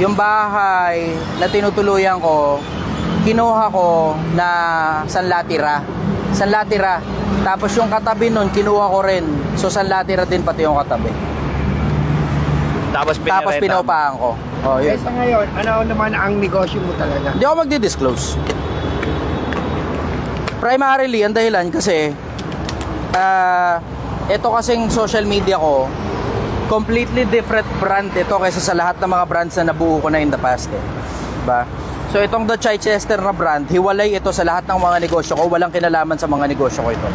yung bahay na tinutuluyan ko, kinuha ko na San Latira. Tapos yung katabi nun, kinuha ko rin. So San Latira din pati yung katabi. Tapos Tapos pinaupahan ko. Oh, yun. Sa ngayon, ano naman ang negosyo mo talaga? Hindi ako magdi-disclose. Primarily, ang dahilan kasi ito kasing social media ko, completely different brand ito kaysa sa lahat ng mga brands na nabuo ko na in the past. Diba? So itong The Chichester na brand, hiwalay ito sa lahat ng mga negosyo ko. Walang kinalaman sa mga negosyo ko ito.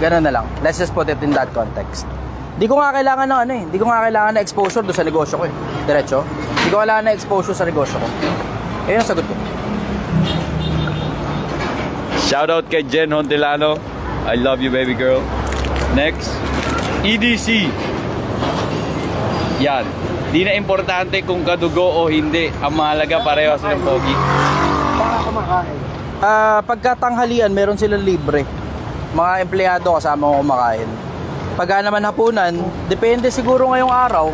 Ganun na lang. Let's just put it in that context. Di ko nga kailangan ng Di ko nga kailangan na exposure doon sa negosyo ko eh. Diretso. Di ko kailangan na exposure sa negosyo ko. Ayun ang sagot ko. Shoutout kay Jen Hontilano. I love you, baby girl. Next, EDC. Yan. Di na importante kung kadugo o hindi. Ang mahalaga pareho silang pogi. Para kumakain. Pagkatanghalian, meron silang libre. Mga empleyado kasama ko kumakain. Pagka naman hapunan, depende siguro ngayong araw.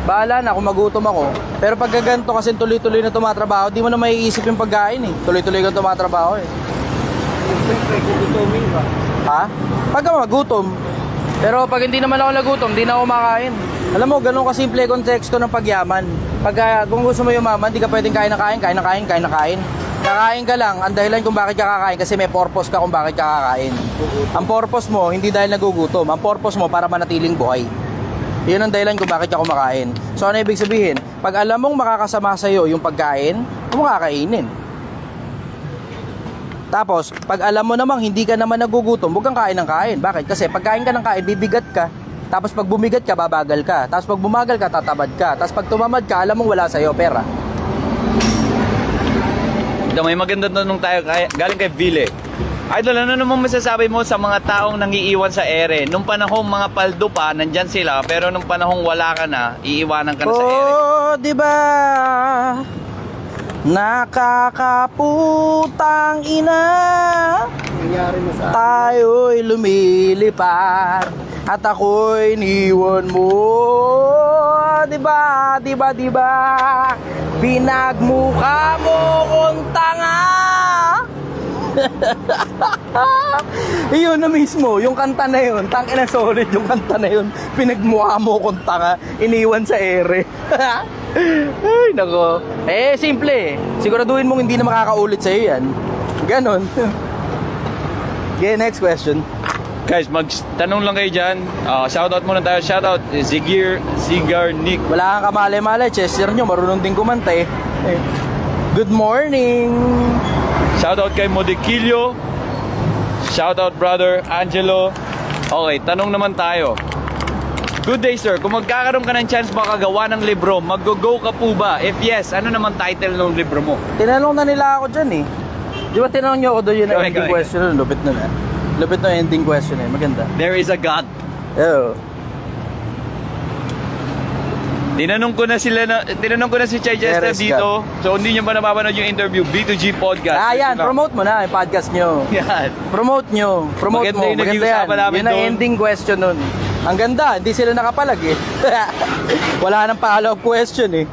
Bahala na kung magutom ako. Pero pagka ganito kasi tuloy-tuloy na tumatrabaho, di mo na maiisip yung pagkain eh. Tuloy-tuloy kang tumatrabaho eh. Gugutumin ka. Ha? Pagka magutom. Pero pag hindi naman ako nagutom, di na ako makain. Alam mo, ganun kasimple konteksto ng pagyaman. Pagka kung gusto mo yumaman, di ka pwedeng kain na kain. Kakain ka lang, ang dahilan kung bakit ka kakain kasi may purpose ka kung bakit ka kakain. Ang purpose mo, hindi dahil nagugutom. Ang purpose mo para manatiling buhay. Yun ang dahilan kung bakit ka kumakain. So ano ibig sabihin? Pag alam mong makakasama sa'yo yung pagkain, huwag mo kakainin. Tapos, pag alam mo namang hindi ka naman nagugutom, huwag kang kain ng kain. Bakit? Kasi pag kain ka ng kain, bibigat ka. Tapos pag bumigat ka, babagal ka. Tapos pag bumagal ka, tatabad ka. Tapos pag tumamad ka, alam mong wala sa'yo pera. May magandang tanong tayo galing kay Ville. Idol, ano naman masasabi mo sa mga taong nangiiwan sa ere? Nung panahong mga paldo pa, nandyan sila, pero nung panahong wala ka na, iiwanan ka na sa ere. Oh, di ba? Nakakaputang ina. Nangyari na sa Tayo'y lumilipad at ako'y iniwan mo. Di ba? Pinagmukha mo kong tanga. Iyon na mismo, yung kanta na yun. Tangina solid yung kanta na yun. Pinagmukha mo kong tanga, iniwan sa ere. Ay, nako. Simple eh. Siguraduhin mong hindi na makakaulit sa'yo yan. Ganon. Okay, next question. Guys, magtanong lang kayo dyan. Shoutout muna tayo. Shoutout Zigar Nick. Wala kang kamali-mali. Chester nyo, marunong din kumanta eh. Good morning. Shoutout kay Modikilio. Shoutout brother Angelo. Okay, tanong naman tayo. Good day sir, kung magkakaroon ka ng chance makagawa ng libro, mag-go ka po ba? If yes, ano naman title ng libro mo? Tinanong na nila ako dyan eh. Di ba tinanong nyo ako doon yung ending question? Lupit nun eh. Lupit na ending question eh. Maganda. There is a God. Oo. Tinanong ko na si Chichester dito. So hindi niyo ba napapanood yung interview? B2G Podcast. Yan. Promote mo na yung podcast nyo. Yan. Promote nyo. Promote Maganda mo. yung Maganda yan. nag-iusapan namin Yun ang doon. ending question nun. Ang ganda. Hindi sila nakapalag eh. Wala nang follow-up question eh.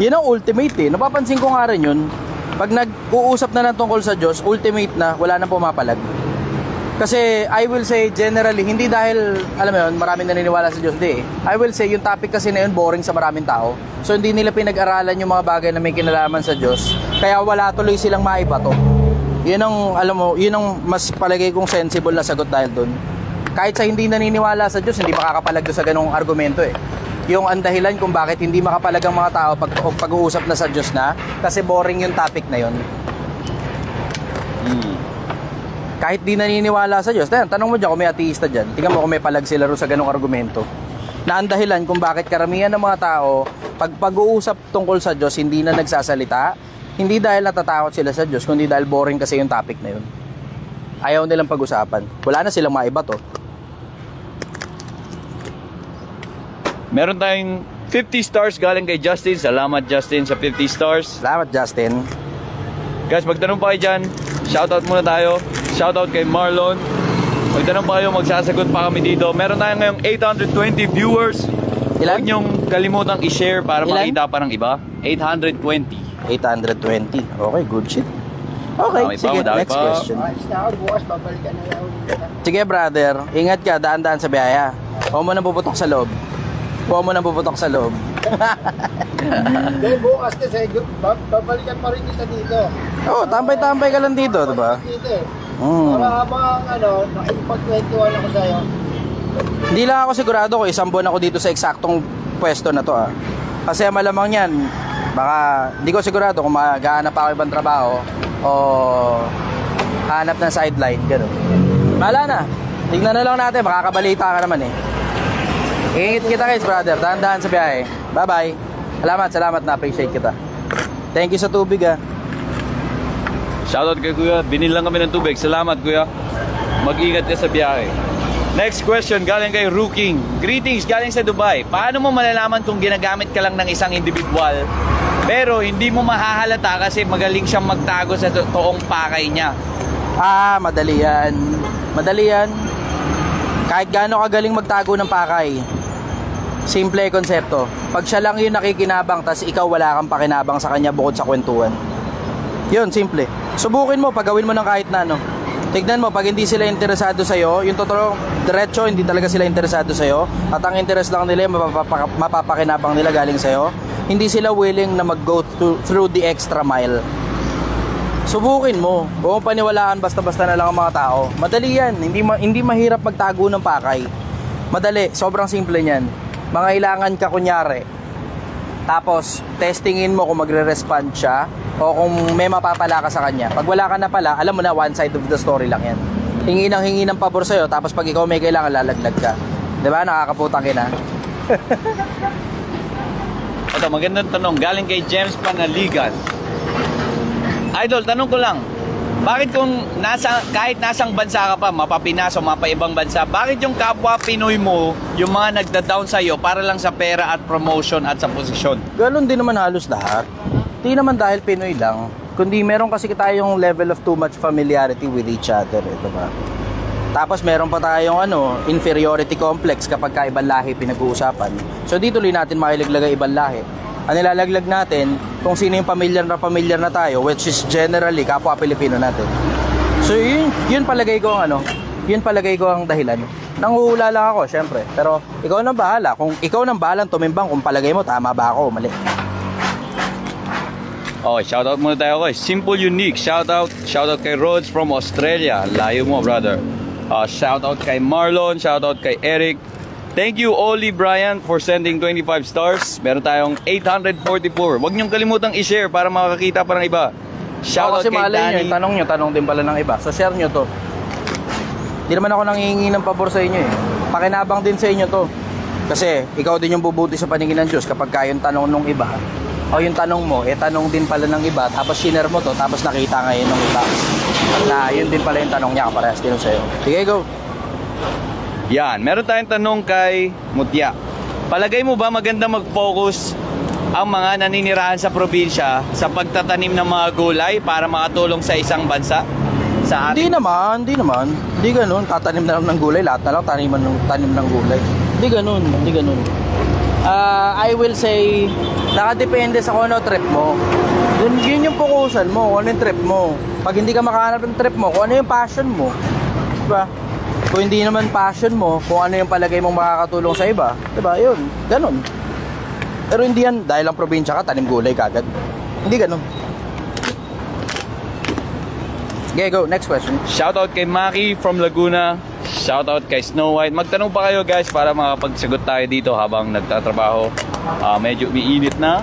Yun ang ultimate eh. Napapansin ko nga rin yun. Pag nag-uusap na ng tungkol sa Diyos, ultimate na, wala nang pumapalag. Kasi I will say generally, hindi dahil, alam mo yun, maraming naniniwala sa Diyos, di eh. I will say, yung topic kasi na yun, boring sa maraming tao. So hindi nila pinag-aralan yung mga bagay na may kinalaman sa Diyos. Kaya wala tuloy silang maibato. Yun ang, alam mo, yun ang mas palagay kong sensible na sagot dahil dun. Kahit sa hindi naniniwala sa Diyos, hindi makakapalag doon sa ganung argumento eh. Yung ang dahilan kung bakit hindi makapalag ang mga tao pag-uusap na sa Diyos na, kasi boring yung topic na yun. Kahit di naniniwala sa Diyos, tanong mo dyan kung may ateista dyan, tingnan mo kung may palag sila rin sa ganung argumento. Na ang dahilan kung bakit karamihan ng mga tao, pag-uusap tungkol sa Diyos, hindi na nagsasalita, hindi dahil natatakot sila sa Diyos, kundi dahil boring kasi yung topic na yun. Ayaw nilang pag-usapan. Wala na silang maibato. Meron tayong 50 stars galing kay Justin. Salamat Justin sa 50 stars. Salamat Justin. Guys, magtanong pa kayo dyan. Shoutout muna tayo. Shoutout kay Marlon. Magtanong pa kayo, magsasagot pa kami dito. Meron tayong ngayong 820 viewers. Ilan? Huwag niyong kalimutang i-share para Ilan? makita pa ng iba. 820. 820. Okay, good shit. Okay, Madami pa, sige, madami next pa. question. Ayos na ako, bukas babalikan na lang ulit. Sige, brother. Ingat ka, daan-daan sa biyaya. Huwag mo nang puputok sa loob. Huwag mo nang puputok sa loob. Dahil bukas kasi, babalikan pa rin kita dito. Oo, tambay-tambay ka lang dito, diba? Dito eh. Hmm. Para habang nakipag-21 ako sa'yo. Hindi lang ako sigurado kung isang buwan ako dito sa eksaktong pwesto na to ah. Kasi malamang yan, baka hindi ko sigurado kung maghahanap ako ibang trabaho o hanap ng sideline, gano'n. Bahala na. Tignan na lang natin, makakabalita ka naman eh. Ingit kita guys, brother. Dahan-dahan sa biyahe. Bye-bye. Salamat, na-appreciate kita. Thank you sa tubig ah. Shoutout kay Kuya. Binil lang kami ng tubig. Salamat, Kuya. Mag-ingat ka sa biyahe. Next question, galing kay Rooking. Greetings, galing sa Dubai. Paano mo malalaman kung ginagamit ka lang ng isang individual pero hindi mo mahahalata kasi magaling siyang magtago sa toong pakay niya? Madali yan. Madali yan. Kahit gaano kagaling magtago ng pakay. Simple konsepto. Pag siya lang yung nakikinabang tas ikaw wala kang pakinabang sa kanya bukod sa kwentuhan. Yun, simple. Subukin mo, pagawin mo ng kahit na ano. Tignan mo, pag hindi sila interesado sa'yo, yung totoo, diretso, hindi talaga sila interesado sa'yo, at ang interest lang nila, mapapakinabang nila galing sa'yo, hindi sila willing na mag-go through the extra mile. Subukin mo. Huwag mo paniwalaan basta-basta na lang ang mga tao. Madali yan. Hindi mahirap magtago ng pakay. Madali. Sobrang simple niyan. Mangailangan ka kunyari. Tapos, testingin mo kung magre-respond siya o kung may mapapala ka sa kanya. Pag wala ka na pala, alam mo na, one side of the story lang yan. Hingi ng pabor sa'yo, tapos pag ikaw may kailangan, lalaglag ka. Diba? Nakakaputang ina. Ito, magandang tanong. Galing kay James Panaligan. Idol, tanong ko lang. Bakit kung kahit nasang bansa ka pa, mapapinas o mapaibang bansa, bakit yung kapwa Pinoy mo, yung mga nagda-down sa'yo para lang sa pera at promotion at sa posisyon? Ganon din naman halos lahat. Di naman dahil Pinoy lang, kundi meron kasi tayong level of too much familiarity with each other, diba? Tapos meron pa tayong inferiority complex kapag kaibang lahi pinag-uusapan. So dito tuloy natin makilaglagay ibang lahi. Ang nilalaglag natin kung sino yung pamilyar na tayo, which is generally kapwa Pilipino natin. So yun palagay ko ang dahilan. Nanguhula lang ako, syempre. Pero ikaw nang bahala. Kung ikaw nang bahalang tumimbang kung palagay mo tama ba ako o mali. Okay, shoutout muna tayo guys. Simple Unique, shoutout kay Rhodes from Australia. Layo mo, brother. Shoutout kay Marlon, shoutout kay Eric. Thank you, Oli Brian, for sending 25 stars. Meron tayong 844. Huwag niyong kalimutang i-share para makakita pa ng iba. Shoutout kay Danny. Nyo, tanong din pala ng iba. So share nyo to. Hindi naman ako nangihingi ng pabor sa inyo eh. Pakinabang din sa inyo to. Kasi ikaw din yung bubuti sa paningin ng Diyos kapag yung tanong nung iba o yung tanong mo, tanong din pala ng iba, tapos shiner mo to, tapos nakita ngayon ng iba na yun din pala yung tanong niya, kaparehas din sa'yo. Sige, go. Yan, meron tayong tanong kay Mutya. Palagay mo ba maganda mag-focus ang mga naninirahan sa probinsya sa pagtatanim ng mga gulay para makatulong sa isang bansa? Sa atin? Hindi naman. Hindi ganun. Tatanim na lang ng gulay. Lahat na lang tanim ng gulay. Hindi ganun. I will say, nakadepende sa kung ano trip mo. Yun yung focusan mo, kung ano yung trip mo. Pag hindi ka makahanap ng trip mo, kung ano yung passion mo. Diba? Kung hindi naman passion mo, kung ano yung palagay mong makakatulong sa iba, diba? Yun, ganun. Pero hindi yan, dahil ang probinsya ka, tanim gulay kagad. Hindi ganun. Okay, go. Next question. Shoutout kay Maki from Laguna. Shoutout kay Snow White. Magtanong pa kayo guys para makapagsagot tayo dito habang nagtatrabaho. Medyo umiinit na.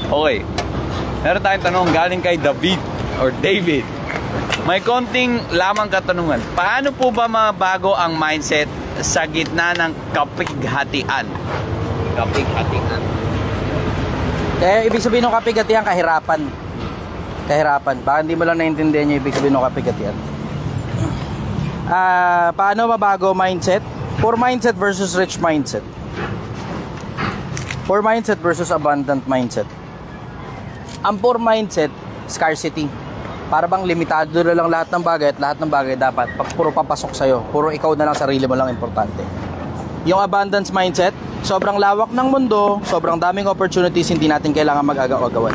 Okay. Meron tayong tanong galing kay David or David. May konting lamang katanungan. Paano po ba mabago ang mindset sa gitna ng kapighatian? Kapighatian. Ibig sabihin ng kapighatian, kahirapan. Baka hindi mo lang naintindihan yung ibig sabihin ng kapighatian. Paano mabago mindset? Poor mindset versus rich mindset. Poor mindset versus abundant mindset. Ang poor mindset, scarcity. Para bang limitado na lang lahat ng bagay at lahat ng bagay dapat puro papasok sa'yo. Puro ikaw na lang, sarili mo lang importante. yung abundance mindset, sobrang lawak ng mundo, sobrang daming opportunities, hindi natin kailangan mag-agaw-agawan.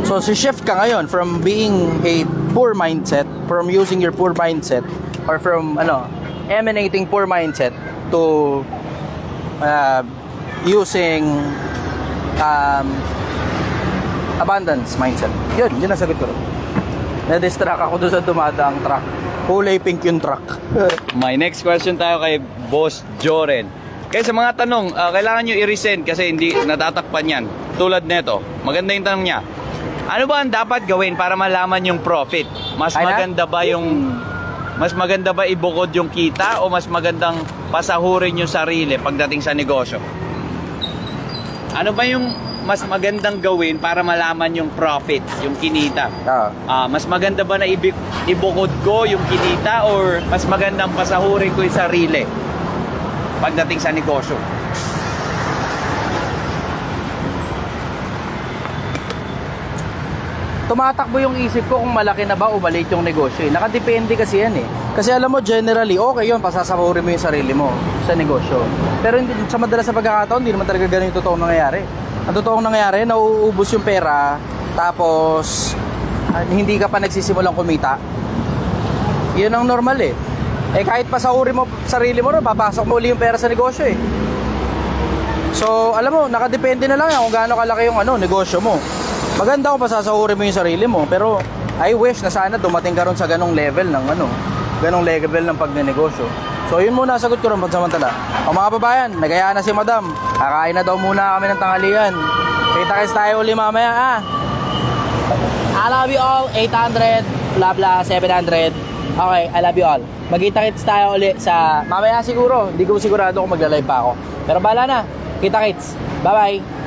So, shift ka ngayon from being a poor mindset, from using your poor mindset, or from, emanating poor mindset to using abundance mindset. Yun nasagot ko rin. Na-distract ako doon sa dumadaang truck. Kulay pink yung truck. My next question tayo kay Boss Joren. Kaya sa mga tanong, kailangan nyo i-resend kasi hindi natatakpan yan. Tulad neto, maganda yung tanong niya. Ano ba ang dapat gawin para malaman yung profit? Mas maganda ba ibukod yung kita o mas magandang pasahurin yung sarili pagdating sa negosyo? Ano ba yung mas magandang gawin para malaman yung profit, yung kinita? Mas maganda ba na ibukod ko yung kinita or mas magandang pasahurin ko yung sarili pagdating sa negosyo? Tumatakbo yung isip ko kung malaki na ba o maliit yung negosyo. Nakadepende kasi yan eh. Kasi alam mo, generally, okay yun, pasasahurin mo yung sarili mo sa negosyo. Pero hindi, sa madalas sa pagkakataon, hindi naman talaga ganun yung totoong nangyayari. Ang totoong nangyayari, nauubos yung pera, tapos hindi ka pa nagsisimulang kumita. Yun ang normal eh. Kahit pasahurin mo sarili mo, papasok mo uli yung pera sa negosyo eh. So, alam mo, nakadepende na lang yan kung gaano kalaki yung negosyo mo. Maganda kung pasasahurin mo yung sarili mo, pero I wish na sana dumating ka ron sa ganong level ng ganong level ng pagnenegosyo. So yun muna sagot ko ron pansamantala. O mga babayan, nagaya na si Madam. Kakain na daw muna kami ng tanghalian. Kita-kits tayo uli mamaya I love you all, 800, blah blah, 700. Okay, I love you all. Magkita-kits tayo uli sa mamaya siguro. Hindi ko sigurado kung magla-live pa ako. Pero bahala na. Kita-kits. Bye-bye.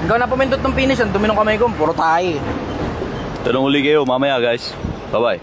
Ikaw na pumindot ng finish, ang dumi ng kamay ko, puro tayo. Tanong uli kayo mamaya guys. Bye-bye.